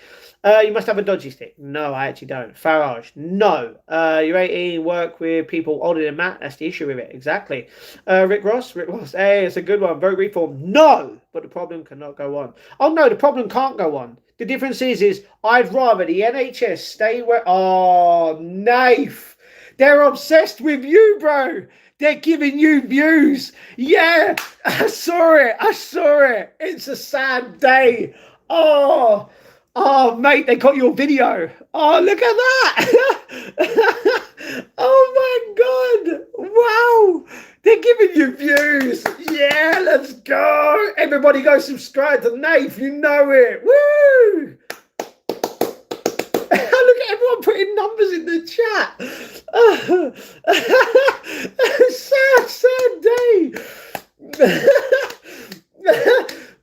You must have a dodgy stick. No, I actually don't. Farage, no. You're 18, work with people older than Matt. That's the issue with it. Exactly. Rick Ross, hey, it's a good one. Vote reform. No, but the problem cannot go on. Oh, no, the problem can't go on. The difference is I'd rather the NHS stay where... Oh, Naif. They're obsessed with you, bro. They're giving you views. Yeah, I saw it. I saw it. It's a sad day. Oh, mate, they got your video. Oh, look at that. Oh, my God. Wow. They're giving you views. Yeah, let's go. Everybody go subscribe to Nath. You know it. Woo. Look at everyone putting numbers in the chat. Sad day.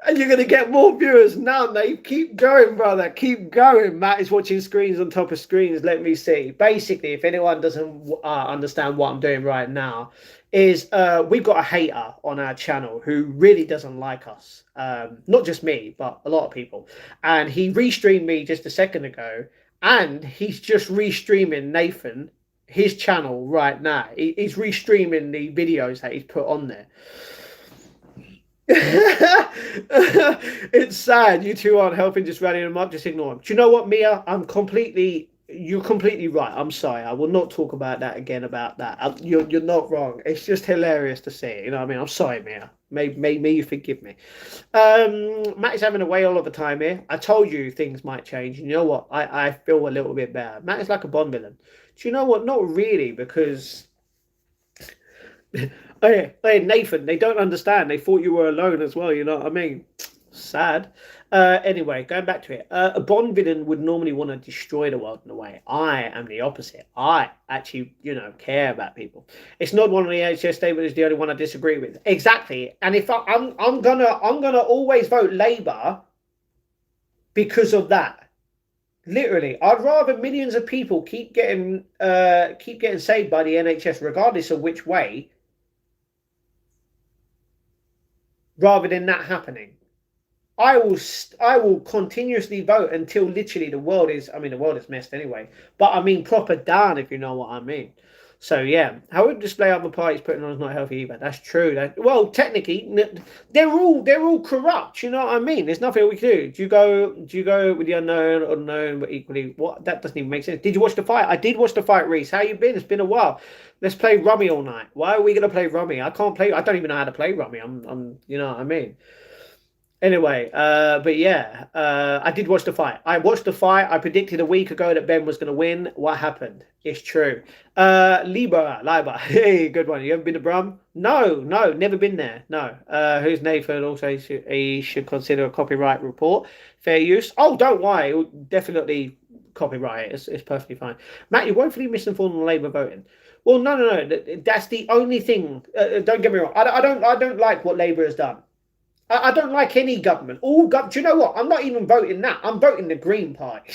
And you're going to get more viewers now, Nate. Keep going, brother. Keep going. Matt is watching screens on top of screens. Let me see. Basically, if anyone doesn't understand what I'm doing right now, is we've got a hater on our channel who really doesn't like us. Not just me, but a lot of people. And he restreamed me just a second ago. And he's just restreaming Nathan, his channel right now. He's restreaming the videos that he's put on there. It's sad. You two aren't helping, just rallying them up, just ignore them. Do you know what, Mia? You're completely right. I'm sorry. I will not talk about that again about that. You're not wrong. It's just hilarious to see it. You know what I mean? I'm sorry, Mia. May you forgive me. Matt is having a whale of a time here. I told you things might change. And you know what? I feel a little bit better. Matt is like a Bond villain. Do you know what? Not really, because... Hey, Nathan, they don't understand. They thought you were alone as well. You know what I mean? Sad. Anyway, going back to it. A Bond villain would normally want to destroy the world in a way. I am the opposite. I actually, care about people. It's not one of the NHS statements is the only one I disagree with. Exactly. And if I'm gonna always vote Labour because of that. Literally, I'd rather millions of people keep getting saved by the NHS, regardless of which way, rather than that happening. I will continuously vote until literally the world is messed anyway. But I mean proper down, if you know what I mean. So yeah, how would display other parties putting on is not healthy either. That's true. Well, technically, they're all corrupt. You know what I mean? There's nothing we can do. Do you go with the unknown, but equally, what? That doesn't even make sense. Did you watch the fight? I did watch the fight, Reese. How you been? It's been a while. Let's play Rummy all night. Why are we gonna play Rummy? I can't play. I don't even know how to play Rummy. I'm. You know what I mean? Anyway, but yeah, I did watch the fight. I watched the fight. I predicted a week ago that Ben was going to win. What happened? It's true. Liber. Hey, good one. You ever been to Brum? No, never been there. No. Who's Nathan? Also, he should consider a copyright report. Fair use. Oh, don't worry. It will definitely copyright it. It's perfectly fine. Matt, you're woefully misinformed on Labour voting. Well, no. That's the only thing. Don't get me wrong. I don't like what Labour has done. I don't like any government. Do you know what? I'm not even voting that. I'm voting the Green Party.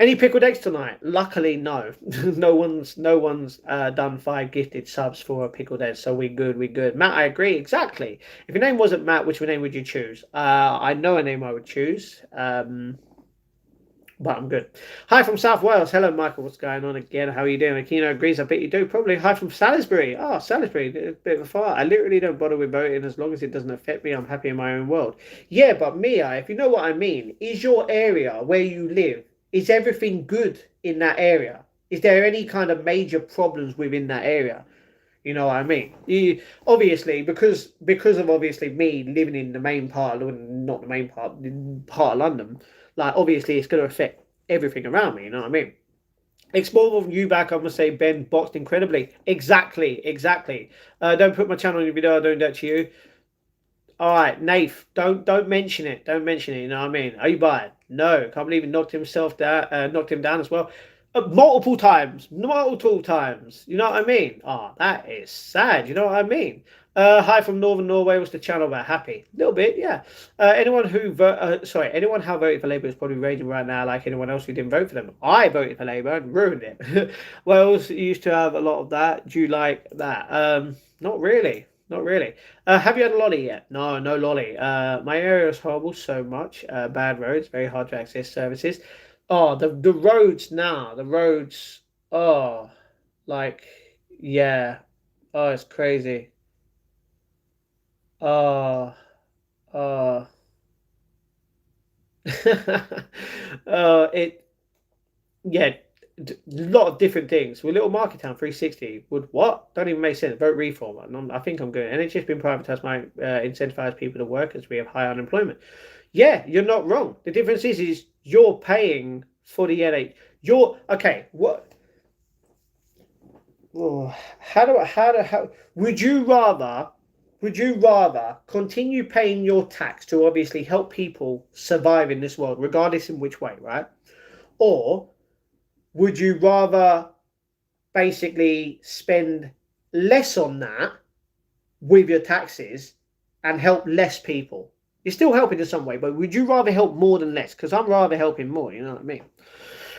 Any pickled eggs tonight? Luckily, no. No one's done 5 gifted subs for a pickled egg, so we're good. Matt, I agree exactly. If your name wasn't Matt, which name would you choose? I know a name I would choose. But I'm good. Hi from South Wales. Hello, Michael. What's going on again? How are you doing? Aquino agrees. I bet you do. Probably. Hi from Salisbury. Oh, Salisbury. A bit of a fire. I literally don't bother with voting as long as it doesn't affect me. I'm happy in my own world. Yeah, but Mia, if you know what I mean, is your area where you live, is everything good in that area? Is there any kind of major problems within that area? You know what I mean? Obviously, because of obviously me living in the main part, not the main part of London, like obviously it's going to affect everything around me. You know what I mean? Explore from you back, I'm gonna say Ben boxed incredibly. Exactly, exactly. Don't put my channel on your video. I don't do that to you. All right, Nath, don't mention it. Don't mention it. You know what I mean? Are you buying? No, can't believe he knocked himself down. Knocked him down as well, multiple times. Multiple times. You know what I mean? Oh, that is sad. You know what I mean? Hi from Northern Norway. Was the channel about happy? A little bit, yeah. Anyone who voted for Labour is probably raging right now, like anyone else who didn't vote for them. I voted for Labour and ruined it. Wales used to have a lot of that. Do you like that? Not really. Not really. Have you had a lolly yet? No, no lolly. My area is horrible, so much. Bad roads, very hard to access services. Oh, the roads now, the roads. Oh, like, yeah. Oh, it's crazy. Oh, oh. It, yeah, a lot of different things. With Little Market Town 360 would what? Don't even make sense. Vote reform. I think I'm good. NHS been privatised might incentivise people to work as we have high unemployment. Yeah, you're not wrong. The difference is you're paying for the NHS. You're okay. What? Oh, how would you rather continue paying your tax to obviously help people survive in this world, regardless in which way, right? Or would you rather basically spend less on that with your taxes and help less people? You're still helping in some way, but would you rather help more than less? Because I'm rather helping more, you know what I mean?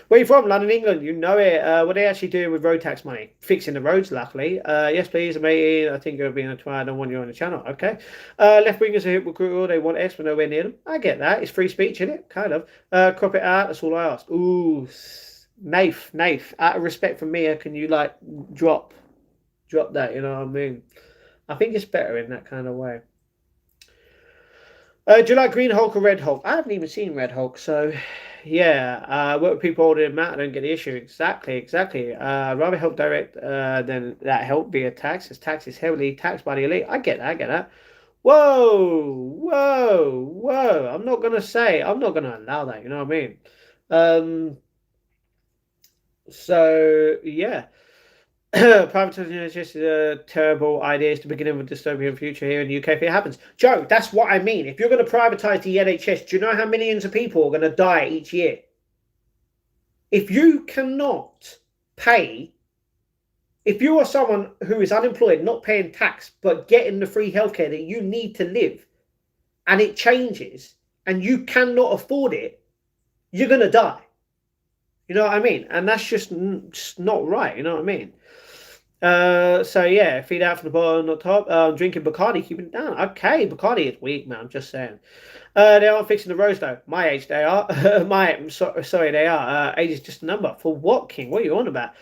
Where you from? London, England. You know it. What are they actually doing with road tax money? Fixing the roads, luckily. Yes, please, mate. I think you're being a twat. I don't want you on the channel. Okay. Left wingers are hypocritical. They want X, but nowhere near them. I get that. It's free speech, isn't it? Kind of. Crop it out. That's all I ask. Ooh, Nath. Out of respect for Mia, can you like drop that? You know what I mean? I think it's better in that kind of way. Do you like Green Hulk or Red Hulk? I haven't even seen Red Hulk, so yeah. Work with people older than Matt. I don't get the issue. Exactly. I'd rather help direct than that help via tax, as tax is heavily taxed by the elite. I get that. Whoa. I'm not gonna allow that. You know what I mean? Um. So yeah. Privatising the NHS is a terrible idea. It's the beginning of a dystopian future here in the UK if it happens. Joe, that's what I mean. If you're going to privatise the NHS, do you know how millions of people are going to die each year? If you cannot pay, if you are someone who is unemployed, not paying tax, but getting the free healthcare that you need to live, and it changes, and you cannot afford it, you're going to die. You know what I mean? And that's just not right. You know what I mean? So yeah, feed out from the bottom, not top. Drinking Bacardi, keeping it down. Okay, Bacardi is weak, man. I'm just saying. They aren't fixing the roads though. My age, they are. Sorry, they are. Age is just a number. For what, King? What are you on about?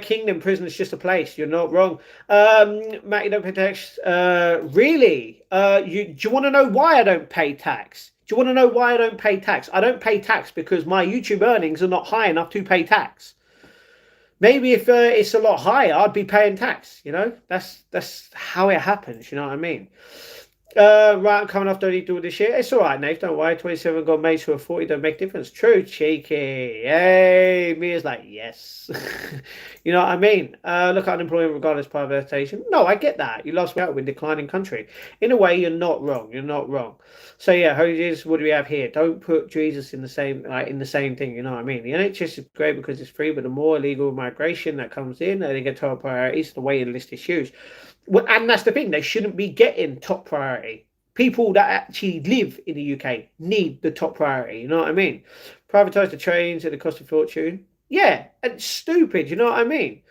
Kingdom prison is just a place. You're not wrong. Matt, you don't pay tax. Really? Do you want to know why I don't pay tax? Do you want to know why I don't pay tax? I don't pay tax because my YouTube earnings are not high enough to pay tax. Maybe if it's a lot higher, I'd be paying tax. You know, that's how it happens. You know what I mean? Right, I'm coming off. Don't need to do this shit. It's all right, Nate. Don't worry. 27 got mates who are 40. Don't make difference. True, cheeky. Hey, Mia's like, yes. You know what I mean? Look at unemployment regardless of privatisation. No, I get that. You lost out with declining country. In a way, you're not wrong. You're not wrong. So yeah, Holy Jesus, what do we have here? Don't put Jesus in the same thing. You know what I mean? The NHS is great because it's free, but the more illegal migration that comes in, they get top priorities. The waiting list is huge. Well, and that's the thing, they shouldn't be getting top priority. People that actually live in the UK need the top priority, you know what I mean? Privatise the trains at the cost of fortune. Yeah, and stupid, you know what I mean?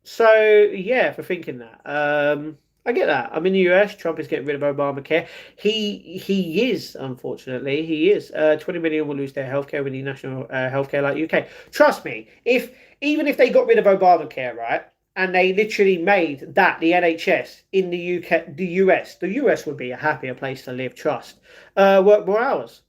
So yeah, for thinking that. I get that. I'm in the US. Trump is getting rid of Obamacare. He is, unfortunately, he is. 20 million will lose their healthcare with the national healthcare like UK. Trust me, even if they got rid of Obamacare, right? And they literally made that the NHS in the UK, the US would be a happier place to live. Trust. Work more hours.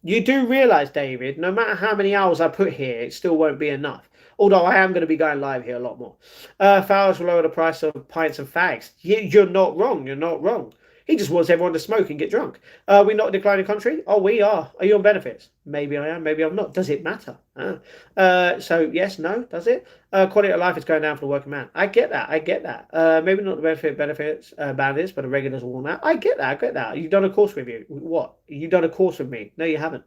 You do realise, David, no matter how many hours I put here, it still won't be enough. Although I am going to be going live here a lot more. Fowls will lower the price of pints and fags. You're not wrong. You're not wrong. He just wants everyone to smoke and get drunk. We're not a declining country? Oh, we are. Are you on benefits? Maybe I am, maybe I'm not. Does it matter? So, yes, no, does it? Quality of life is going down for the working man. I get that. I get that. Maybe not the benefits bandits, but the regulars will want that. I get that. I get that. You've done a course with you. What? You've done a course with me? No, you haven't.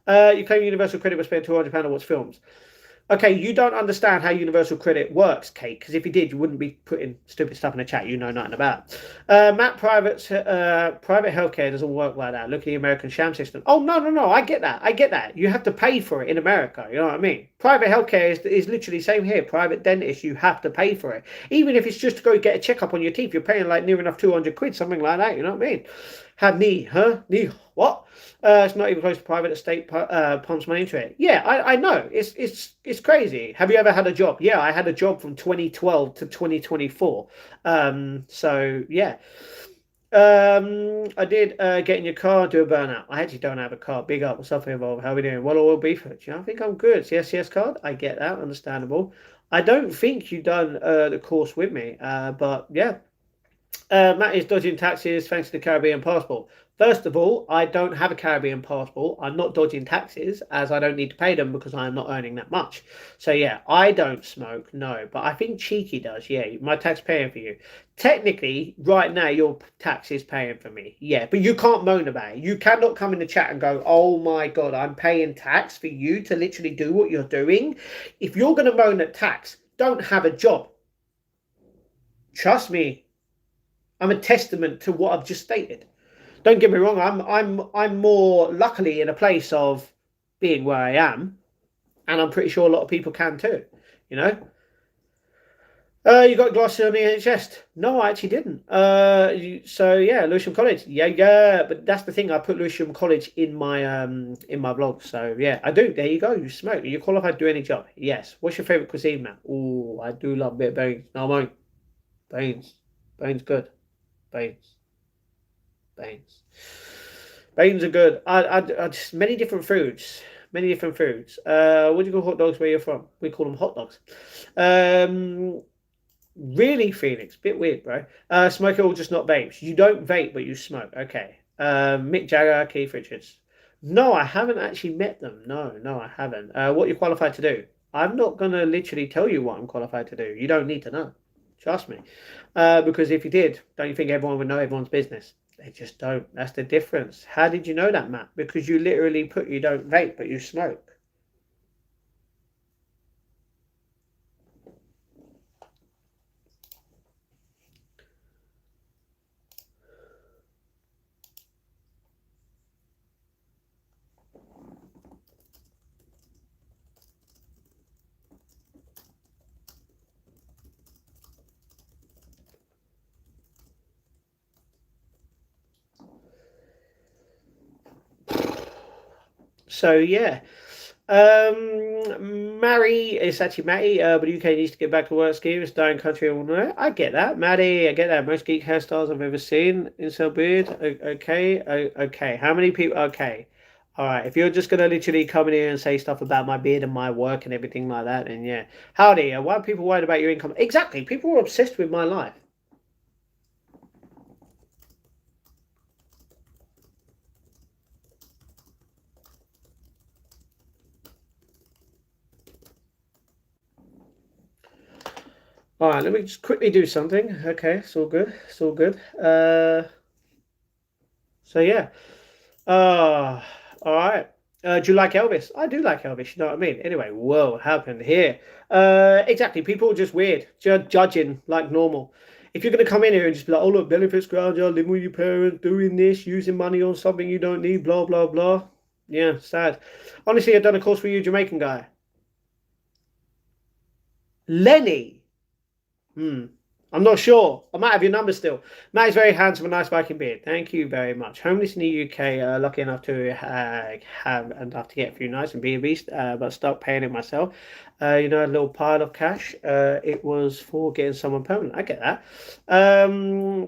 You claim Universal Credit will spend £200 on watch films. Okay, you don't understand how Universal Credit works, Kate, because if you did, you wouldn't be putting stupid stuff in the chat you know nothing about. Matt, private healthcare doesn't work like that. Look at the American sham system. Oh, no. I get that. I get that. You have to pay for it in America. You know what I mean? Private healthcare is literally the same here. Private dentist, you have to pay for it. Even if it's just to go get a checkup on your teeth, you're paying like near enough 200 quid, something like that. You know what I mean? Had knee, huh? Knee, what? It's not even close to private. The state pumps money into it. Yeah, I know. It's crazy. Have you ever had a job? Yeah, I had a job from 2012 to 2024. So yeah. I did get in your car, do a burnout. I actually don't have a car. Big up. What's up, involved? How are we doing? What all beef? I think I'm good. CSCS card. I get that. Understandable. I don't think you've done the course with me. But yeah. Matt is dodging taxes thanks to the Caribbean passport. First of all, I don't have a Caribbean passport. I'm not dodging taxes as I don't need to pay them because I'm not earning that much. So yeah, I don't smoke, no. But I think Cheeky does, yeah. My tax paying for you. Technically, right now, your tax is paying for me. Yeah, but you can't moan about it. You cannot come in the chat and go, oh my God, I'm paying tax for you to literally do what you're doing. If you're going to moan at tax, don't have a job. Trust me. I'm a testament to what I've just stated. Don't get me wrong. I'm more luckily in a place of being where I am, and I'm pretty sure a lot of people can too. You know. You got glasses on the NHS? No, I actually didn't. So yeah, Lewisham College. Yeah. But that's the thing. I put Lewisham College in my blog. So yeah, I do. There you go. You smoke. Are you qualified to do any job? Yes. What's your favourite cuisine, man? Oh, I do love a bit of beans. No, mate. Beans good. Beans are good. I just many different foods. What do you call hot dogs where you're from? We call them hot dogs. Really, Phoenix, bit weird, bro. Smoke or just not vapes. You don't vape, but you smoke. Okay. Mick Jagger, Keith Richards. No, I haven't actually met them. No, I haven't. What you're qualified to do? I'm not gonna literally tell you what I'm qualified to do. You don't need to know. Trust me. Because if you did, don't you think everyone would know everyone's business? They just don't. That's the difference. How did you know that, Matt? Because you literally put you don't vape, but you smoke. So yeah. Mary, it's actually Matty, but the UK needs to get back to work scheme. It's dying country all night. I get that, Maddie. I get that. Most geek hairstyles I've ever seen. Incel beard. Okay. How many people? Okay. All right. If you're just gonna literally come in here and say stuff about my beard and my work and everything like that, then yeah. Howdy. Why are people worried about your income? Exactly. People are obsessed with my life. All right, let me just quickly do something. Okay, it's all good. It's all good. So yeah. All right. Do you like Elvis? I do like Elvis. You know what I mean? Anyway, whoa, happened here? Exactly. People are just weird, judging like normal. If you're gonna come in here and just be like, "Oh look, benefits ground, you're living with your parents, doing this, using money on something you don't need," blah blah blah. Yeah, sad. Honestly, I've done a course for you, Jamaican guy. Lenny. I'm not sure. I might have your number still. Matt is very handsome, a nice Viking beard. Thank you very much. Homeless in the UK, lucky enough to have enough to get a few nights and be a beast, but stuck paying it myself. A little pile of cash. It was for getting someone permanent. I get that.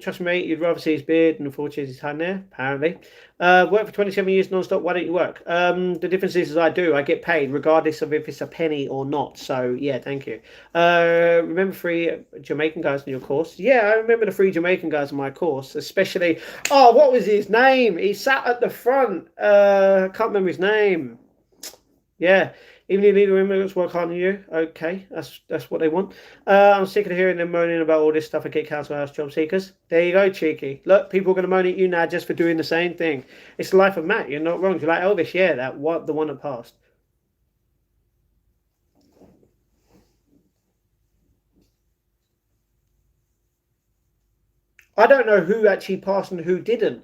Trust me, mate, you'd rather see his beard than 4 cheese his hand there, apparently. Worked for 27 years non-stop. Why don't you work? The difference is I do. I get paid regardless of if it's a penny or not. So yeah, thank you. Remember three Jamaican guys in your course? Yeah, I remember the three Jamaican guys in my course, especially. Oh, what was his name? He sat at the front. I can't remember his name. Yeah. Even illegal immigrants work harder than you. Okay, that's what they want. I'm sick of hearing them moaning about all this stuff and get council house job seekers. There you go, cheeky. Look, people are going to moan at you now just for doing the same thing. It's the life of Matt. You're not wrong. Do you like Elvis? Yeah, the one that passed. I don't know who actually passed and who didn't.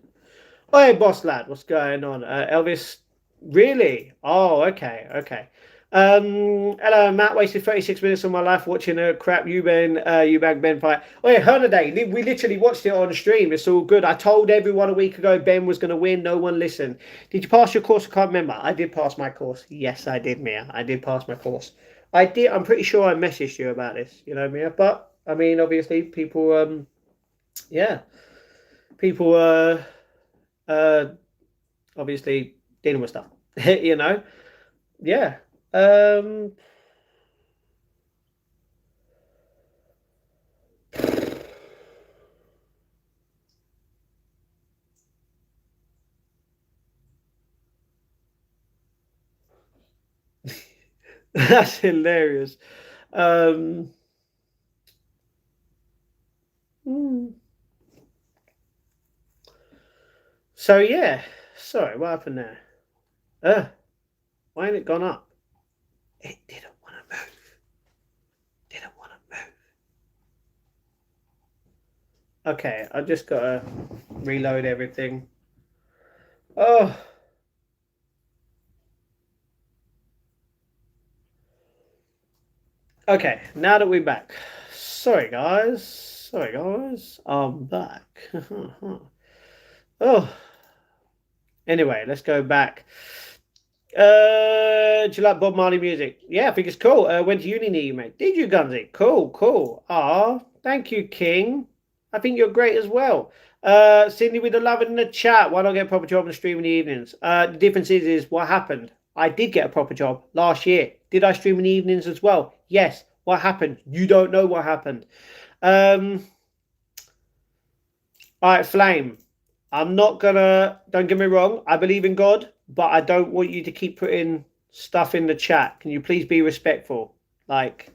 Oh, hey, boss lad, what's going on? Elvis, really? Oh, okay, okay. Hello, Matt. Wasted 36 minutes of my life watching a crap Eubank Ben fight. Oh, yeah, Hernaday. We literally watched it on stream. It's all good. I told everyone a week ago Ben was going to win. No one listened. Did you pass your course? I can't remember. I did pass my course. Yes, I did, Mia. I did pass my course. I did. I'm pretty sure I messaged you about this, Mia. But, I mean, obviously, people, yeah, people, uh, obviously dealing with stuff, you know. Yeah. Um, that's hilarious. Um, hmm. So yeah. Sorry, what happened there? Why ain't it gone up? It didn't want to move. Didn't want to move. Okay, I just gotta reload everything. Oh, okay. Now that we're back. Sorry, guys. Sorry, guys. I'm back. Oh. Anyway, let's go back. Do you like Bob Marley music? Yeah, I think it's cool. Went to uni near you, mate. Did you, Gunsy? Cool, cool. Ah, thank you, King. I think you're great as well. Cindy with the love in the chat. Why not get a proper job and stream in the evenings? The difference is what happened. I did get a proper job last year. Did I stream in the evenings as well? Yes. What happened? You don't know what happened. Um, all right, Flame. I'm not gonna. Don't get me wrong. I believe in God, but I don't want you to keep putting stuff in the chat. Can you please be respectful? Like,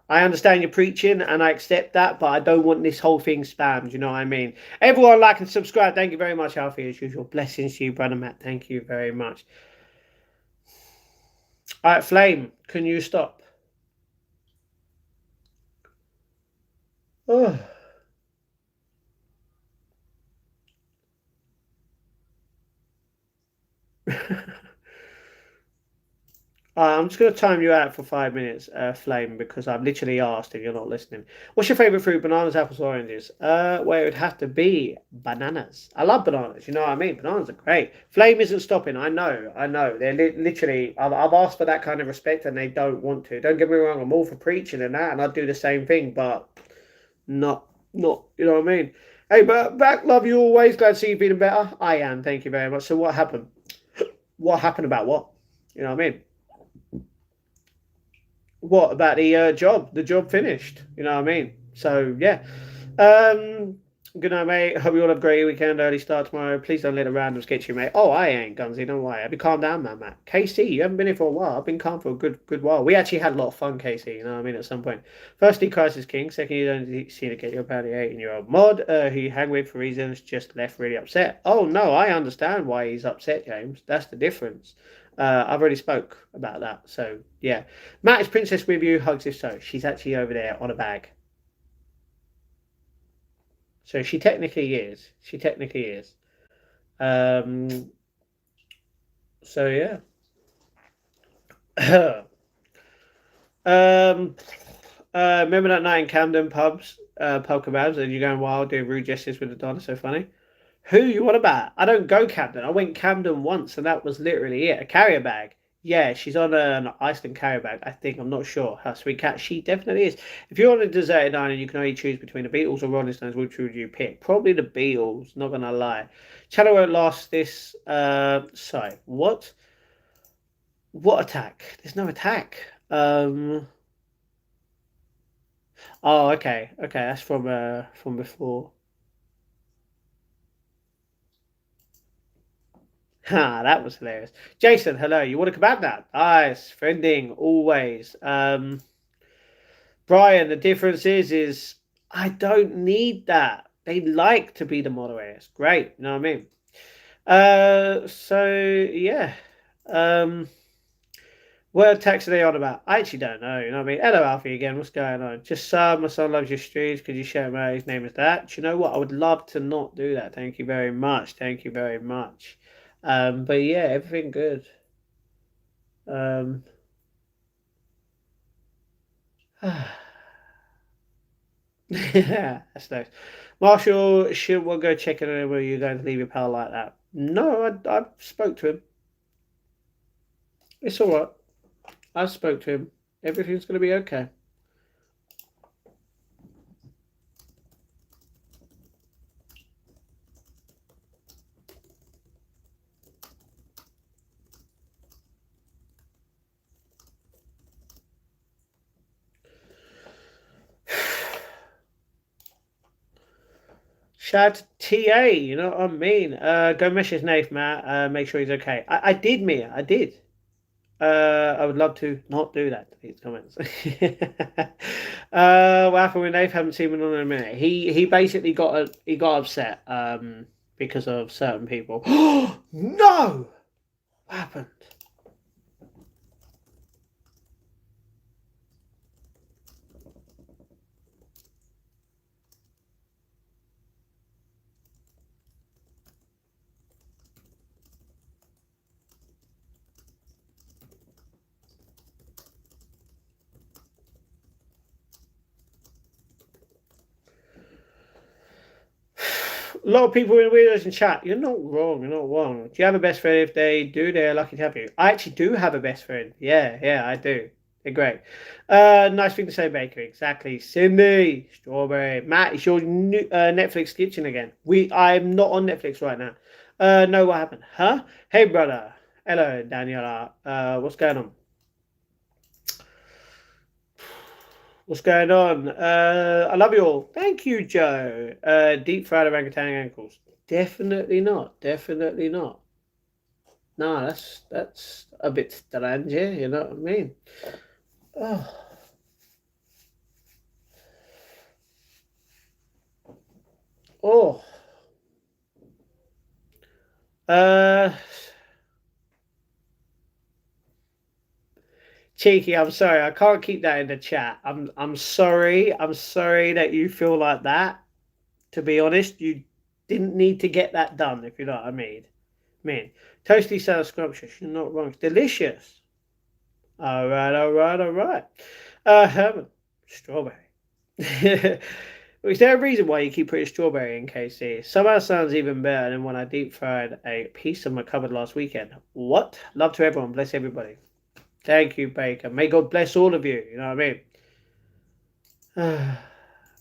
I understand you're preaching, and I accept that, but I don't want this whole thing spammed. You know what I mean? Everyone, like and subscribe. Thank you very much, Alfie, as usual. Blessings to you, brother Matt. Thank you very much. All right, Flame. Can you stop? Oh. I'm just going to time you out for 5 minutes, Flame, because I've literally asked and you're not listening. What's your favourite fruit? Bananas, apples, oranges? Well, it would have to be bananas. I love bananas. You know what I mean? Bananas are great. Flame isn't stopping. I know. I know. They're literally. I've asked for that kind of respect, and they don't want to. Don't get me wrong. I'm all for preaching and that, and I'd do the same thing, but not. You know what I mean? Hey, but back, love you always. Glad to see you feeling better. I am. Thank you very much. So, what happened? What happened about what? You know what I mean? What about the job? The job finished. You know what I mean? So yeah. Um, Good night, mate. Hope you all have a great weekend. Early start tomorrow. Please don't let the randoms get you, mate. Oh, I ain't Gunsy. Don't worry. I'll be calm down, man, Matt. KC, you haven't been here for a while. I've been calm for a good while. We actually had a lot of fun, KC. You know what I mean? At some point. Firstly, Crisis King. Second, you don't seem to get your about the 18-year-old mod who you hang with for reasons just left really upset. Oh no, I understand why he's upset, James. That's the difference. I've already spoke about that. So yeah. Matt, is Princess with you? Hugs if so. She's actually over there on a bag. So she technically is. She technically is. Um, so yeah. um, Remember that night in Camden pub kebabs, and you're going wild doing rude gestures with the Donna? So funny. Who you want about? I don't go Camden. I went Camden once, and that was literally it. A carrier bag. Yeah, she's on an Iceland carrier bag, I think. I'm not sure. Her sweet cat. She definitely is. If you're on a deserted island, you can only choose between the Beatles or Rolling Stones. Which would you pick? Probably the Beatles. Not gonna lie. Channel won't last this. Sorry. What? What attack? There's no attack. Oh, okay. Okay, that's from before. Ha, that was hilarious. Jason, hello. You want a kebab now? Nice. Friending always. Brian, the difference is I don't need that. They like to be the moderators. Great, you know what I mean? So yeah. Um, what attacks are they on about? I actually don't know. You know what I mean? Hello, Alfie again. What's going on? Just my son loves your streams. Could you share him out? His name is that. Do you know what? I would love to not do that. Thank you very much. Thank you very much. But yeah, everything good. Um, yeah, that's nice. Marshall, should we go check in where you're going to leave your pal like that? No, I spoke to him. It's all right. I spoke to him. Everything's going to be okay. Shout out to TA, you know what I mean? Go message Nath, Matt. Make sure he's okay. I did, Mia. I did. I would love to not do that. Delete comments. What happened with Nath? Haven't seen him in a minute. He basically he got upset because of certain people. No! What happened? A lot of people in weirdos in chat. You're not wrong. You're not wrong. Do you have a best friend? If they do, they're lucky to have you. I actually do have a best friend. Yeah, yeah, I do. They're great. Nice thing to say, Baker. Exactly. Cindy, Strawberry, Matt. It's your new, Netflix kitchen again. I'm not on Netflix right now. No, what happened? Huh? Hey, brother. Hello, Daniela. What's going on? What's going on? I love you all. Thank you, Joe. Deep fried orangutan ankles. Definitely not. Definitely not. No, that's a bit strange, yeah, you know what I mean? Oh. Oh. Uh Cheeky, I'm sorry. I can't keep that in the chat. I'm sorry. I'm sorry that you feel like that. To be honest, you didn't need to get that done, if you know what I mean. Toasty sour scrumptious. You're not wrong. It's delicious. All right, all right, all right. Herman, strawberry. Is there a reason why you keep putting strawberry in KC? Somehow sounds even better than when I deep fried a piece of my cupboard last weekend. What? Love to everyone. Bless everybody. Thank you, Baker. May God bless all of you. You know what I mean?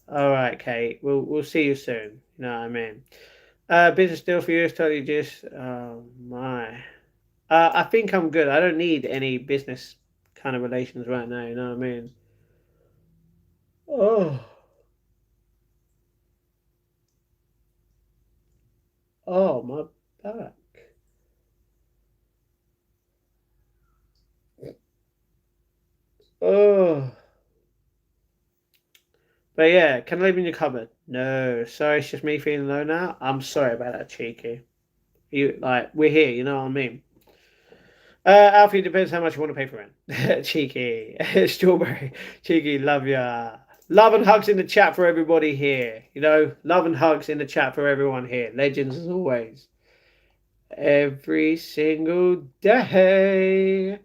All right, Kate. We'll see you soon. You know what I mean? Business deal for you is totally just. Oh my. I think I'm good. I don't need any business kind of relations right now. You know what I mean? Oh, oh my back. Oh, but yeah, can I live in your cupboard? No, sorry, it's just me feeling low now. I'm sorry about that, cheeky. You like we're here. You know what I mean? Alfie, depends how much you want to pay for rent. Cheeky, strawberry, cheeky, love ya. Love and hugs in the chat for everybody here. You know, love and hugs in the chat for everyone here. Legends as always. Every single day.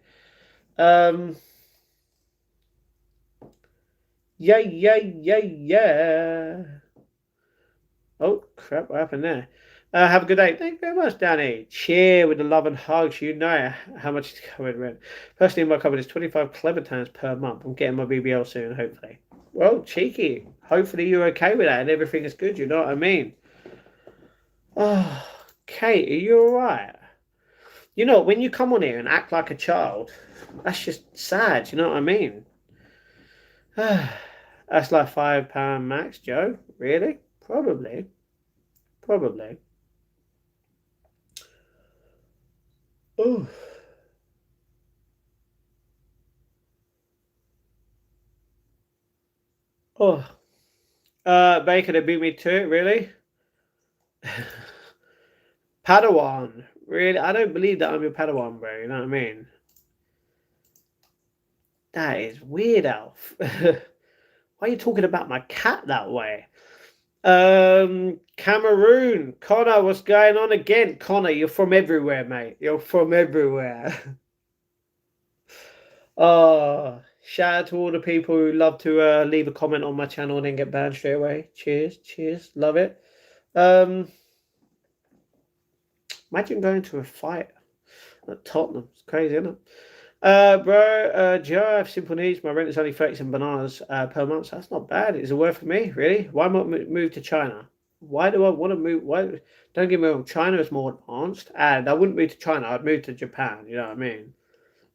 Um, yeah, yeah, yeah, yeah. Oh crap! What happened there? Have a good day. Thank you very much, Danny. Cheer with the love and hugs. You know how much it's coming rent. Personally, my cupboard is 25 Clementines per month. I'm getting my BBL soon, hopefully. Well, cheeky. Hopefully you're okay with that and everything is good. You know what I mean? Oh, Kate, are you alright? You know, when you come on here and act like a child, that's just sad. You know what I mean? That's like £5 max, Joe. Really? Probably. Probably. Oh. Oh. Baker, they beat me to it, really? Padawan. Really? I don't believe that I'm your Padawan, bro. You know what I mean? That is weird, Alf. Why are you talking about my cat that way? Cameroon. Connor, what's going on again? Connor, you're from everywhere, mate. You're from everywhere. Oh, shout out to all the people who love to leave a comment on my channel and then get banned straight away. Cheers, cheers. Love it. Um, Imagine going to a fight at Tottenham. It's crazy, isn't it? Bro, Joe, I have simple needs. My rent is only 37 bananas per month. So that's not bad. It's a worth for me, really. Why not move to China? Why do I want to move? Why? Don't get me wrong. China is more advanced, and I wouldn't move to China. I'd move to Japan. You know what I mean?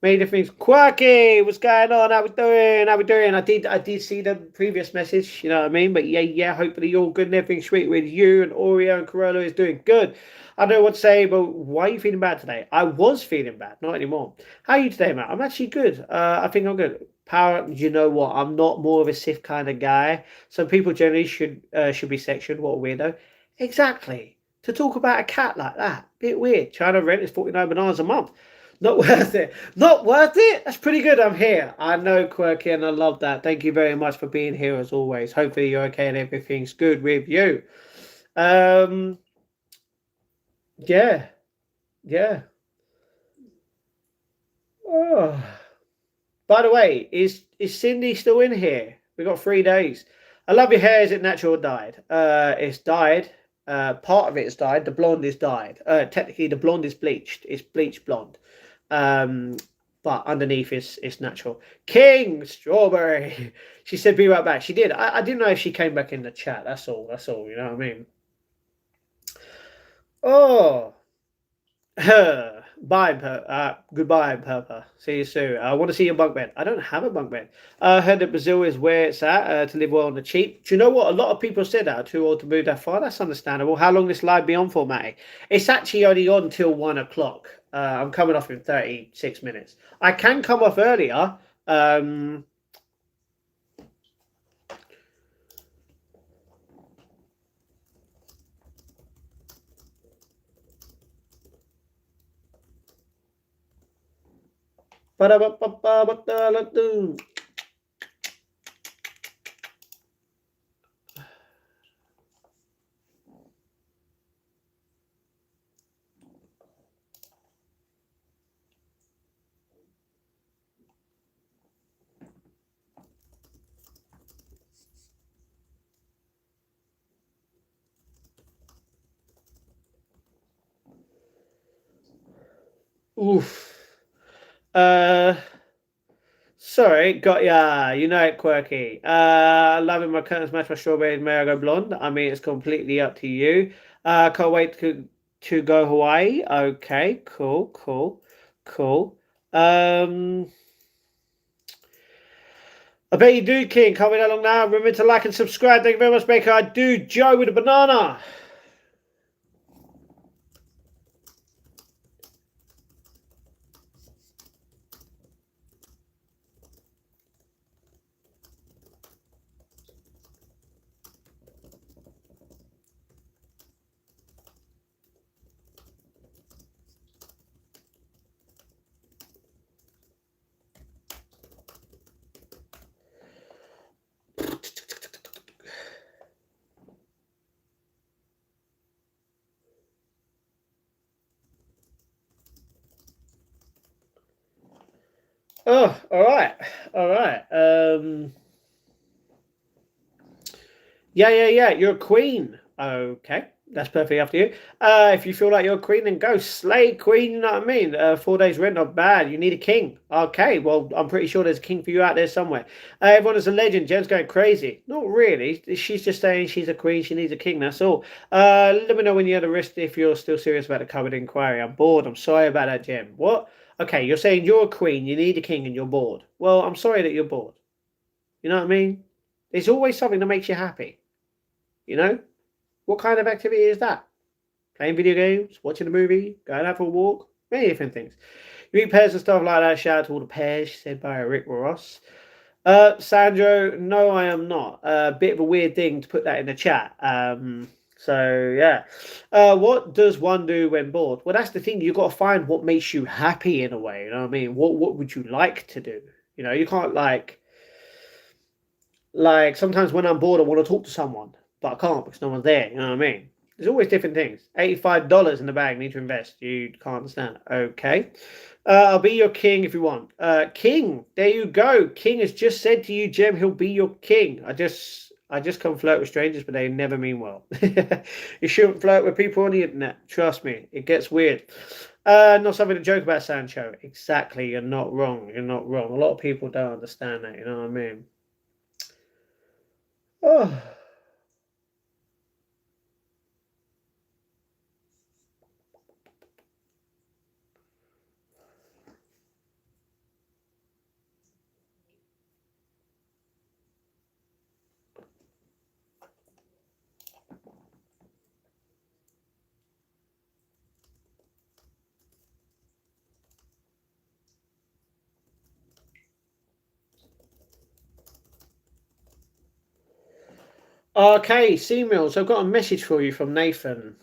Many different things. Quirky, what's going on? How we doing? How we doing? I did see the previous message. You know what I mean? But yeah. Hopefully you're all good and everything's sweet with you and Oreo and Corolla is doing good. I don't know what to say, but why are you feeling bad today? I was feeling bad, not anymore. How are you today, Matt? I'm actually good. I think I'm good. Power. You know what? I'm not more of a Sith kind of guy. Some people generally should be sectioned. What a weirdo. Exactly. To talk about a cat like that, bit weird. China rent is 49 bananas a month. Not worth it. Not worth it? That's pretty good. I'm here. I know, Quirky, and I love that. Thank you very much for being here as always. Hopefully you're okay and everything's good with you. Um, yeah. Yeah. Oh. By the way, is Cindy still in here? We got 3 days. I love your hair. Is it natural or dyed? It's dyed. Part of it is dyed. The blonde is dyed. Technically, the blonde is bleached. It's bleached blonde. Um, but underneath is natural. King Strawberry. She said, "Be right back." She did. I didn't know if she came back in the chat. That's all. That's all. You know what I mean? Oh. Bye, goodbye, Purpa. See you soon. I want to see your bunk bed. I don't have a bunk bed. I heard that Brazil is where it's at to live well on the cheap. Do you know what? A lot of people said that are too old to move that far. That's understandable. How long this live be on for, Matty? It's actually only on till 1 o'clock. I'm coming off in 36 minutes. I can come off earlier. Oof. Sorry, got ya. You know it, Quirky. Loving my curtains match my strawberries. May I go blonde? I mean, it's completely up to you. Can't wait to go Hawaii. Okay, cool. Um, I bet you do, King. Can't wait that long now. Remember to like and subscribe. Thank you very much, Baker. I do. Joe with a banana. Oh, all right. Yeah. You're a queen. Okay. That's perfectly up to you. If you feel like you're a queen, then go slay queen. You know what I mean? 4 days rent, not bad. You need a king. Okay, well, I'm pretty sure there's a king for you out there somewhere. Everyone is a legend. Jen's going crazy. Not really. She's just saying she's a queen. She needs a king. That's all. Let me know when you're the rest if you're still serious about the covered inquiry. I'm bored. I'm sorry about that, Jen. What? Okay, you're saying you're a queen. You need a king, and you're bored. Well, I'm sorry that you're bored. You know what I mean? There's always something that makes you happy. You know? What kind of activity is that? Playing video games, watching a movie, going out for a walk, many different things. You eat pears and stuff like that. Shout out to all the pears, said by Rick Ross. Sandro, no, I am not. A bit of a weird thing to put that in the chat. So yeah. What does one do when bored? Well, that's the thing. You've got to find what makes you happy in a way. You know what I mean? What would you like to do? You know, you can't like sometimes when I'm bored, I want to talk to someone, but I can't because no one's there. You know what I mean? There's always different things. $85 in the bag, need to invest. You can't understand. Okay. I'll be your king if you want. King, there you go. King has just said to you, Jem, he'll be your king. I just come flirt with strangers, but they never mean well. You shouldn't flirt with people on the internet. Trust me, it gets weird. Not something to joke about, Sancho. Exactly, you're not wrong. You're not wrong. A lot of people don't understand that. You know what I mean? Oh. Okay, C-Mills, I've got a message for you from Nathan.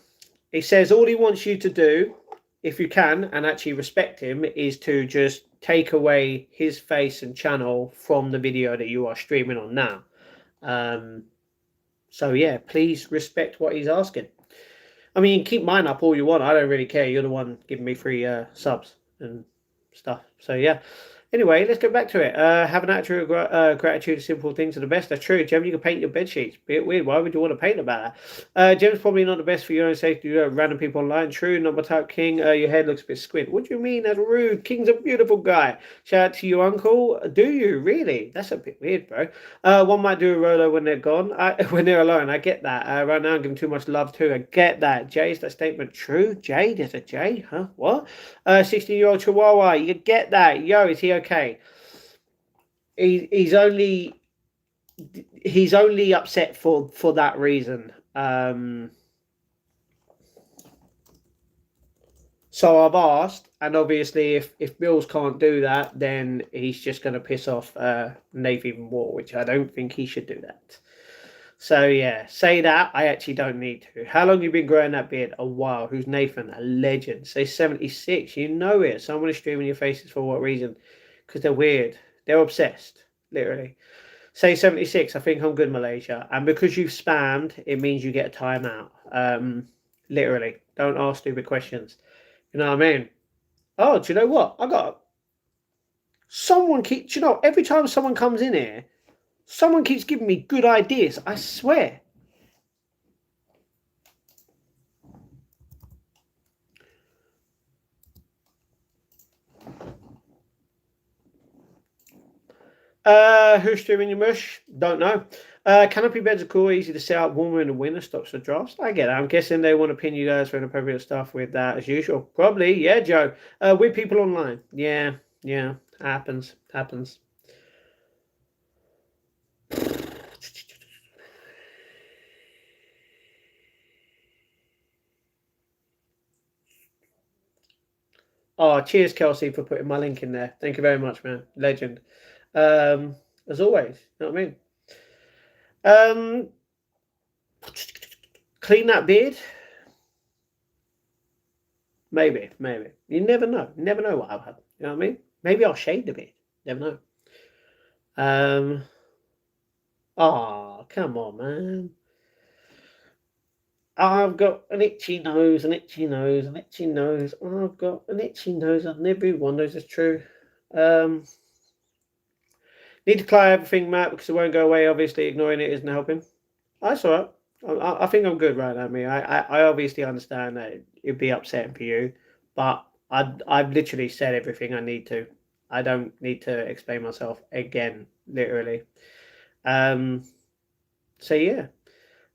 He says all he wants you to do, if you can, and actually respect him, is to just take away his face and channel from the video that you are streaming on now. So yeah, please respect what he's asking. I mean, keep mine up all you want. I don't really care. You're the one giving me free subs and stuff. So yeah. Anyway, let's go back to it. Have an attitude of gratitude. Simple things are the best. That's true. Jem, you can paint your bed sheets. Bit weird. Why would you want to paint about that? Jem's probably not the best for your own safety. Random people online. True. Number type king. Your head looks a bit squint. What do you mean? That's rude. King's a beautiful guy. Shout out to you, uncle. Do you really? That's a bit weird, bro. One might do a Rolo when they're gone. When they're alone. I get that. Right now, I'm giving too much love too. I get that. Jay, is that statement true? Jay, there's a J, huh? What? 16-year-old Chihuahua. You get that? Yo, is he okay? He's only upset for that reason. So I've asked, and obviously, if Mills can't do that, then he's just going to piss off Nate even more, which I don't think he should do that. So yeah, say that. I actually don't need to. How long you been growing that beard? A while. Who's Nathan? A legend. Say 76. You know it. Someone is streaming your faces for what reason? Because they're weird. They're obsessed. Literally. Say 76. I think I'm good, Malaysia. And because you've spammed, it means you get a timeout. Literally. Don't ask stupid questions. You know what I mean? Oh, do you know what? I got someone keep. Do you know? Every time someone comes in here, someone keeps giving me good ideas. I swear. Who's streaming your mush? Don't know. Canopy beds are cool, easy to set up, warmer in the winter, stops the drafts. I get it. I'm guessing they want to pin you guys for inappropriate stuff with that as usual. Probably, yeah, Joe. With people online. Yeah, happens. Oh, cheers, Kelsey, for putting my link in there. Thank you very much, man. Legend. As always, you know what I mean? Clean that beard. Maybe. You never know. You never know what I'll have. You know what I mean? Maybe I'll shave the beard. Never know. Oh, come on, man. I've got an itchy nose, an itchy nose, an itchy nose. I've got an itchy nose on every one of those. Is true. Need to clear everything, Matt, because it won't go away. Obviously, ignoring it isn't helping. That's all right. I think I'm good right now, me. I obviously understand that it'd be upsetting for you, but I've literally said everything I need to. I don't need to explain myself again, literally. Um, so yeah.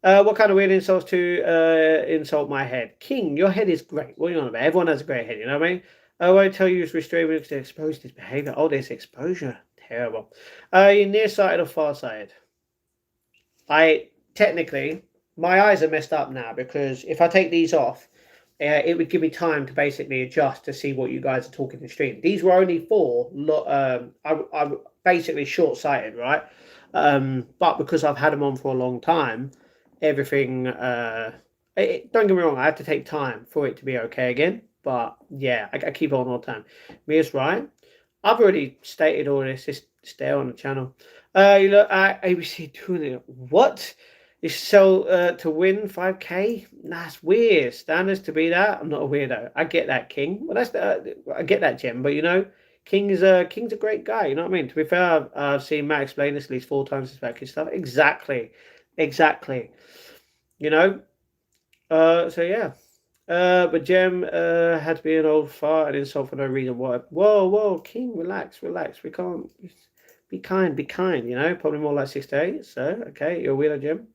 What kind of weird insults to insult my head? King, your head is great. What are you on about? Everyone has a great head, you know what I mean? I won't tell you it's restrained to expose this behavior. Oh, this exposure. Terrible. You nearsighted or farsighted? I technically, my eyes are messed up now because if I take these off, it would give me time to basically adjust to see what you guys are talking in the stream. These were only four. I'm basically short sighted, right? But because I've had them on for a long time, everything. Don't get me wrong. I have to take time for it to be okay again. But yeah, I keep on all the time. Mia's right. I've already stated all this. It's there on the channel. You look at ABC doing it. What? You sell to win 5K? That's weird. Standards to be that? I'm not a weirdo. I get that, King. Well, I get that, Jim. But you know, King's a great guy. You know what I mean? To be fair, I've seen Matt explain this at least 4 times about his stuff. Exactly, exactly. You know. So yeah. But Jem had to be an old fart and insult for no reason. What? Whoa, whoa, King, relax, relax. We can't be kind, be kind. You know, probably more like 6 to 8. So okay, you're a weirdo, Jem.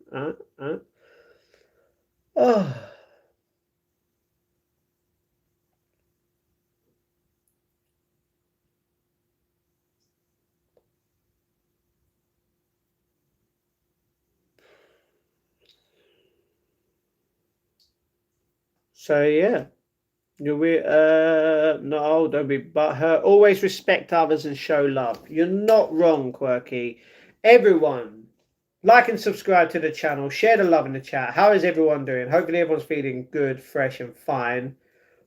Oh, so yeah, you're weird. No, don't be butthurt. Always respect others and show love. You're not wrong, Quirky. Everyone. Like and subscribe to the channel. Share the love in the chat. How is everyone doing? Hopefully everyone's feeling good, fresh, and fine.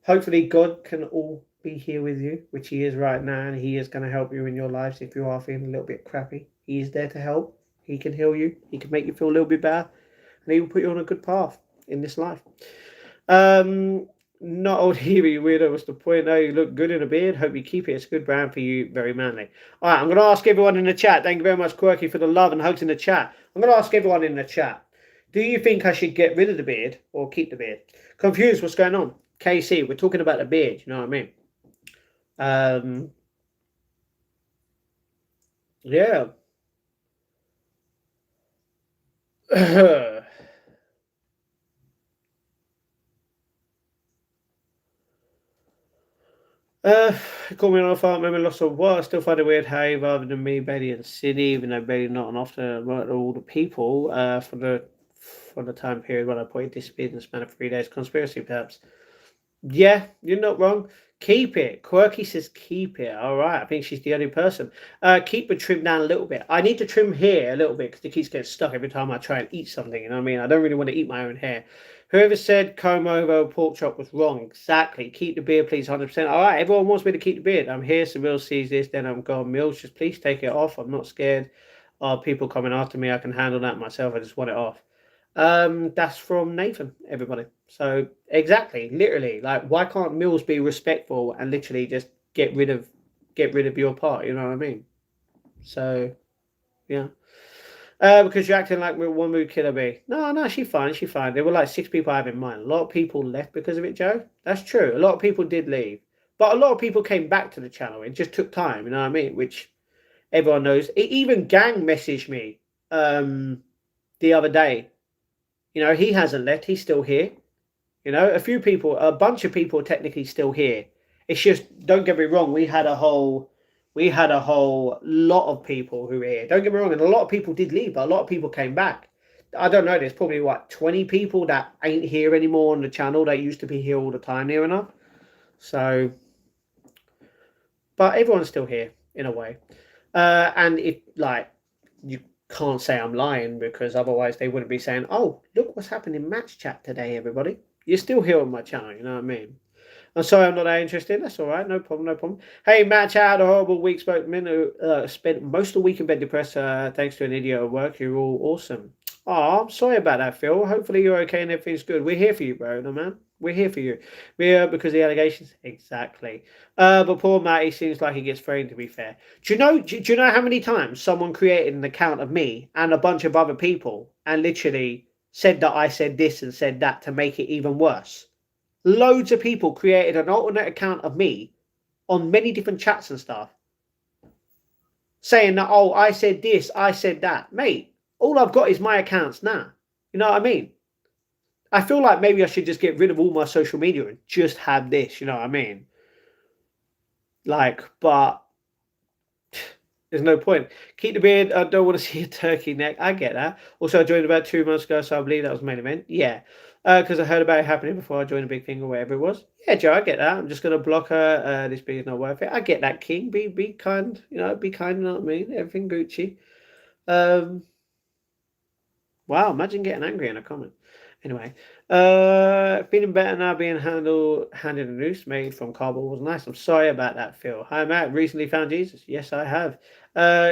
Hopefully God can all be here with you, which He is right now, and He is going to help you in your lives if you are feeling a little bit crappy. He is there to help. He can heal you. He can make you feel a little bit better, and He will put you on a good path in this life. Not old Hebe, you weirdo. What's the point? No, you look good in a beard. Hope you keep it. It's a good brand for you. Very manly. All right, I'm going to ask everyone in the chat. Thank you very much, Quirky, for the love and hugs in the chat. I'm going to ask everyone in the chat. Do you think I should get rid of the beard or keep the beard? Confused, what's going on? KC, we're talking about the beard, you know what I mean? Yeah. Uh, call me on a phone, maybe lost of what? I still find it weird how rather than me, Bailey and Sydney, even though Bailey not on after all the people, for the time period when I put it disappeared in the span of 3 days. Conspiracy perhaps. Yeah, you're not wrong. Keep it. Quirky says keep it. All right. I think she's the only person. Keep the trim down a little bit. I need to trim here a little bit because it keeps getting stuck every time I try and eat something. You know what I mean? I don't really want to eat my own hair. Whoever said comb over pork chop was wrong. Exactly. Keep the beard, please. 100%. All right. Everyone wants me to keep the beard. I'm here. So Mills sees this. Then I'm gone. Mills, just please take it off. I'm not scared of people coming after me. I can handle that myself. I just want it off. That's from Nathan, everybody. So exactly, literally, like why can't Mills be respectful and literally just get rid of your part, you know what I mean? So yeah. Because you're acting like we're one mood killer bee. No, no, she's fine, she's fine. There were like 6 people I have in mind. A lot of people left because of it, Joe. That's true. A lot of people did leave. But a lot of people came back to the channel. It just took time, you know what I mean? Which everyone knows. Even Gang messaged me the other day. You know, he hasn't left, he's still here. You know, a bunch of people are technically still here. It's just, don't get me wrong, we had a whole lot of people who were here. Don't get me wrong, and a lot of people did leave, but a lot of people came back. I don't know, there's probably, 20 people that ain't here anymore on the channel that used to be here all the time near enough. So, but everyone's still here, in a way. And if, you can't say I'm lying because otherwise they wouldn't be saying, oh, look what's happened in match chat today, everybody. You're still here on my channel, you know what I mean? I'm sorry I'm not that interested. That's all right. No problem, no problem. Hey, Match, I had a horrible week. Spent most of the week in bed depressed thanks to an idiot at work. You're all awesome. Oh, I'm sorry about that, Phil. Hopefully you're okay and everything's good. We're here for you, bro, no man. We're here for you. We're because of the allegations. Exactly. But poor Matt, he seems like he gets framed, to be fair. Do you know how many times someone created an account of me and a bunch of other people and literally said that I said this and said that to make it even worse. Loads of people created an alternate account of me on many different chats and stuff, saying that, oh, I said this, I said that. Mate, all I've got is my accounts now. You know what I mean? I feel like maybe I should just get rid of all my social media and just have this, you know what I mean? Like, but there's no point. Keep the beard. I don't want to see a turkey neck. I get that. Also, I joined about 2 months ago, so I believe that was main event. Yeah. Because I heard about it happening before I joined a big thing or whatever it was. Yeah, Joe, I get that. I'm just going to block her. This beard is not worth it. I get that, King. Be kind. You know, be kind, you know what I mean? Everything Gucci. Wow, imagine getting angry in a comment. Anyway, feeling better now being handed a noose made from cardboard was nice. I'm sorry about that, Phil. Hi, Matt. Recently found Jesus. Yes, I have.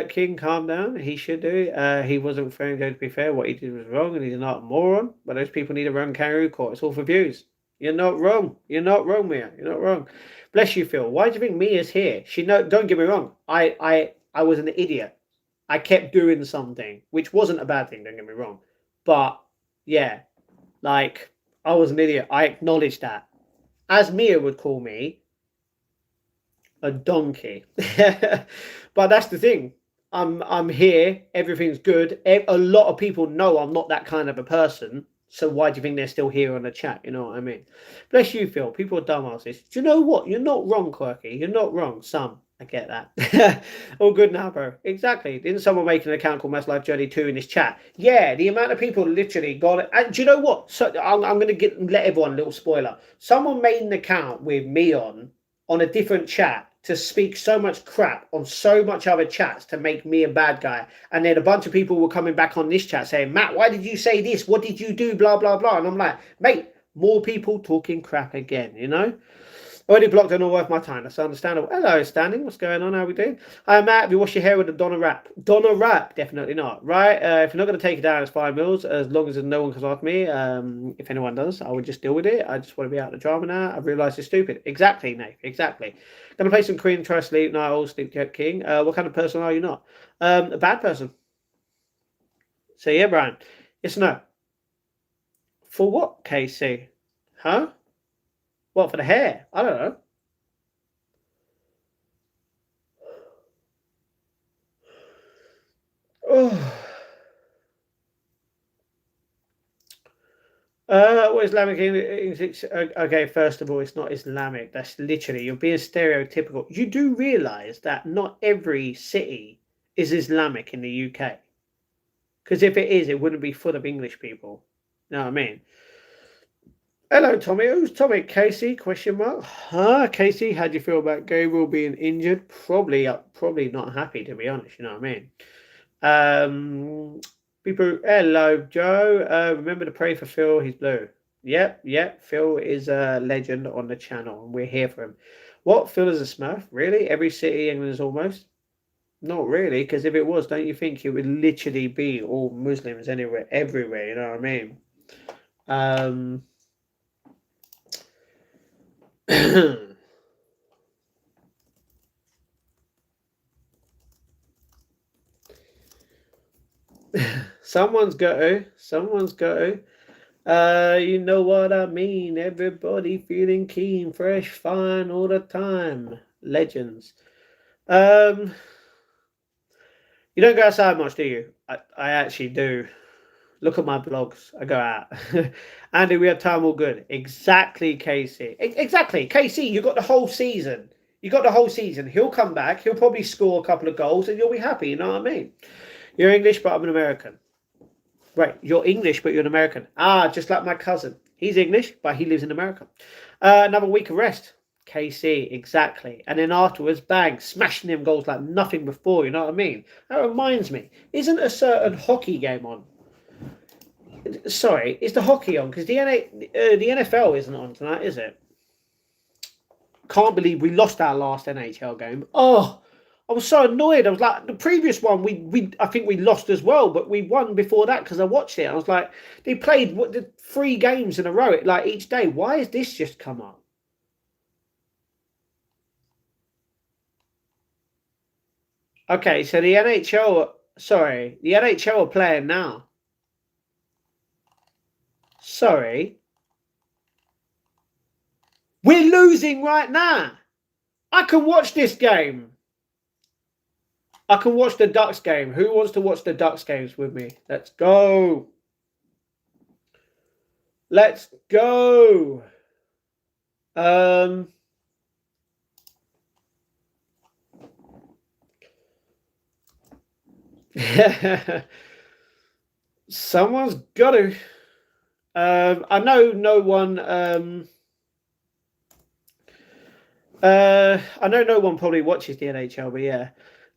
King, calm down. He should do. He wasn't referring to be fair. What he did was wrong, and he's not a moron. But those people need to run kangaroo court. It's all for views. You're not wrong. You're not wrong, Mia. You're not wrong. Bless you, Phil. Why do you think Mia's here? Don't get me wrong. I was an idiot. I kept doing something, which wasn't a bad thing. Don't get me wrong. But yeah, like I was an idiot. I acknowledge that. As Mia would call me, a donkey. But that's the thing. I'm here. Everything's good. A lot of people know I'm not that kind of a person. So why do you think they're still here on the chat? You know what I mean? Bless you, Phil. People are dumbasses. Do you know what? You're not wrong, Quirky. You're not wrong. Some. I get that. All good now, bro. Exactly. Didn't someone make an account called Mass Life Journey 2 in this chat? Yeah, the amount of people literally got it. And do you know what? So I'm going to let everyone a little spoiler. Someone made an account with me on a different chat to speak so much crap on so much other chats to make me a bad guy. And then a bunch of people were coming back on this chat saying, Matt, why did you say this? What did you do? Blah, blah, blah. And I'm like, mate, more people talking crap again, you know? Already blocked and not worth my time. That's understandable. Hello, Standing. What's going on? How are we doing? Hi, Matt. Have you washed your hair with a Donna wrap? Donna wrap? Definitely not. Right? If you're not going to take it down, it's 5 mils. As long as no one comes after me. If anyone does, I would just deal with it. I just want to be out of the drama now. I've realised it's stupid. Exactly, Nate. Exactly. Going to play some Queen, try to sleep. No, I'll sleep, King. What kind of person are you not? A bad person. So, yeah, Brian. Yes or no? For what, KC? Huh? What, for the hair? I don't know. Oh. What Islamic okay, first of all, it's not Islamic. That's literally, you're being stereotypical. You do realise that not every city is Islamic in the UK. Because if it is, it wouldn't be full of English people. You know what I mean? Hello, Tommy. Who's Tommy? Casey? Question mark. Huh? Casey, how do you feel about Gabriel being injured? Probably not happy, to be honest. You know what I mean? People, hello, Joe. Remember to pray for Phil. He's blue. Yep. Phil is a legend on the channel, and we're here for him. What? Phil is a Smurf? Really? Every city in England is almost? Not really, because if it was, don't you think it would literally be all Muslims anywhere, everywhere? You know what I mean? Someone's got to. You know what I mean. Everybody feeling keen, fresh, fine all the time. Legends. You don't go outside much, do you? I actually do. Look at my blogs. I go out. Andy, we have time all good. Exactly, Casey. Exactly. Casey, you got the whole season. He'll come back. He'll probably score a couple of goals and you'll be happy. You know what I mean? You're English, but I'm an American. Right, you're English, but you're an American. Just like my cousin. He's English, but he lives in America. Another week of rest. KC, exactly. And then afterwards, bang, smashing them goals like nothing before, you know what I mean? That reminds me, isn't a certain hockey game on? Sorry, is the hockey on? Because the NFL isn't on tonight, is it? Can't believe we lost our last NHL game. Oh, I was so annoyed. I was like, the previous one, I think we lost as well, but we won before that because I watched it. I was like, they played the 3 games in a row, like each day. Why has this just come up? Okay, so the NHL are playing now. Sorry. We're losing right now. I can watch this game. I can watch the Ducks game. Who wants to watch the Ducks games with me? Let's go. Let's go. Someone's got to. I know no one. I know no one probably watches the NHL, but yeah.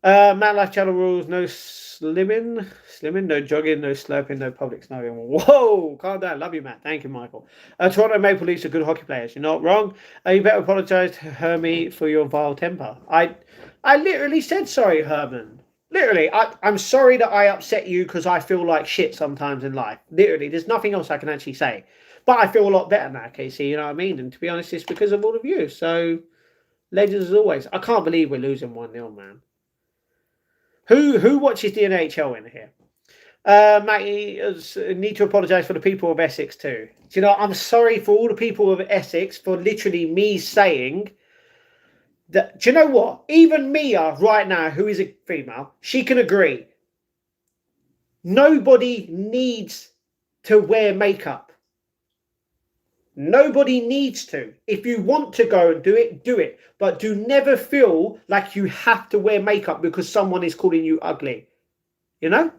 Man Life Channel rules: no slimming, no jogging, no slurping, no public snogging. Whoa, calm down. Love you, Matt. Thank you, Michael. Toronto Maple Leafs are good hockey players. You're not wrong. You better apologise to Hermie for your vile temper. I literally said sorry, Herman. Literally, I'm sorry that I upset you because I feel like shit sometimes in life. Literally, there's nothing else I can actually say. But I feel a lot better now, Casey. You know what I mean? And to be honest, it's because of all of you. So, legends as always. I can't believe we're losing 1-0, man. Who watches the NHL in here? Matty, need to apologise for the people of Essex too. Do you know, I'm sorry for all the people of Essex for literally me saying that. Do you know what? Even Mia right now, who is a female, she can agree. Nobody needs to wear makeup. Nobody needs to. If you want to go and do it, do it. But do never feel like you have to wear makeup because someone is calling you ugly. You know?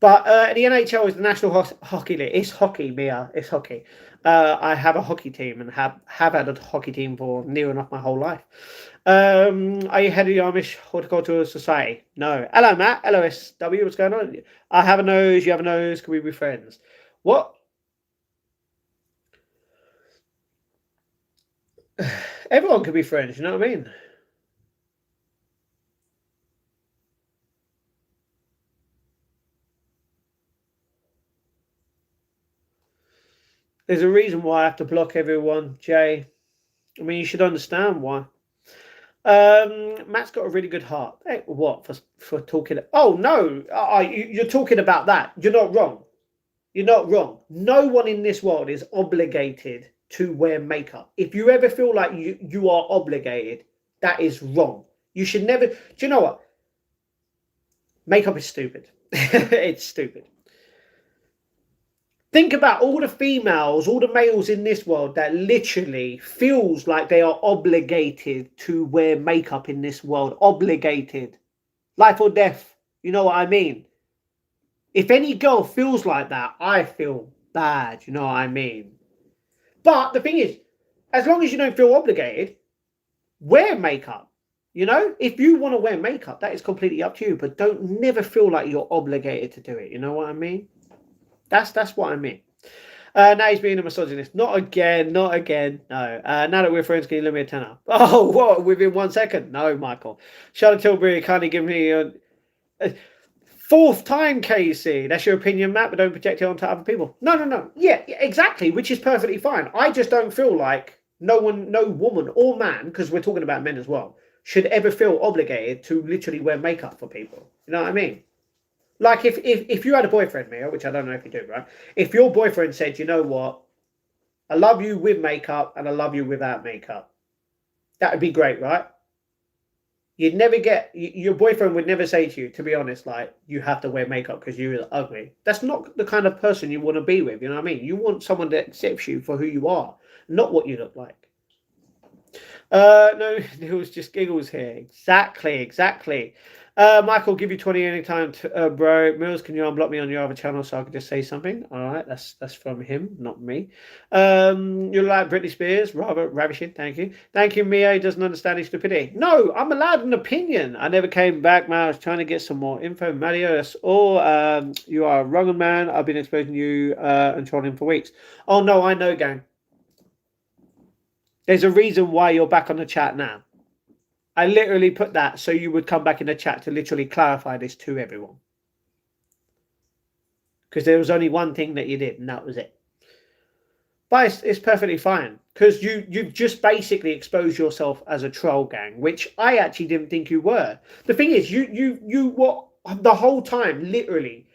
But the NHL is the National Hockey League. It's hockey, Mia. It's hockey. I have a hockey team and have had a hockey team for near enough my whole life. Are you head of the Amish Horticultural Society? No. Hello, Matt. Hello, SW. What's going on? I have a nose. You have a nose. Can we be friends? What? Everyone can be friends. You know what I mean? There's a reason why I have to block everyone, Jay. I mean, you should understand why. Matt's got a really good heart. Hey, what for talking? Oh no, you're talking about that. You're not wrong. You're not wrong. No one in this world is obligated to wear makeup. If you ever feel like you are obligated, that is wrong. You should never. Do you know what? Makeup is stupid. It's stupid. Think about all the females, all the males in this world that literally feels like they are obligated to wear makeup in this world. Obligated. Life or death. You know what I mean? If any girl feels like that, I feel bad. You know what I mean? But the thing is, as long as you don't feel obligated, wear makeup. You know, if you want to wear makeup, that is completely up to you. But don't never feel like you're obligated to do it. You know what I mean? That's what I mean. Now he's being a misogynist. Not again. No. Now that we're friends, can you lend me a tenner? Oh, what? Within 1 second? No, Michael. Charlotte Tilbury kindly give me a fourth time, Casey. That's your opinion, Matt, but don't project it onto other people. No. Yeah, exactly, which is perfectly fine. I just don't feel like no woman or man, because we're talking about men as well, should ever feel obligated to literally wear makeup for people. You know what I mean? Like if you had a boyfriend, Mia, which I don't know if you do, right? If your boyfriend said, you know what, I love you with makeup and I love you without makeup, that would be great, right? You'd never get, your boyfriend would never say to you, to be honest, like, you have to wear makeup because you're ugly. That's not the kind of person you want to be with, you know what I mean? You want someone that accepts you for who you are, not what you look like. No, it was just giggles here. Exactly. Michael, give you 20 anytime, bro. Mills, can you unblock me on your other channel so I can just say something? All right, that's from him, not me. You like Britney Spears? Rather ravishing, thank you. Thank you, Mia. He doesn't understand his stupidity. No, I'm allowed an opinion. I never came back, man. I was trying to get some more info. Mario, that's all. You are a wrong man. I've been exposing you and trolling for weeks. Oh, no, I know, gang. There's a reason why you're back on the chat now. I literally put that so you would come back in the chat to literally clarify this to everyone. Because there was only one thing that you did, and that was it. But it's perfectly fine. Because you've just basically exposed yourself as a troll gang, which I actually didn't think you were. The thing is, you were the whole time, literally,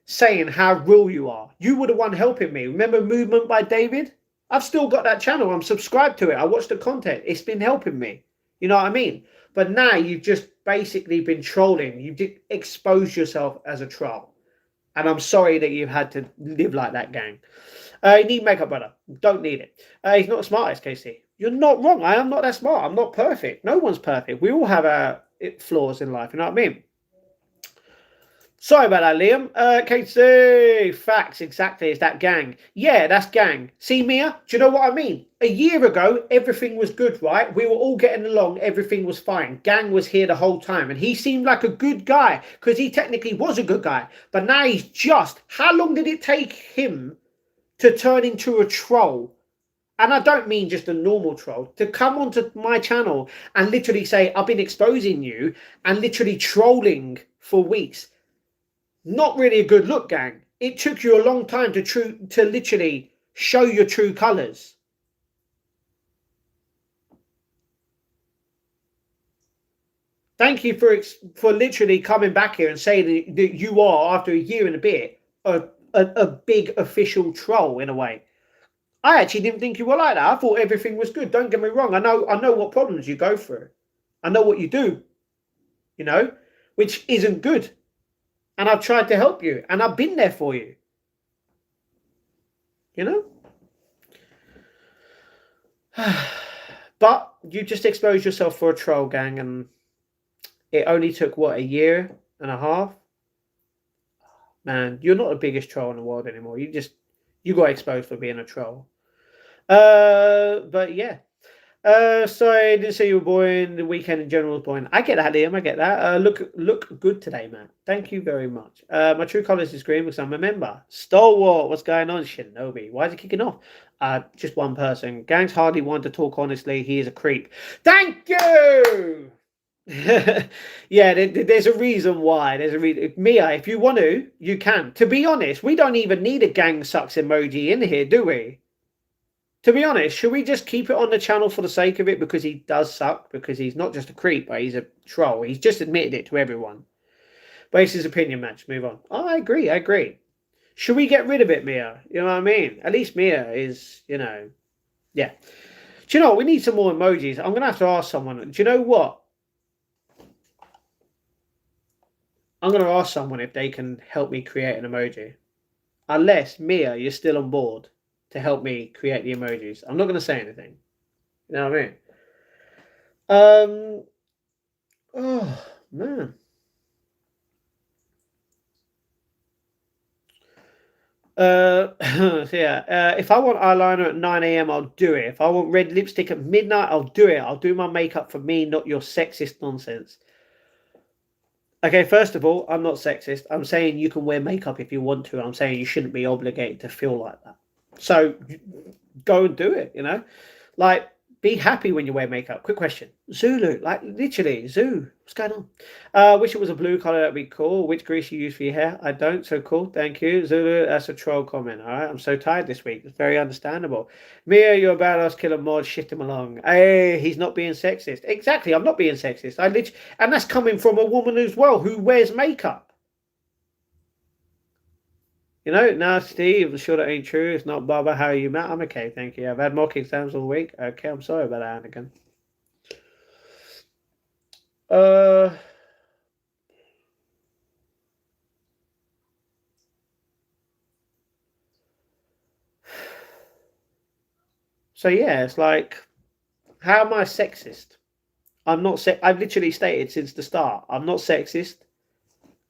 saying how real you are. You were the one helping me. Remember Movement by David? I've still got that channel. I'm subscribed to it. I watch the content. It's been helping me. You know what I mean? But now you've just basically been trolling. You've exposed yourself as a troll. And I'm sorry that you've had to live like that, gang. You need makeup, brother. Don't need it. He's not the smartest, Casey. You're not wrong. I am not that smart. I'm not perfect. No one's perfect. We all have our flaws in life. You know what I mean? Sorry about that, Liam. Casey, facts, exactly. It's that gang. Yeah, that's gang. See, Mia, do you know what I mean? A year ago, everything was good, right? We were all getting along. Everything was fine. Gang was here the whole time. And he seemed like a good guy because he technically was a good guy. But now he's just... How long did it take him to turn into a troll? And I don't mean just a normal troll. To come onto my channel and literally say, I've been exposing you and literally trolling for weeks. Not really a good look, gang. It took you a long time to literally show your true colours. Thank you for literally coming back here and saying that you are, after a year and a bit, a big official troll in a way. I actually didn't think you were like that. I thought everything was good. Don't get me wrong. I know what problems you go through. I know what you do, you know, which isn't good. And I've tried to help you. And I've been there for you. You know? But you just exposed yourself for a troll, gang. And it only took, what, a year and a half? Man, you're not the biggest troll in the world anymore. You got exposed for being a troll. But yeah. Sorry, I didn't say you were born. The weekend in general was born. I get that, Liam. I get that. Look good today, man. Thank you very much. My true colours is green because I'm a member. Stalwart, what's going on? Shinobi, why is it kicking off? Just one person. Gang's hardly one to talk honestly. He is a creep. Thank you. Yeah, there's a reason why. There's a reason. Mia, if you want to, you can. To be honest, we don't even need a gang sucks emoji in here, do we? To be honest, should we just keep it on the channel for the sake of it because he does suck? Because he's not just a creep, but he's a troll. He's just admitted it to everyone. But it's his opinion, match. Move on. Oh, I agree. Should we get rid of it, Mia? You know what I mean? At least Mia is, yeah. Do you know what? We need some more emojis. I'm going to have to ask someone. Do you know what? I'm going to ask someone if they can help me create an emoji. Unless, Mia, you're still on board to help me create the emojis. I'm not going to say anything. You know what I mean? Oh, man. Yeah. If I want eyeliner at 9 a.m., I'll do it. If I want red lipstick at midnight, I'll do it. I'll do my makeup for me, not your sexist nonsense. Okay, first of all, I'm not sexist. I'm saying you can wear makeup if you want to. I'm saying you shouldn't be obligated to feel like that. So go and do it, you know? Like, be happy when you wear makeup. Quick question. Zulu, like literally, Zoo, what's going on? Wish it was a blue colour, that'd be cool. Which grease you use for your hair? I don't, so cool, thank you. Zulu, that's a troll comment, all right? I'm so tired this week. It's very understandable. Mia, you're a badass killer mod, shit him along. Hey, he's not being sexist. Exactly, I'm not being sexist. And that's coming from a woman as well who wears makeup. You know, now Steve, I'm sure that ain't true. It's not Baba. How are you, Matt? I'm okay, thank you. I've had mock exams all week. Okay, I'm sorry about that, Anakin. So yeah, it's like, how am I sexist? I'm not. I've literally stated since the start, I'm not sexist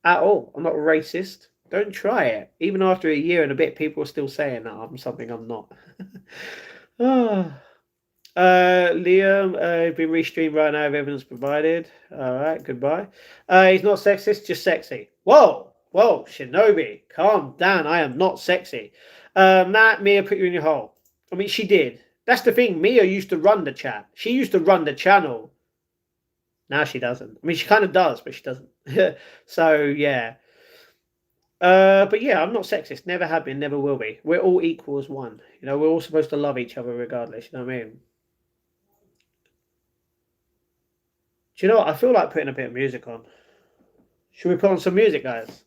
at all. I'm not racist. Don't try it. Even after a year and a bit, people are still saying that I'm something I'm not. Liam, been restreamed right now if evidence provided. All right, goodbye. He's not sexist, just sexy. Whoa, Shinobi, calm down. I am not sexy. Matt, Mia put you in your hole. I mean, she did. That's the thing. Mia used to run the chat. She used to run the channel. Now she doesn't. I mean, she kind of does, but she doesn't. So, yeah. But yeah, I'm not sexist. Never have been, never will be. We're all equal as one. You know, we're all supposed to love each other regardless. You know what I mean? Do you know what? I feel like putting a bit of music on. Should we put on some music, guys?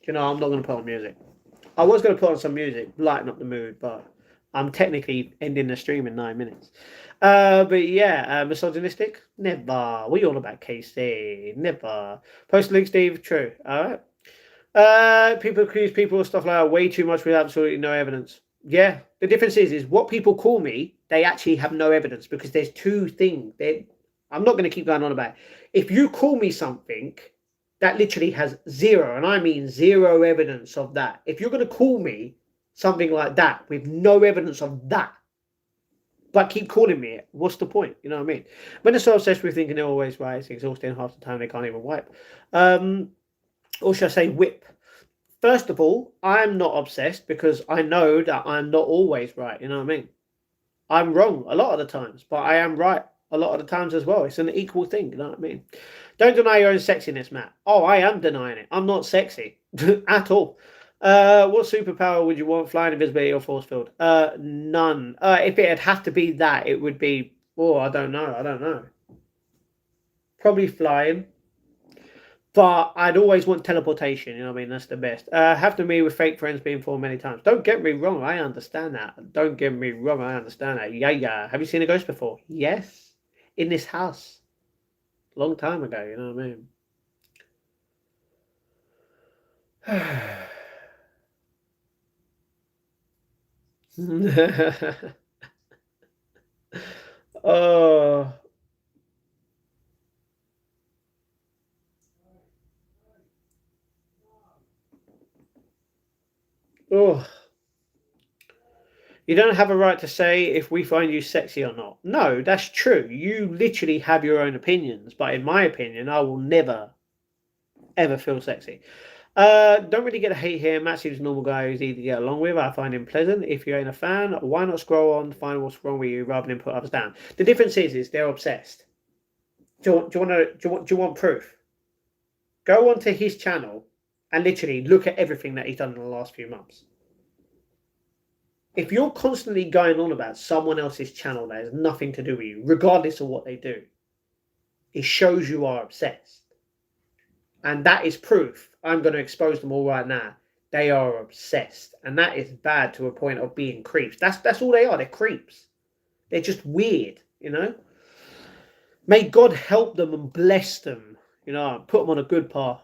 You know, I'm not going to put on music. I was going to put on some music, lighten up the mood, but I'm technically ending the stream in 9 minutes. But yeah, misogynistic? Never. What are you all about, KC? Never. Post link, Steve? True. All right. People accuse people of stuff like that way too much with absolutely no evidence. Yeah, the difference is what people call me, they actually have no evidence because there's two things. I'm not going to keep going on about it. If you call me something that literally has zero, and I mean zero evidence of that, if you're going to call me something like that with no evidence of that, but keep calling me it, what's the point? You know what I mean? When they're so obsessed with thinking they're always right, it's exhausting. Half the time they can't even wipe. Or should I say whip? First of all, I'm not obsessed because I know that I'm not always right. You know what I mean? I'm wrong a lot of the times, but I am right a lot of the times as well. It's an equal thing. You know what I mean? Don't deny your own sexiness, Matt. Oh, I am denying it. I'm not sexy at all. What superpower would you want? Flying, invisibility, or force field? None. If it'd have to be that, it would be. Oh, I don't know. Probably flying. But I'd always want teleportation, you know what I mean? That's the best. Have to me with fake friends being formed many times. Don't get me wrong, I understand that. Don't get me wrong, I understand that. Yeah. Have you seen a ghost before? Yes. In this house. Long time ago, you know what I mean? Oh. Oh. You don't have a right to say if we find you sexy or not. No, that's true. You literally have your own opinions, but in my opinion, I will never, ever feel sexy. Don't really get a hate here. Matt seems a normal guy who's easy to get along with. I find him pleasant. If you ain't a fan, why not scroll on, find what's wrong with you rather than put others down? The difference is they're obsessed. Do you want proof? Go onto his channel and literally look at everything that he's done in the last few months. If you're constantly going on about someone else's channel that has nothing to do with you, regardless of what they do, it shows you are obsessed. And that is proof. I'm going to expose them all right now. They are obsessed. And that is bad to a point of being creeps. That's all they are. They're creeps. They're just weird, you know? May God help them and bless them, you know, put them on a good path.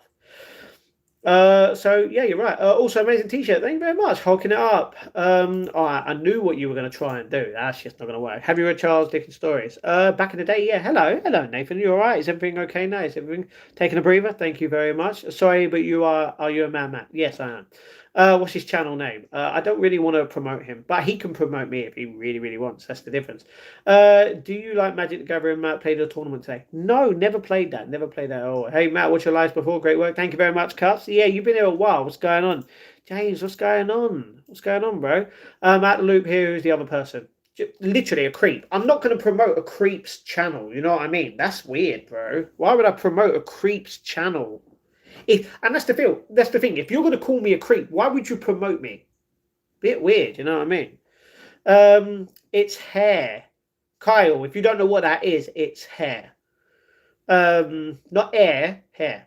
So yeah, you're right. Also, amazing t-shirt. Thank you very much. Hulking it up. I knew what you were going to try and do. That's just not going to work. Have you read Charles Dickens stories? Back in the day, yeah. Hello, Nathan. You all right? Is everything okay now? Is everything taking a breather? Thank you very much. Sorry, but you are you a man, Matt? Yes, I am. What's his channel name? I don't really want to promote him, but he can promote me if he really, really wants. That's the difference. Do you like Magic the Gathering, Matt? Played a tournament today? No, never played that. Never played that at all. Hey, Matt, what's your lives before? Great work. Thank you very much, Cups. Yeah, you've been here a while. What's going on? James, what's going on? What's going on, bro? At the loop here, who's the other person? Literally a creep. I'm not going to promote a creep's channel. You know what I mean? That's weird, bro. Why would I promote a creep's channel? And that's the thing. If you're going to call me a creep, why would you promote me? Bit weird, you know what I mean? It's hair. Kyle, if you don't know what that is, it's hair. Not air, hair.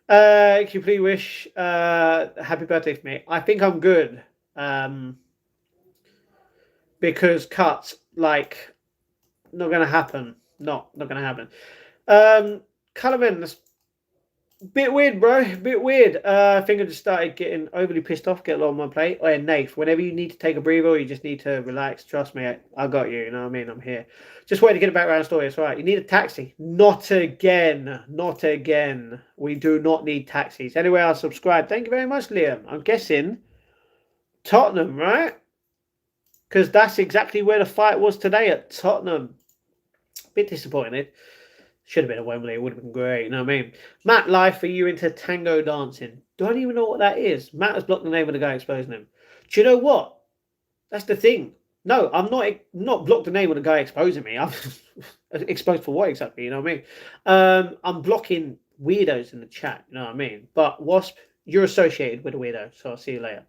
Can you please wish happy birthday for me? I think I'm good. Because cuts, like, not going to happen. Not going to happen. Colourman, that's bit weird, bro. Bit weird. I think I just started getting overly pissed off, get a lot on my plate. Oh, yeah, Nath, whenever you need to take a breather or you just need to relax, trust me, I got you. You know what I mean? I'm here. Just wait to get a background story. It's right. You need a taxi. Not again. Not again. We do not need taxis. Anyway, I'll subscribe. Thank you very much, Liam. I'm guessing Tottenham, right? Because that's exactly where the fight was today, at Tottenham. Bit disappointed. Should have been at Wembley. It would have been great. You know what I mean? Matt, life for you into tango dancing. Don't even know what that is. Matt has blocked the name of the guy exposing him. Do you know what? That's the thing. No, I'm not blocked the name of the guy exposing me. I'm exposed for what exactly? You know what I mean? I'm blocking weirdos in the chat. You know what I mean? But Wasp, you're associated with a weirdo, so I'll see you later.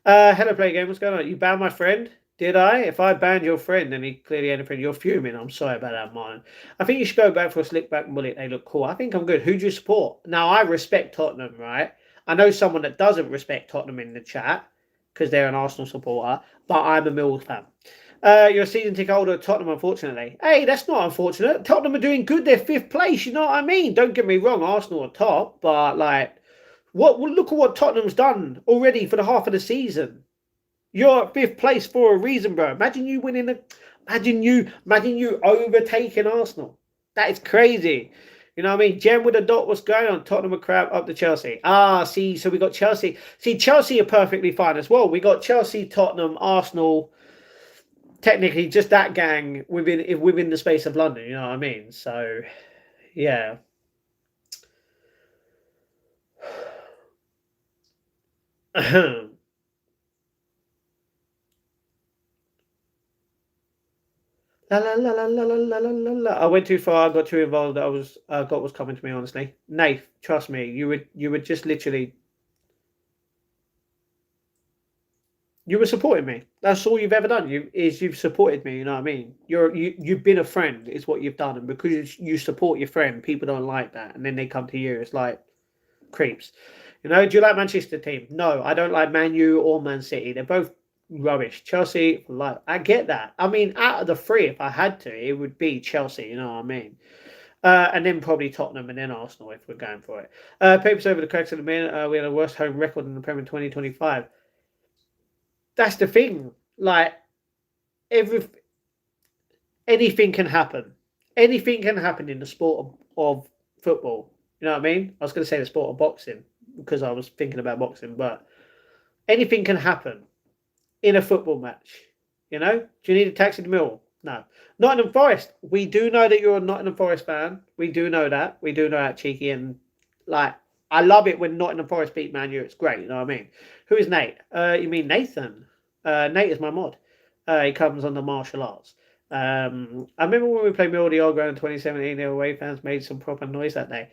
Hello, Play Game. What's going on? You banned my friend? Did I? If I banned your friend, then he clearly ain't a friend. You're fuming. I'm sorry about that, Martin. I think you should go back for a slick back mullet. They look cool. I think I'm good. Who do you support? Now, I respect Tottenham, right? I know someone that doesn't respect Tottenham in the chat because they're an Arsenal supporter, but I'm a Millwall fan. You're a season ticket holder at Tottenham, unfortunately. Hey, that's not unfortunate. Tottenham are doing good. They're 5th place. You know what I mean? Don't get me wrong. Arsenal are top, but like, look at what Tottenham's done already for the half of the season. You're at 5th place for a reason, bro. Imagine you winning imagine you overtaking Arsenal. That is crazy. You know what I mean? Jem with a dot, what's going on? Tottenham are crap up to Chelsea. See, so we got Chelsea. See, Chelsea are perfectly fine as well. We got Chelsea, Tottenham, Arsenal. Technically, just that gang within the space of London. You know what I mean? So, yeah. La la la la la la la la la. I went too far. I got too involved. I got what's coming to me. Honestly, Nath, trust me. You would just literally. You were supporting me. That's all you've ever done. You've supported me. You know what I mean? You've been a friend. Is what you've done, and because you support your friend, people don't like that, and then they come to you. It's like creeps. You know? Do you like Manchester team? No, I don't like Man U or Man City. They're both rubbish. Chelsea, like, I get that. I mean, out of the 3, if I had to, it would be Chelsea. You know what I mean? And then probably Tottenham and then Arsenal if we're going for it. Papers over the cracks in a minute. We had a worst home record in the Premier 2025. That's the thing. Like, anything can happen. Anything can happen in the sport of football. You know what I mean? I was going to say the sport of boxing because I was thinking about boxing, but anything can happen in a football match. You know? Do you need a taxi to Mill? No. Nottingham Forest. We do know that you're a Nottingham Forest fan. We do know that. We do know that, Cheeky. And, like, I love it when Nottingham Forest beat Man U. It's great. You know what I mean? Who is Nate? You mean Nathan? Nate is my mod. He comes on the martial arts. I remember when we played Mill the Old Ground in 2017, the away fans made some proper noise that day.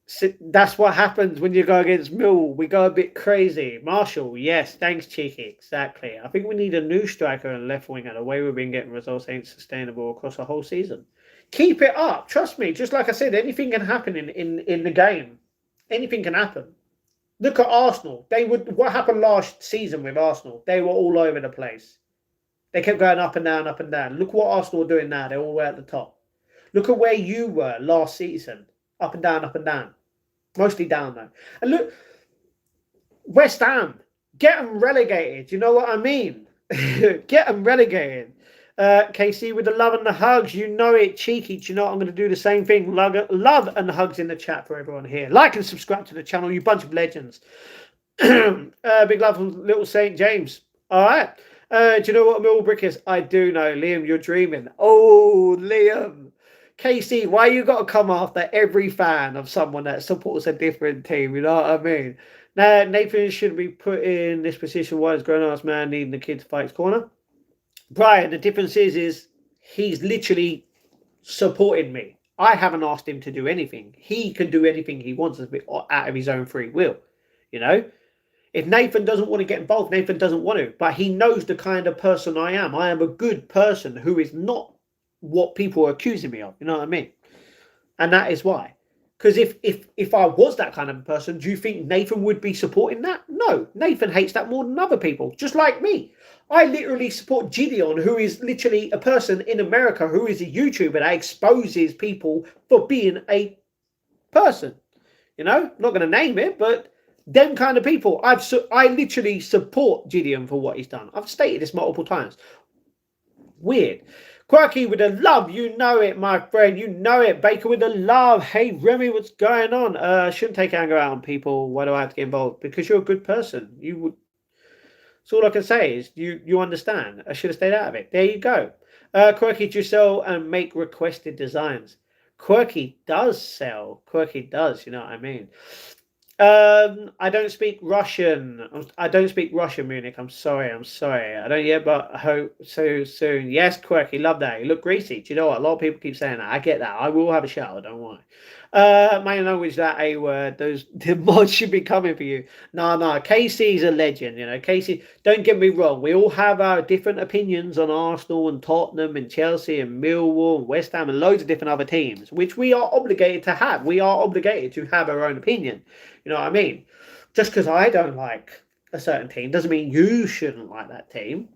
So that's what happens when you go against Mill. We go a bit crazy. Marshall, yes, thanks, Cheeky. Exactly. I think we need a new striker and left winger. The way we've been getting results ain't sustainable across the whole season. Keep it up. Trust me. Just like I said, anything can happen in the game. Anything can happen. Look at Arsenal. What happened last season with Arsenal? They were all over the place. They kept going up and down, up and down. Look what Arsenal are doing now. They're all the way at the top. Look at where you were last season. Up and down, up and down. Mostly down, though. And look, West Ham. Get them relegated. You know what I mean? Get them relegated. KC with the love and the hugs. You know it, Cheeky. Do you know what? I'm going to do the same thing. Love and hugs in the chat for everyone here. Like and subscribe to the channel, you bunch of legends. Big love from Little St. James. All right. Do you know what a Mill brick is? I do know. Liam, you're dreaming. Oh, Liam. KC, why you got to come after every fan of someone that supports a different team? You know what I mean? Now, Nathan should be put in this position. Why is grown-ass man needing the kid to fight his corner? Brian, the difference is he's literally supported me. I haven't asked him to do anything. He can do anything he wants out of his own free will. You know? If Nathan doesn't want to get involved, Nathan doesn't want to. But he knows the kind of person I am. I am a good person who is not what people are accusing me of. You know what I mean? And that is why. Because if I was that kind of a person, do you think Nathan would be supporting that? No. Nathan hates that more than other people. Just like me. I literally support Gideon, who is literally a person in America who is a YouTuber that exposes people for being a person. You know? Not going to name it, but them kind of people. I literally support Gideon for what he's done. I've stated this multiple times. Weird. Quirky with the love, you know it, my friend. You know it. Baker with the love. Hey, Remy, what's going on? Shouldn't take anger out on people. Why do I have to get involved? Because you're a good person. You would. So all I can say is you understand. I should have stayed out of it. There you go. Quirky, do you sell and make requested designs? Quirky does sell. Quirky does. You know what I mean? I don't speak Russian. I don't speak Russian, Munich. I'm sorry. I don't yet, but I hope so soon. Yes, Quirky, love that. You look greasy. Do you know what? A lot of people keep saying that. I get that. I will have a shower. Don't worry. My language, that A word, those the mods should be coming for you. No, no, KC's a legend, you know. KC, don't get me wrong, we all have our different opinions on Arsenal and Tottenham and Chelsea and Millwall and West Ham and loads of different other teams, which we are obligated to have. We are obligated to have our own opinion. You know what I mean? Just because I don't like a certain team doesn't mean you shouldn't like that team.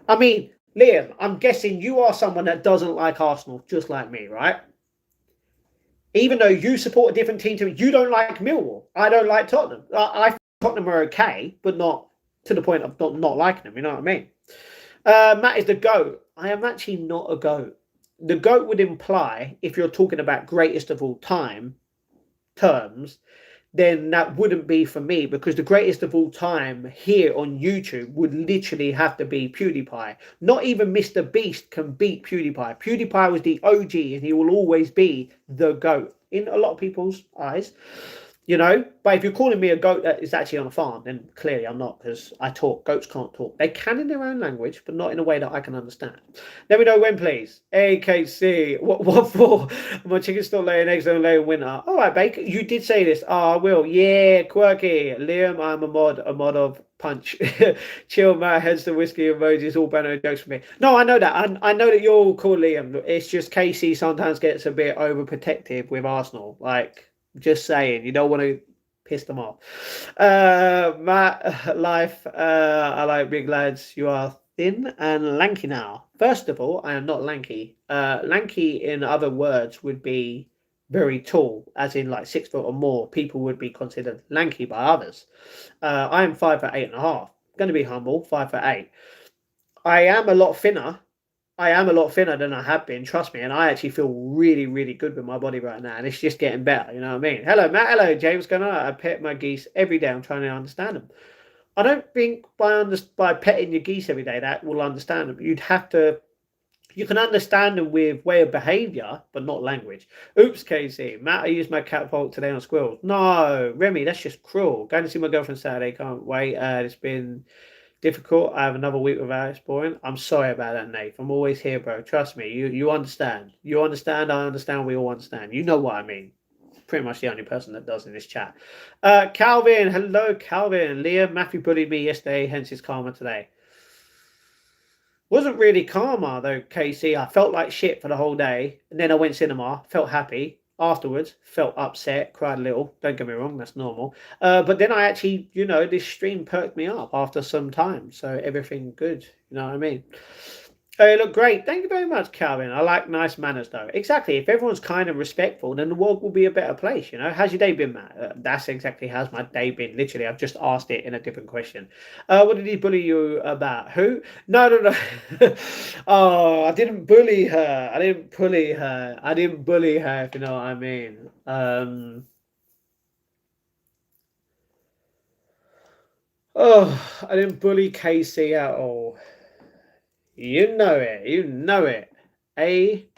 I mean, Liam, I'm guessing you are someone that doesn't like Arsenal, just like me, right? Even though you support a different team to me, you don't like Millwall. I don't like Tottenham. I think Tottenham are okay, but not to the point of not liking them. You know what I mean? Matt is the GOAT. I am actually not a GOAT. The GOAT would imply, if you're talking about greatest of all time terms, then that wouldn't be for me, because the greatest of all time here on YouTube would literally have to be PewDiePie. Not even Mr. Beast can beat PewDiePie. PewDiePie was the OG and he will always be the GOAT in a lot of people's eyes. You know, but if you're calling me a goat that is actually on a farm, then clearly I'm not, because I talk. Goats can't talk. They can in their own language, but not in a way that I can understand. Let me know when, please. AKC. What for? My chicken's still laying eggs, don't lay in winter. All right, Bake. You did say this. Oh, I will. Yeah, quirky. Liam, I'm a mod of punch. Chill, Matt, heads to whiskey emojis, all banner jokes for me. No, I know that. I know that you're all cool, Liam. It's just KC sometimes gets a bit overprotective with Arsenal. Like, just saying, you don't want to piss them off. Matt, life, I like big lads. You are thin and lanky now. First of all, I am not lanky. Lanky, in other words, would be very tall, as in like 6 foot or more. People would be considered lanky by others. I am 5'8.5". Going to be humble, 5'8". I am a lot thinner. I am a lot thinner than I have been, trust me, and I actually feel really, really good with my body right now, and it's just getting better, you know what I mean? Hello, Matt. Hello, James. What's going on? I pet my geese every day. I'm trying to understand them. I don't think by petting your geese every day that will understand them. You'd have to. You can understand them with way of behaviour, but not language. Oops, Casey. Matt, I used my catapult today on squirrels. No, Remy, that's just cruel. Going to see my girlfriend Saturday. Can't wait. It's been difficult. I have another week without exploring. I'm sorry about that, Nate. I'm always here, bro. Trust me. You understand. You understand. I understand. We all understand. You know what I mean. Pretty much the only person that does in this chat. Calvin. Hello, Calvin. Liam, Matthew bullied me yesterday, hence his karma today. Wasn't really karma though, Casey. I felt like shit for the whole day. And then I went cinema, felt happy. Afterwards, felt upset, cried a little. Don't get me wrong, that's normal. But then I actually, you know, this stream perked me up after some time. So everything good, you know what I mean? Hey, look great. Thank you very much, Calvin. I like nice manners, though. Exactly. If everyone's kind and respectful, then the world will be a better place, you know? How's your day been, Matt? That's exactly how's my day been. Literally, I've just asked it in a different question. What did he bully you about? Who? No, no, no. Oh, I didn't bully her. I didn't bully her. I didn't bully her, if you know what I mean. Oh, I didn't bully Casey at all. You know it. You know it. A.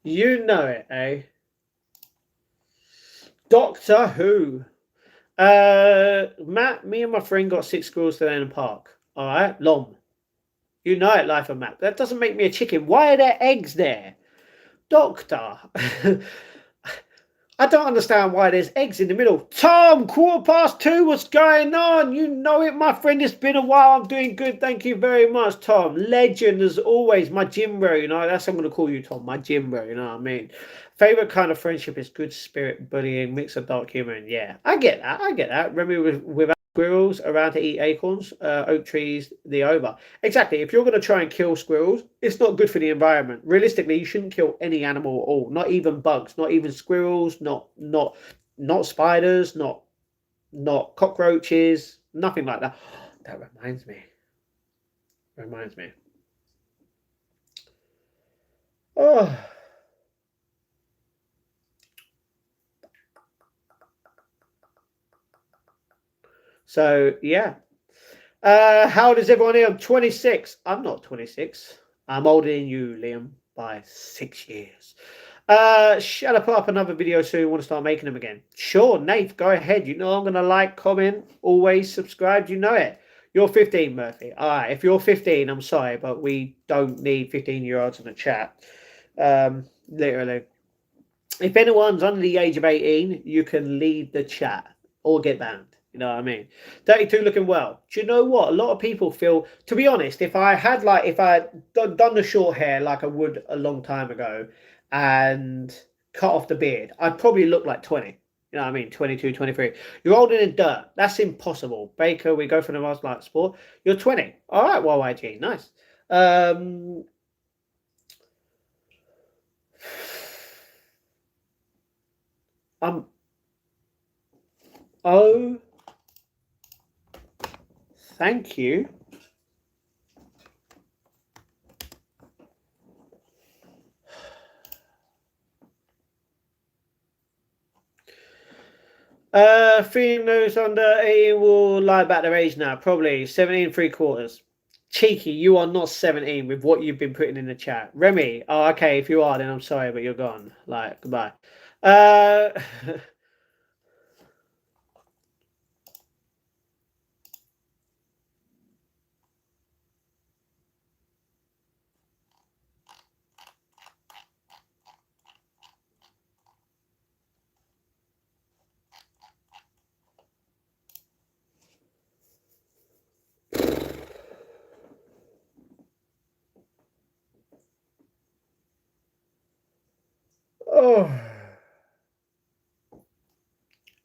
You know it, eh? Doctor Who. Matt, me and my friend got 6 squirrels today in the park. All right, Lom. You know it, life of Matt. That doesn't make me a chicken. Why are there eggs there? Doctor. I don't understand why there's eggs in the middle. Tom, 2:15, what's going on? You know it, my friend. It's been a while. I'm doing good. Thank you very much, Tom. Legend, as always. My gym bro, you know. That's what I'm going to call you, Tom. My gym bro, you know what I mean? Favorite kind of friendship is good spirit bullying, mix of dark humor. And yeah, I get that. I get that. Remember with squirrels around to eat acorns, oak trees, the over. Exactly. If you're going to try and kill squirrels, it's not good for the environment. Realistically, you shouldn't kill any animal at all. Not even bugs. Not even squirrels. Not spiders. Not cockroaches. Nothing like that. That reminds me. Oh. So yeah. How old is everyone here? I'm 26. I'm not 26. I'm older than you, Liam, by 6 years. Shall I put up another video soon? Want to start making them again? Sure, Nate, go ahead. You know I'm going to like, comment, always subscribe. You know it. You're 15, Murphy. All right. If you're 15, I'm sorry, but we don't need 15-year-olds in the chat. Literally. If anyone's under the age of 18, you can leave the chat or get banned. You know what I mean? 32 looking well. Do you know what? A lot of people feel, to be honest, if I had done the short hair like I would a long time ago and cut off the beard, I'd probably look like 20. You know what I mean? 22, 23. You're older than dirt. That's impossible. Baker, we go for the most like sport. You're 20. All right, YYG. Nice. Oh, thank you. Females under 18 will lie about their age now. Probably 17 3/4. Cheeky, you are not 17 with what you've been putting in the chat. Remy, oh, okay, if you are, then I'm sorry, but you're gone. Like, goodbye. Oh.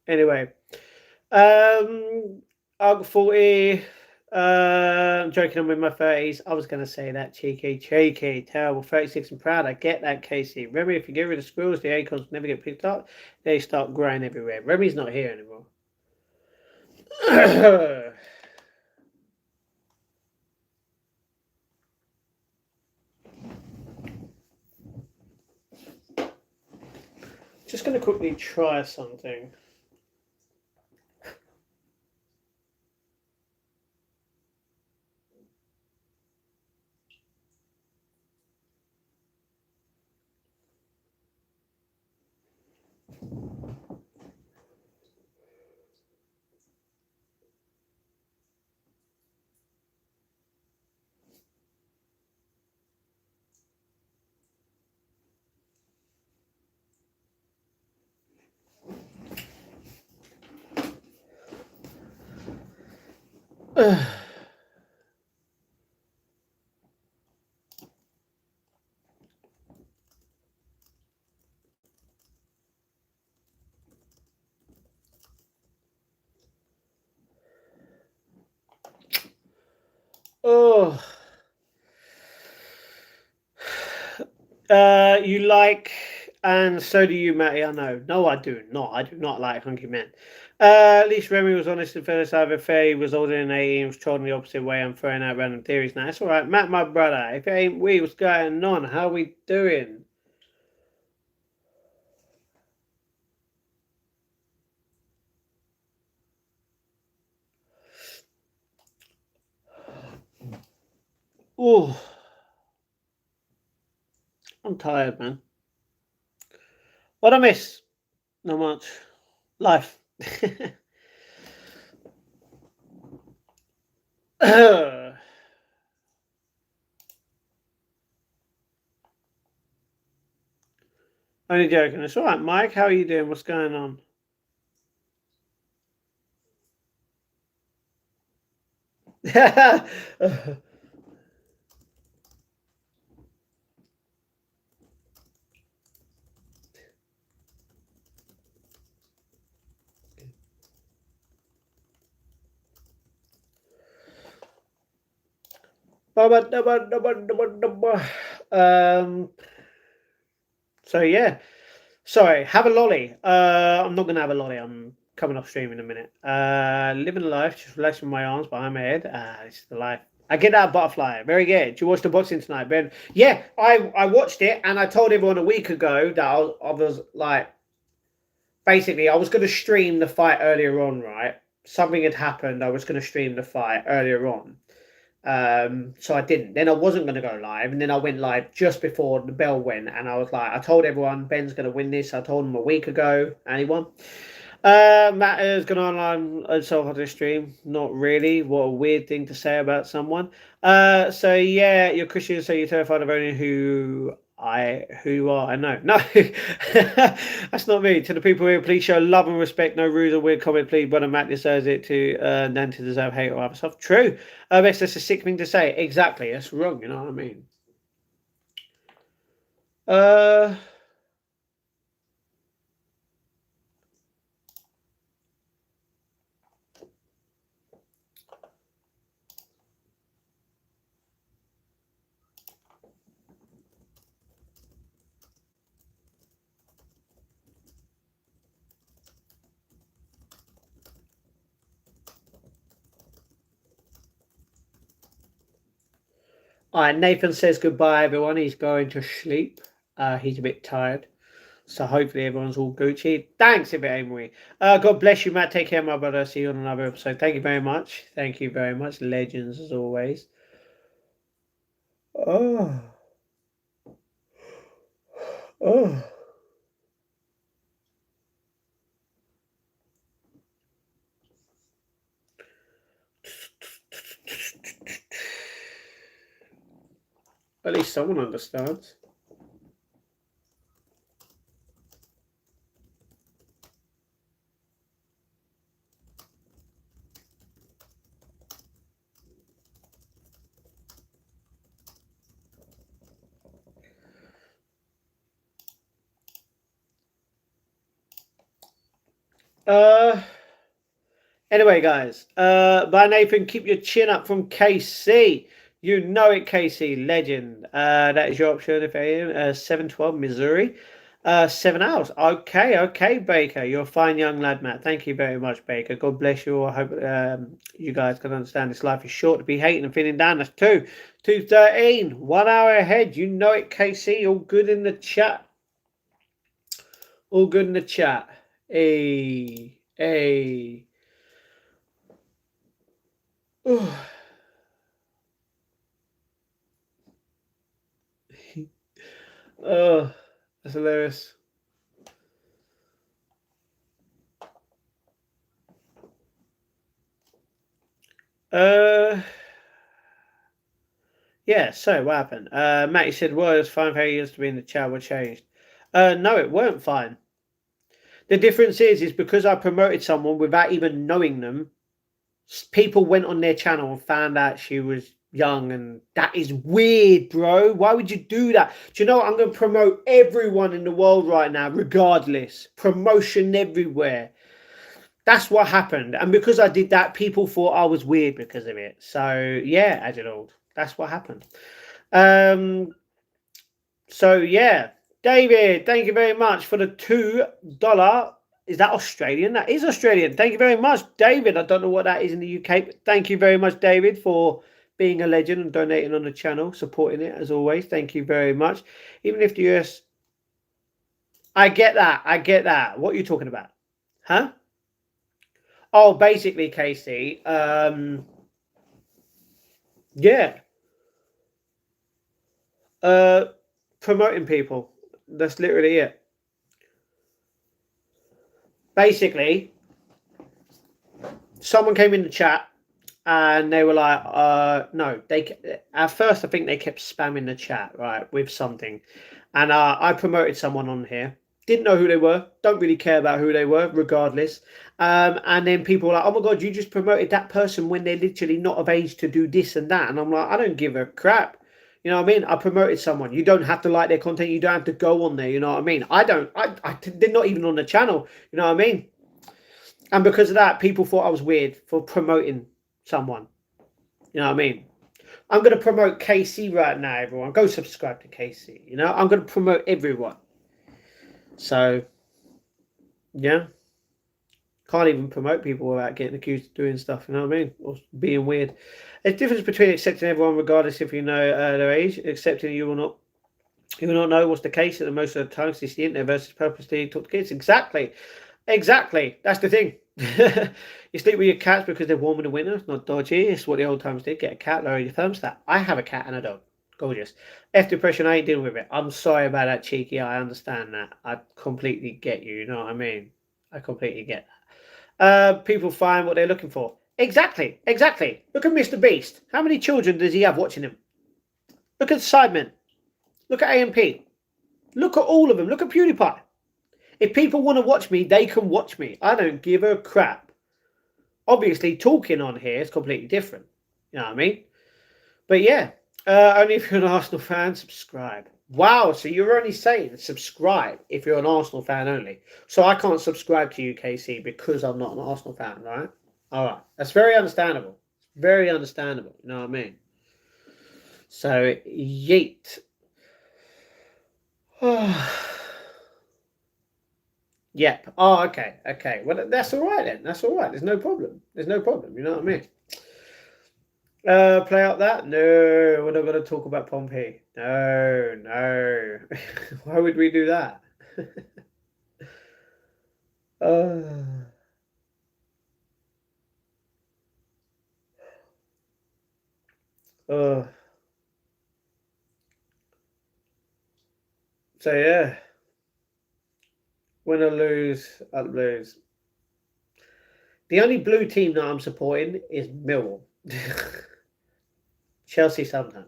Anyway, I'll 40. I'm joking. I'm in my 30s. I was gonna say that cheeky, terrible. 36 and proud. I get that, Casey. Remy, if you get rid of squirrels, the acorns never get picked up. They start growing everywhere. Remy's not here anymore. Just gonna quickly try something. Oh. You like, and so do you, Matty. I know. No, I do not. I do not like hunky men. At least Remy was honest and fair. Either fair, he was older than 18, was trotting the opposite way. I'm throwing out random theories now. It's all right, Matt, my brother. If it ain't we, what's going on? How we doing? Oh, I'm tired, man. What I miss? Not much. Life. Only joking. It's all right, Mike. How are you doing? What's going on? So yeah. Sorry, have a lolly. I'm not gonna have a lolly. I'm coming off stream in a minute. Living life, just relaxing my arms behind my head. This is the life. I get that butterfly. Very good. Did you watch the boxing tonight, Ben? Yeah, I watched it, and I told everyone a week ago that I was like, basically, I was going to stream the fight earlier on, right? Something had happened. I was going to stream the fight earlier on. So I didn't. Then I wasn't going to go live, and then I went live just before the bell went, and I was like, I told everyone Ben's going to win this. I told him a week ago, and he won. Matt has gone online and self on the stream. Not really. What a weird thing to say about someone. So yeah, you're Christian, so you're terrified of only who you are. I know. No, that's not me. To the people here, please show love and respect. No rude or weird comment, please. Brother Matt deserves it than to deserve hate or other stuff. True. That's a sick thing to say. Exactly. That's wrong. You know what I mean? Uh. All right, Nathan says goodbye, everyone. He's going to sleep. He's a bit tired. So hopefully everyone's all Gucci. Thanks, Amory. God bless you, Matt. Take care, my brother. See you on another episode. Thank you very much. Thank you very much. Legends, as always. Oh. Oh. At least someone understands. Anyway, guys. By Nathan, keep your chin up from KC. You know it, KC. Legend. That is your option if I 712 Missouri. 7 hours. Okay, Baker. You're a fine young lad, Matt. Thank you very much, Baker. God bless you all. I hope you guys can understand this life is short to be hating and feeling down. That's 2:13. 1 hour ahead. You know it, KC. All good in the chat. All good in the chat. Hey. Oh, that's hilarious. Yeah, so what happened? Matty said, well, it's fine for years to be in the chat were changed. No, it weren't fine. The difference is because I promoted someone without even knowing them, people went on their channel and found out she was young, and that is weird, bro. Why would you do that? Do you know what? I'm going to promote everyone in the world right now, regardless. Promotion everywhere. That's what happened. And because I did that, people thought I was weird because of it. So, yeah, Agilold, that's what happened. So, yeah. David, thank you very much for the $2. Is that Australian? That is Australian. Thank you very much, David. I don't know what that is in the UK, but thank you very much, David, for being a legend and donating on the channel, supporting it as always. Thank you very much. Even if the US... I get that. What are you talking about? Huh? Oh, basically, Casey, yeah. Promoting people. That's literally it. Basically, someone came in the chat and they were like, no, at first I think they kept spamming the chat, right, with something. And I promoted someone on here. Didn't know who they were. Don't really care about who they were, regardless. And then people were like, oh my God, you just promoted that person when they're literally not of age to do this and that. And I'm like, I don't give a crap. You know what I mean? I promoted someone. You don't have to like their content. You don't have to go on there. You know what I mean? They're not even on the channel. You know what I mean? And because of that, people thought I was weird for promoting someone. You know what I mean? I'm going to promote KC right now, everyone. Go subscribe to KC. You know, I'm going to promote everyone. So, yeah. Can't even promote people without getting accused of doing stuff, you know what I mean? Or being weird. There's a difference between accepting everyone regardless if you know their age, accepting you will not know what's the case at the most of the times it's the internet versus purposely talk to kids. Exactly. That's the thing. You sleep with your cats because they're warm in the winter. It's not dodgy. It's what the old times did. Get a cat, lower your thermostat. I have a cat and a dog. Gorgeous. F depression, I ain't dealing with it. I'm sorry about that, Cheeky. I understand that. I completely get you. You know what I mean? I completely get that. People find what they're looking for. Exactly. Look at Mr. Beast. How many children does he have watching him? Look at Sidemen. Look at AMP. Look at all of them. Look at PewDiePie. If people want to watch me, they can watch me. I don't give a crap. Obviously, talking on here is completely different. You know what I mean? But yeah, only if you're an Arsenal fan, subscribe. Wow, so you're only saying subscribe if you're an Arsenal fan only. So I can't subscribe to you, KC, because I'm not an Arsenal fan, right? All right, that's very understandable. Very understandable. You know what I mean? So, yeet. Yep. Oh, okay. Well, that's all right then. That's all right. There's no problem. You know what I mean? Play out that? No, we're not going to talk about Pompey. No. Why would we do that? So yeah, win or lose, I'll lose. The only blue team that I'm supporting is Millwall. Chelsea sometimes.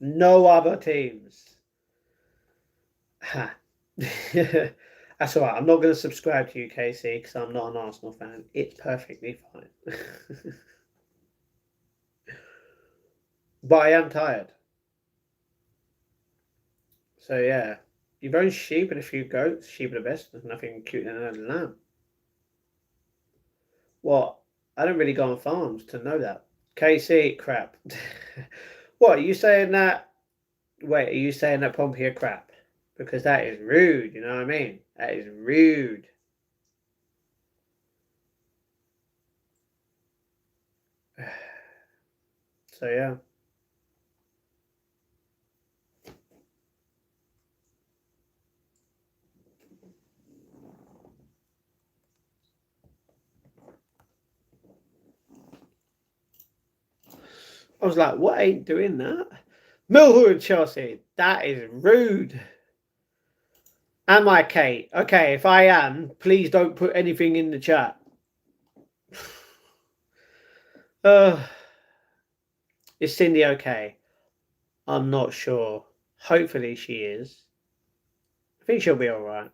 No other teams. Ha. That's all right. I'm not going to subscribe to you, KC, because I'm not an Arsenal fan. It's perfectly fine. But I am tired. So yeah, you've owned sheep and a few goats. Sheep are the best. There's nothing cuter than a lamb. What? I don't really go on farms to know that. KC, crap. What, are you saying that? Wait, are you saying that Pompey are crap? Because that is rude, you know what I mean? That is rude. So, yeah. I was like, what ain't doing that? Millwall and Chelsea. That is rude. Am I Kate? Okay, if I am, please don't put anything in the chat. Is Cindy okay? I'm not sure. Hopefully she is. I think she'll be alright.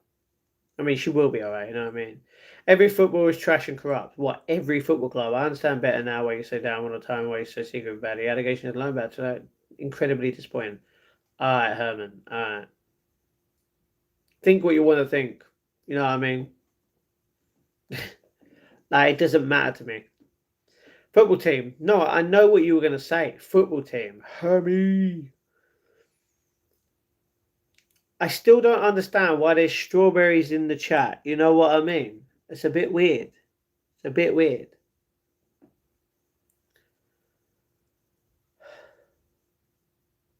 I mean, she will be alright, you know what I mean? Every football is trash and corrupt. What? Every football club? I understand better now where you say down all the time, where you say secret about the allegation of loan bad. So incredibly disappointing. Alright, Herman. Alright. Think what you want to think. You know what I mean? Like, it doesn't matter to me. Football team. No, I know what you were going to say. Football team. Hermy. I still don't understand why there's strawberries in the chat. You know what I mean? It's a bit weird. It's a bit weird.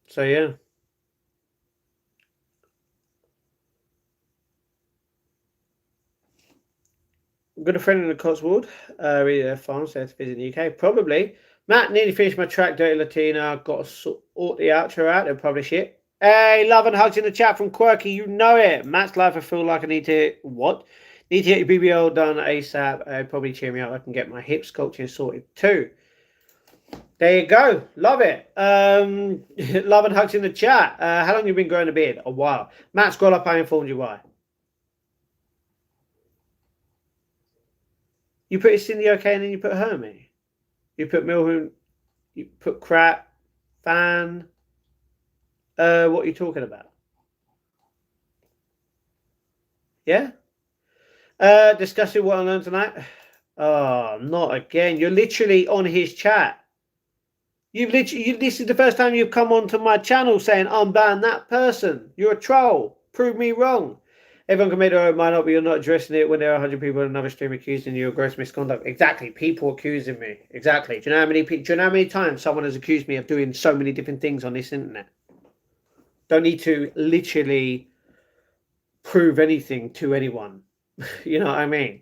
So, yeah. Got a friend in the Cotswold. Really, their farm, so to visit the UK. Probably. Matt, nearly finished my track, Dirty Latina. Got to sort the outro out and publish it. Hey, love and hugs in the chat from Quirky. You know it. Matt's life, I feel like I need to... What? Need to get your BBL done ASAP. Probably cheer me up. I can get my hip sculpting sorted too. There you go. Love it. Love and hugs in the chat. How long have you been growing a beard? A while. Matt, scroll up. I informed you why. You put Cindy okay and then you put Hermie. You put Milhoon. You put crap. Fan. What are you talking about? Yeah? Discussing what I learned tonight. Oh, not again. You're literally on his chat. This is the first time you've come onto my channel saying unban that person. You're a troll. Prove me wrong. Everyone can make their own mind up, but you're not addressing it when there are 100 people in another stream accusing you of gross misconduct. Exactly. People accusing me. Exactly. Do you know how many times someone has accused me of doing so many different things on this internet? Don't need to literally prove anything to anyone. You know what I mean?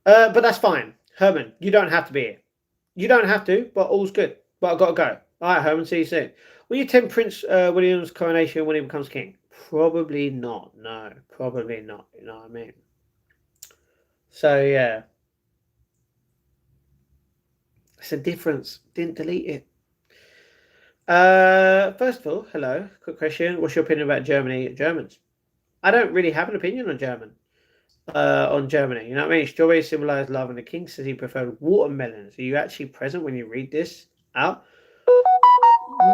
But that's fine. Herman, you don't have to be here. You don't have to, but all's good. But I've got to go. All right, Herman, see you soon. Will you attend Prince William's coronation when he becomes king? Probably not. No, probably not. You know what I mean? So yeah, it's a difference. Didn't delete it. First of all, hello. Quick question: what's your opinion about Germany? Germans? I don't really have an opinion on German. On Germany, you know what I mean? Strawberries symbolize love, and the king says he preferred watermelons. Are you actually present when you read this out?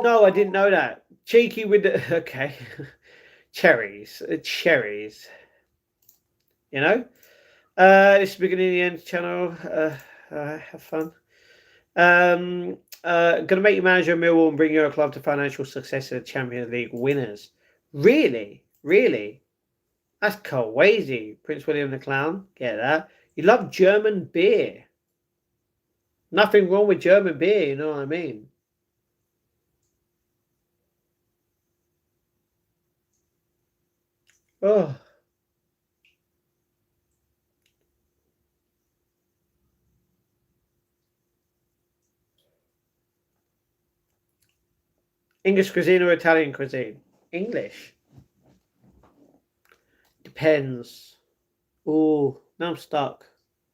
No, I didn't know that. Cheeky with the okay. Cherries, cherries. You know. This is beginning of the end channel. Have fun. Gonna make you manager of Millwall and bring your club to financial success in the Champions League winners. Really, really. That's crazy. Prince William the Clown. Get that? You love German beer. Nothing wrong with German beer. You know what I mean? Oh, English cuisine or Italian cuisine? English. Depends. Oh, now I'm stuck.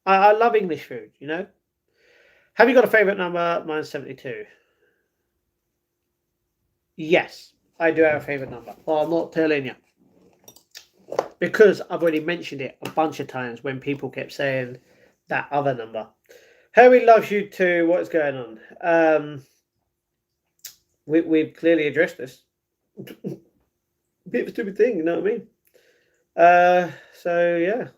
I love English food, you know? Have you got a favourite number? Mine's 72. Yes, I do have a favourite number. Well, I'm not telling you. Because I've already mentioned it a bunch of times when people kept saying that other number. Harry loves you too. What's going on? We've clearly addressed this. Bit of a stupid thing, you know what I mean? So yeah.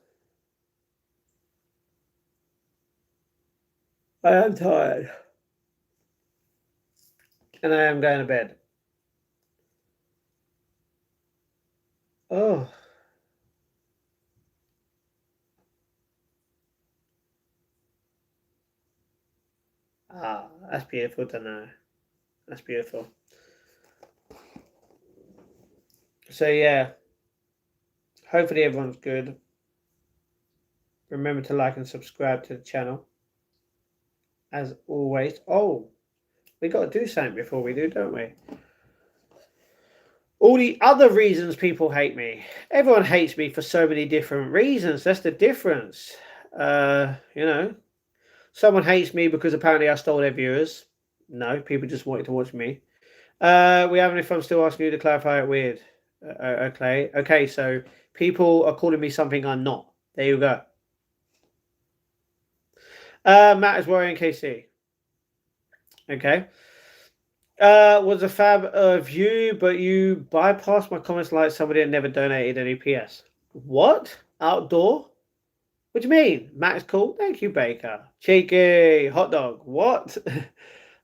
I am tired. And I am going to bed. Oh. Ah, that's beautiful to know. That's beautiful. So yeah. Hopefully everyone's good. Remember to like and subscribe to the channel. As always. Oh, we got to do something before we do, don't we? All the other reasons people hate me. Everyone hates me for so many different reasons. That's the difference. You know, someone hates me because apparently I stole their viewers. No, people just wanted to watch me. We haven't. If I'm still asking you to clarify it, weird. Okay, okay. So people are calling me something I'm not. There you go. Matt is worrying KC. Okay. Was a fab of you, but you bypassed my comments like somebody that never donated any PS. What? Outdoor? What do you mean? Matt is cool. Thank you, Baker. Cheeky hot dog. What?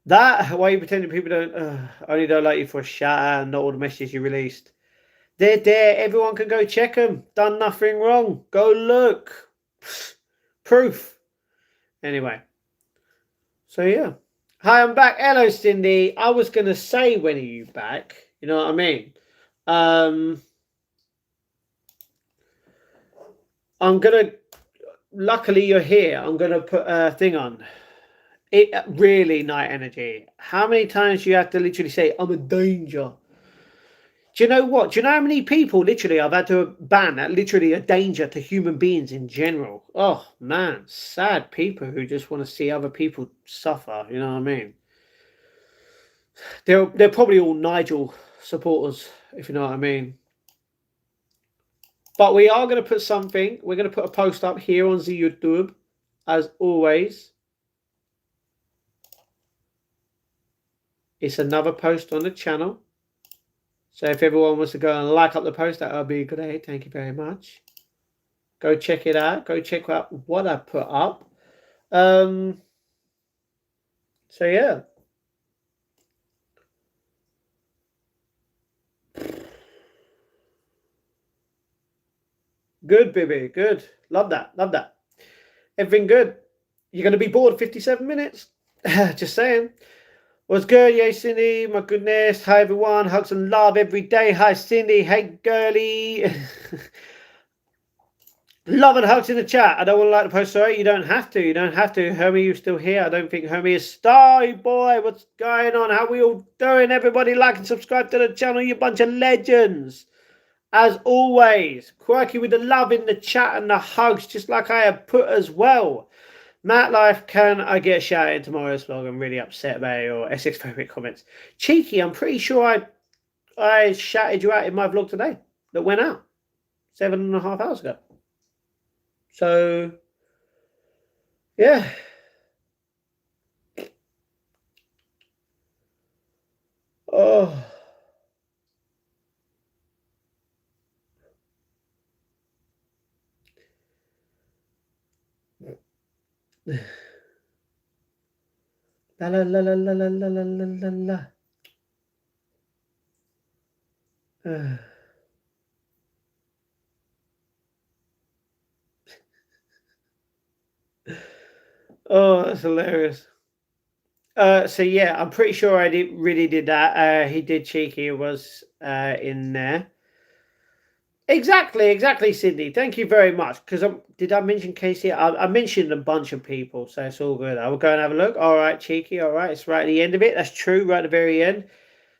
That? Why are you pretending people don't only don't like you for a shout out and not all the messages you released? They're there. Everyone can go check them. Done nothing wrong. Go look. Proof. Anyway. So yeah. Hi, I'm back. Hello, Cindy. I was gonna say, when are you back? You know what I mean? I'm gonna. Luckily, you're here. I'm gonna put a thing on. It really night energy. How many times do you have to literally say, "I'm a danger"? Do you know what? Do you know how many people literally I've had to ban that literally a danger to human beings in general? Oh man, sad people who just want to see other people suffer. You know what I mean? They're probably all Nigel supporters, if you know what I mean. But we are going to put something. We're going to put a post up here on the YouTube, as always. It's another post on the channel. So if everyone wants to go and like up the post, that would be great. Thank you very much. Go check it out. Go check out what I put up. So yeah. Good, baby. Good. Love that. Love that. Everything good. You're going to be bored 57 minutes. Just saying. What's good? Yay, Cindy. My goodness. Hi, everyone. Hugs and love every day. Hi, Cindy. Hey, girly. Love and hugs in the chat. I don't want to like the post. Sorry, you don't have to. You don't have to. Hermie, you still here? I don't think Hermie is. Starry boy, what's going on? How we all doing? Everybody like and subscribe to the channel. You bunch of legends. As always, Quirky with the love in the chat and the hugs, just like I have put as well. Matt Life, can I get a shout out in tomorrow's vlog? I'm really upset about your Essex phobic comments. Cheeky, I'm pretty sure I shouted you out in my vlog today that went out 7.5 hours ago. So, yeah. Oh. La la la la la la la la la la. Oh, that's hilarious. So yeah, I'm pretty sure I really did that. He did cheeky. It was in there. Exactly, Sydney. Thank you very much. Because did I mention Casey? I mentioned a bunch of people, so it's all good. I will go and have a look. All right, cheeky. All right, it's right at the end of it. That's true. Right at the very end.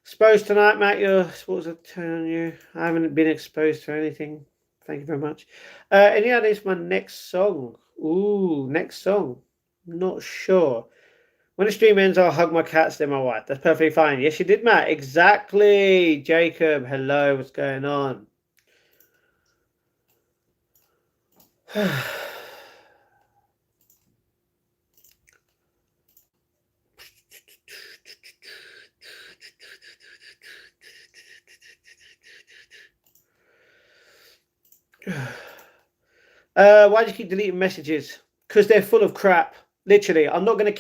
Exposed tonight, Matt. What was it telling you? I haven't been exposed to anything. Thank you very much. Any ideas for my next song? Ooh, next song. Not sure. When the stream ends, I'll hug my cats, then my wife. That's perfectly fine. Yes, you did, Matt. Exactly. Jacob, hello. What's going on? Why do you keep deleting messages? Because they're full of crap. Literally, I'm not gonna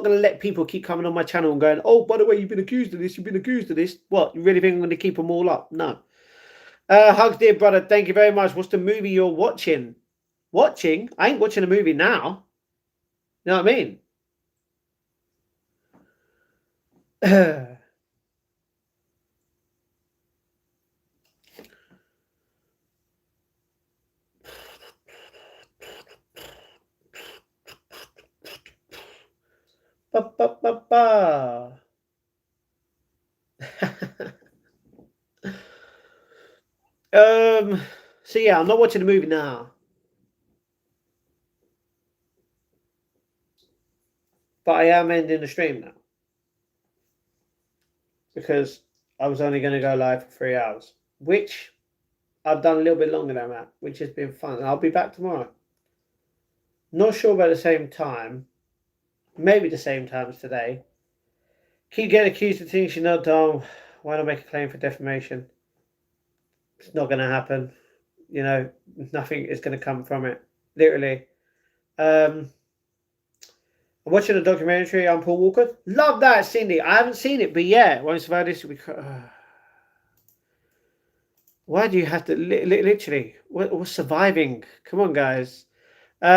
let people keep coming on my channel and going, oh, by the way, you've been accused of this, you've been accused of this. What, you really think I'm gonna keep them all up? No. Hugs, dear brother, thank you very much. What's the movie you're watching? Watching? I ain't watching a movie now. You know what I mean? Ba, ba, ba, ba. So yeah, I'm not watching the movie now. But I am ending the stream now. Because I was only going to go live for 3 hours. Which I've done a little bit longer than that. Which has been fun. I'll be back tomorrow. Not sure about the same time. Maybe the same time as today. Keep getting accused of things you're not done. Why not make a claim for defamation? It's not going to happen. You know, nothing is going to come from it. Literally. I'm watching a documentary on Paul Walker. Love that, Cindy. I haven't seen it, but yeah, won't survive this. Why do you have to literally? What's surviving? Come on, guys. You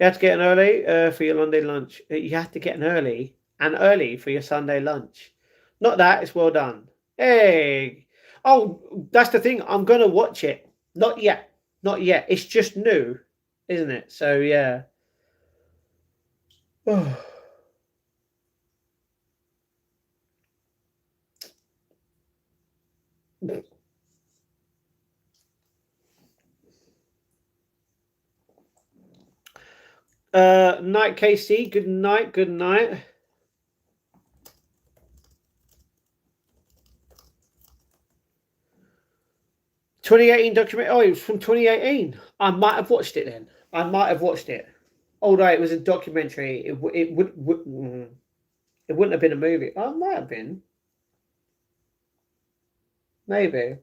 have to get an early for your Monday lunch. You have to get an early and early for your Sunday lunch. Not that. It's well done. Hey. Oh, that's the thing. I'm gonna watch it. Not yet. Not yet. It's just new, isn't it? So yeah. Night KC, good night, good night. $2018 documentary. Oh, it was from 2018. I might have watched it then. I might have watched it. Although it was a documentary, it wouldn't have been a movie. Oh, it might have been. Maybe.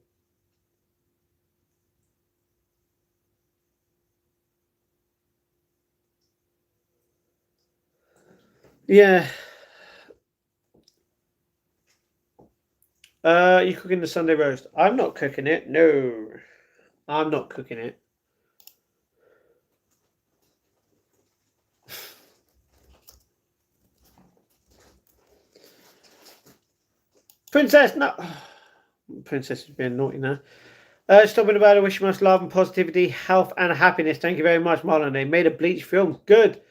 Yeah. You cooking the Sunday roast? I'm not cooking it. No. I'm not cooking it. Princess, no. Princess is being naughty now. Stopping about it. Wish you much love and positivity, health and happiness. Thank you very much, Marlon. They made a Bleach film. Good.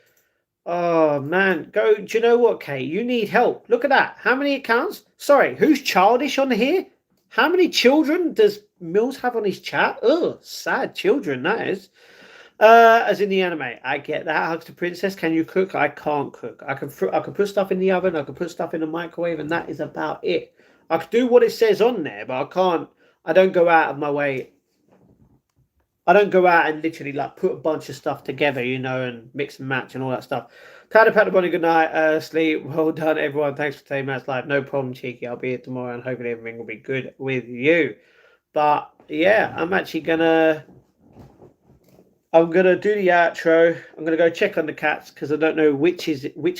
Oh, man. Go. Do you know what, Kate? You need help. Look at that. How many accounts? Sorry, who's childish on here? How many children does Mills have on his chat? Oh, sad children, that is. As in the anime, I get that. Hugs to Princess. Can you cook? I can't cook. I can put stuff in the oven. I can put stuff in the microwave, and that is about it. I could do what it says on there, but I can't. I don't go out of my way. I don't go out and literally like put a bunch of stuff together, and mix and match and all that stuff. Tired Pat the Bonnie, good night. Sleep. Well done, everyone. Thanks for taking Matt's live. No problem, Cheeky. I'll be here tomorrow, and hopefully everything will be good with you. But yeah, I'm gonna do the outro. I'm gonna go check on the cats because I don't know which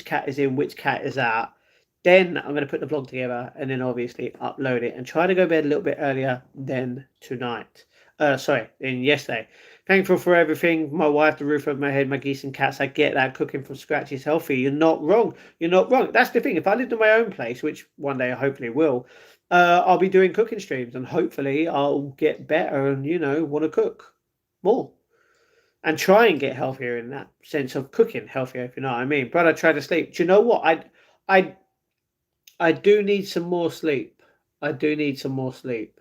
cat is in, which cat is out. Then I'm gonna put the vlog together and then obviously upload it and try to go to bed a little bit earlier than tonight. In yesterday. Thankful for everything. My wife, the roof over my head, my geese and cats. I get that cooking from scratch is healthy. You're not wrong. You're not wrong. That's the thing. If I lived in my own place, which one day I hopefully will, I'll be doing cooking streams and hopefully I'll get better and want to cook more. And try and get healthier in that sense of cooking healthier, if you know what I mean. But I try to sleep. Do you know what? I do need some more sleep. I do need some more sleep.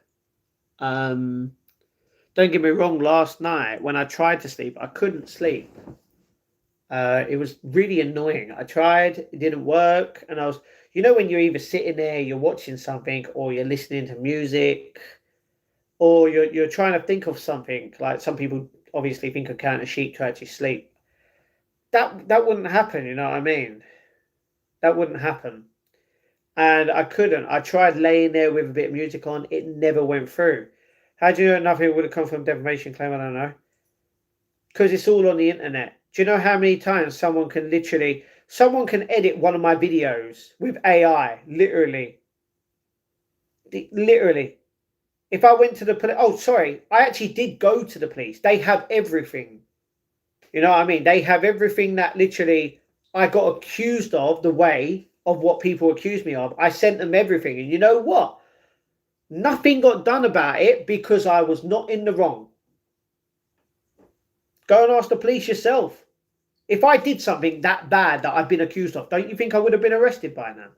Don't get me wrong, last night when I tried to sleep, I couldn't sleep. It was really annoying. I tried, it didn't work. And I was, when you're either sitting there, you're watching something, or you're listening to music, or you're trying to think of something. Like some people obviously think of counting sheep to actually sleep. That wouldn't happen, you know what I mean? That wouldn't happen. And I couldn't. I tried laying there with a bit of music on. It never went through. How do you know nothing would have come from defamation claim? I don't know. Because it's all on the internet. Do you know how many times someone can edit one of my videos with AI? Literally. If I went to the police, I actually did go to the police. They have everything. You know what I mean? They have everything that literally I got accused of, the way of what people accused me of. I sent them everything. And you know what? Nothing got done about it because I was not in the wrong. Go and ask the police yourself. If I did something that bad that I've been accused of, don't you think I would have been arrested by now?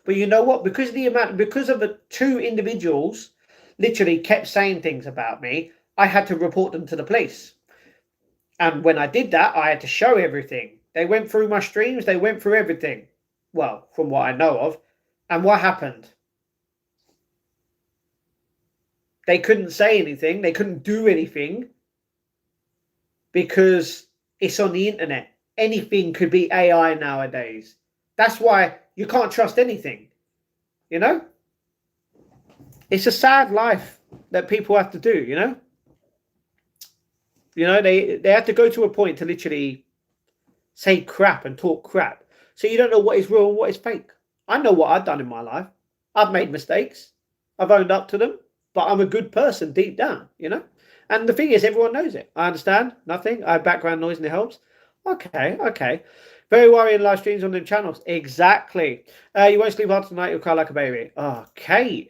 But you know what? Because of the two individuals literally kept saying things about me, I had to report them to the police. And when I did that, I had to show everything. They went through my streams. They went through everything. Well, from what I know of. And what happened? They couldn't say anything. They couldn't do anything because it's on the internet. Anything could be AI nowadays. That's why you can't trust anything. It's a sad life that people have to do, they have to go to a point to literally say crap and talk crap. So you don't know what is real and what is fake. I know what I've done in my life. I've made mistakes. I've owned up to them. But I'm a good person deep down, And the thing is, everyone knows it. I understand. Nothing. I have background noise and it helps. Okay. Very worrying live streams on them channels. Exactly. You won't sleep hard tonight. You'll cry like a baby. Okay.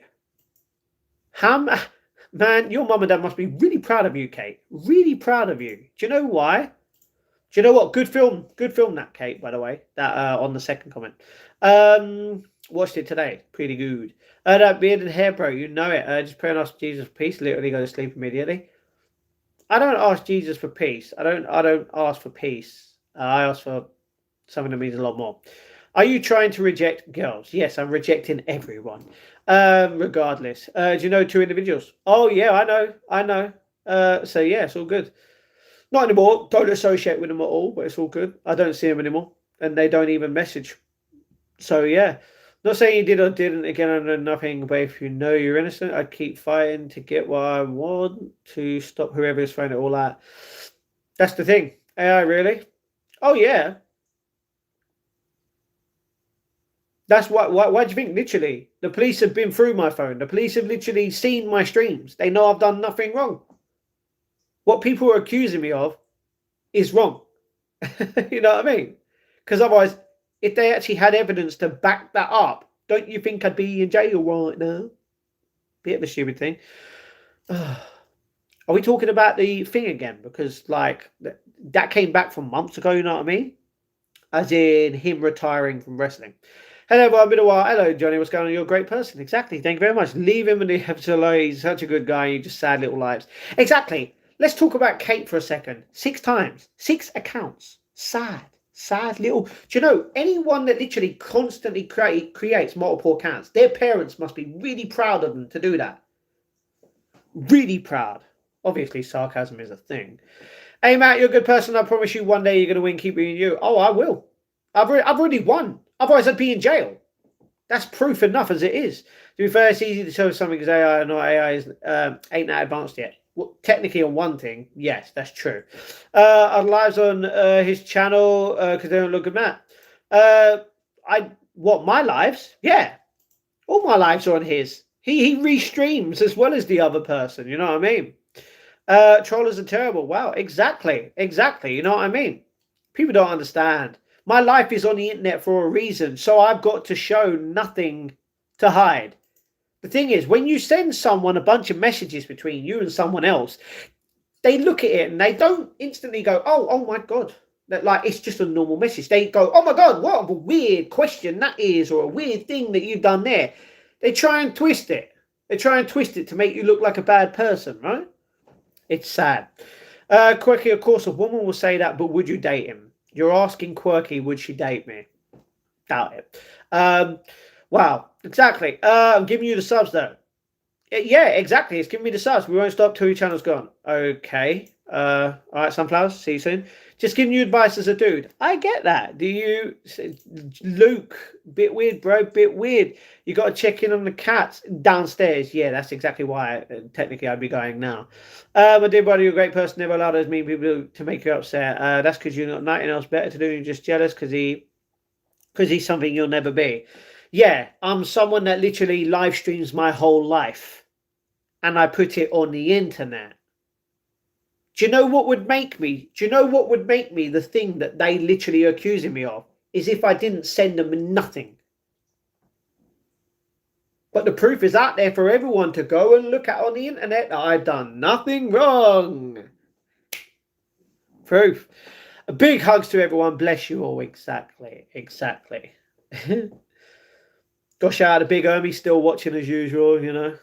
Man, your mum and dad must be really proud of you, Kate. Really proud of you. Do you know why? Do you know what? Good film, that, Kate, by the way. That on the second comment. Watched it today. Pretty good. That beard and hair, bro. You know it. Just pray and ask Jesus for peace. Literally go to sleep immediately. I don't ask Jesus for peace. I don't ask for peace. I ask for something that means a lot more. Are you trying to reject girls? Yes, I'm rejecting everyone. Regardless. Do you know two individuals? Oh, yeah, I know. So, yeah, it's all good. Not anymore. Don't associate with them at all, but it's all good. I don't see them anymore. And they don't even message. So, yeah. Not saying you did or didn't. Again, I know nothing. But if you know you're innocent, I'd keep fighting to get what I want to stop whoever is throwing it all out. That's the thing. AI, really? Oh, yeah. That's why do you think, literally, the police have been through my phone. The police have literally seen my streams. They know I've done nothing wrong. What people are accusing me of is wrong. You know what I mean? Because otherwise, if they actually had evidence to back that up, don't you think I'd be in jail right now? Bit of a stupid thing. Are we talking about the thing again? Because, like, that came back from months ago, you know what I mean? As in him retiring from wrestling. Hello, everyone. Been a while. Hello, Johnny. What's going on? You're a great person. Exactly. Thank you very much. Leave him in the episode alone. He's such a good guy. You just sad little lives. Exactly. Let's talk about Kate for a second. 6 times. 6 accounts. Sad. Sad little. Do you know, anyone that literally constantly creates multiple accounts, their parents must be really proud of them to do that. Really proud. Obviously, sarcasm is a thing. Hey, Matt, you're a good person. I promise you one day you're going to win. Keep being you. Oh, I will. I've already won. Otherwise, I'd be in jail. That's proof enough as it is. To be fair, it's easy to show something because AI ain't that advanced yet. Well, technically, on one thing, yes, that's true. Our lives on his channel because they don't look good, Matt. My lives? Yeah, all my lives are on his. He restreams as well as the other person. You know what I mean? Trollers are terrible. Wow, exactly. You know what I mean? People don't understand. My life is on the internet for a reason, so I've got to show nothing to hide. The thing is, when you send someone a bunch of messages between you and someone else, they look at it and they don't instantly go, oh my God. Like, it's just a normal message. They go, oh my God, what a weird question that is, or a weird thing that you've done there. They try and twist it. They try and twist it to make you look like a bad person, right? It's sad. Quirky, of course, a woman will say that, but would you date him? You're asking Quirky, would she date me? Doubt it. Wow, exactly. I'm giving you the subs, though. Yeah, exactly. It's giving me the subs. We won't stop till your channel's gone. Okay. All right, Sunflowers. See you soon. Just giving you advice as a dude. I get that. Do you... Luke, bit weird, bro. Bit weird. You got to check in on the cats downstairs. Yeah, that's exactly why technically I'd be going now. My dear brother, you're a great person. Never allow those mean people to make you upset. That's because you've got nothing else better to do. You're just jealous because he's something you'll never be. Yeah, I'm someone that literally live streams my whole life. And I put it on the internet. Do you know what would make me? The thing that they literally are accusing me of is if I didn't send them nothing. But the proof is out there for everyone to go and look at on the internet. I've done nothing wrong. Proof. Big hugs to everyone. Bless you all. Exactly. Gosh, shout out to Big Ermy still watching as usual, you know.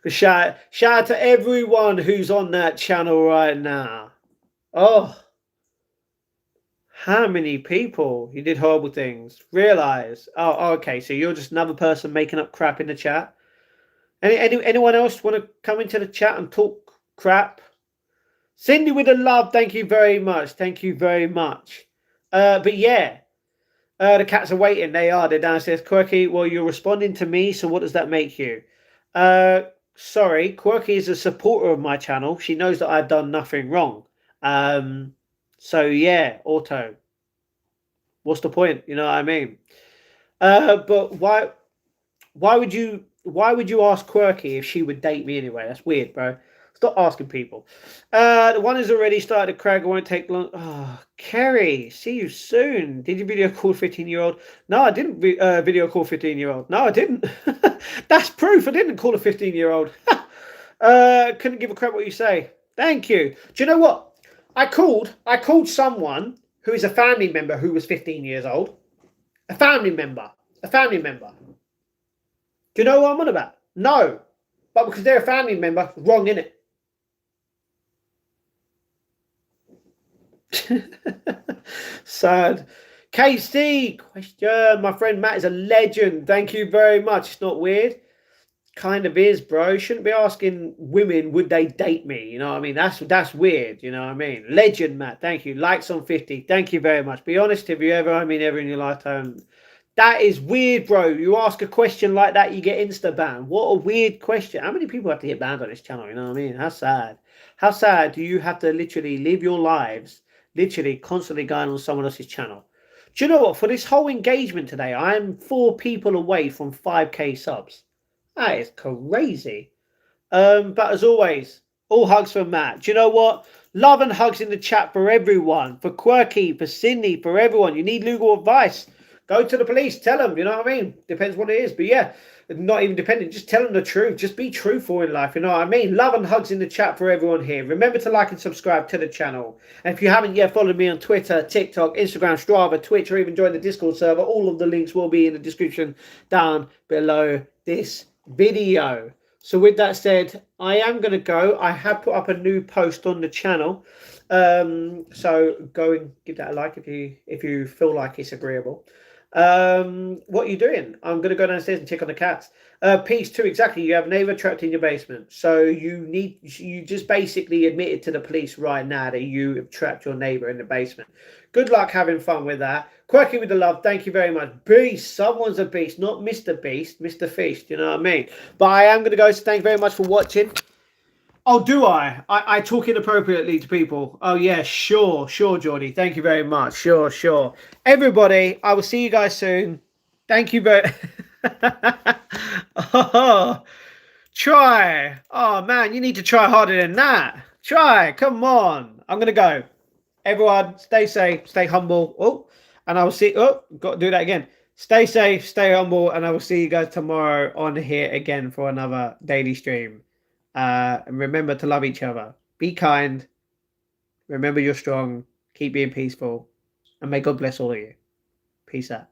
Shout out to everyone who's on that channel right now. Oh, how many people? You did horrible things. Realize. Oh, okay. So you're just another person making up crap in the chat. Anyone else want to come into the chat and talk crap? Cindy with a love. Thank you very much. But yeah. The cats are waiting. They're downstairs. Quirky, well, you're responding to me, so what does that make you? Sorry, Quirky is a supporter of my channel. She knows that I've done nothing wrong. So yeah, Auto. What's the point? You know what I mean? But why would you ask Quirky if she would date me anyway? That's weird, bro. Stop asking people. The one has already started to crack. It won't take long. Oh, Kerry, see you soon. Did you video call 15-year-old? No, I didn't video call 15-year-old. No, I didn't. That's proof. I didn't call a 15-year-old. Couldn't give a crap what you say. Thank you. Do you know what? I called someone who is a family member who was 15 years old. A family member. Do you know what I'm on about? No. But because they're a family member, wrong, innit? Sad. KC, question. My friend Matt is a legend. Thank you very much. It's not weird. Kind of is, bro. Shouldn't be asking women, would they date me? You know what I mean? That's weird. You know what I mean? Legend, Matt. Thank you. Likes on 50. Thank you very much. Be honest, have you ever in your lifetime? That is weird, bro. You ask a question like that, you get insta banned. What a weird question. How many people have to get banned on this channel? You know what I mean? How sad. How sad do you have to literally live your lives literally constantly going on someone else's channel? Do you know what? For this whole engagement today, I am 4 people away from 5k subs. That is crazy. But as always, all hugs for Matt. Do you know what? Love and hugs in the chat for everyone. For Quirky, for Sydney, for everyone. You need legal advice. Go to the police. Tell them. You know what I mean? Depends what it is. But yeah, not even dependent. Just tell them the truth. Just be truthful in life. You know what I mean? Love and hugs in the chat for everyone here. Remember to like and subscribe to the channel. And if you haven't yet followed me on Twitter, TikTok, Instagram, Strava, Twitch, or even joined the Discord server, all of the links will be in the description down below this video. So with that said, I am going to go. I have put up a new post on the channel. So go and give that a like if you feel like it's agreeable. What are you doing? I'm going to go downstairs and check on the cats. Piece 2, exactly. You have a neighbor trapped in your basement. So you just basically admitted to the police right now that you have trapped your neighbor in the basement. Good luck having fun with that. Quirky with the love. Thank you very much. Beast. Someone's a beast. Not Mr. Beast. Mr. Feast. You know what I mean? But I am going to go. So thank you very much for watching. Oh, do I? I talk inappropriately to people. Oh, yeah, sure, Geordie. Thank you very much. Sure. Everybody, I will see you guys soon. Thank you very... Oh, try. Oh, man, you need to try harder than that. Try. Come on. I'm going to go. Everyone, stay safe, stay humble. Oh, and I will see... Oh, got to do that again. Stay safe, stay humble, and I will see you guys tomorrow on here again for another daily stream. And remember to love each other. Be kind. Remember you're strong. Keep being peaceful. And may God bless all of you. Peace out.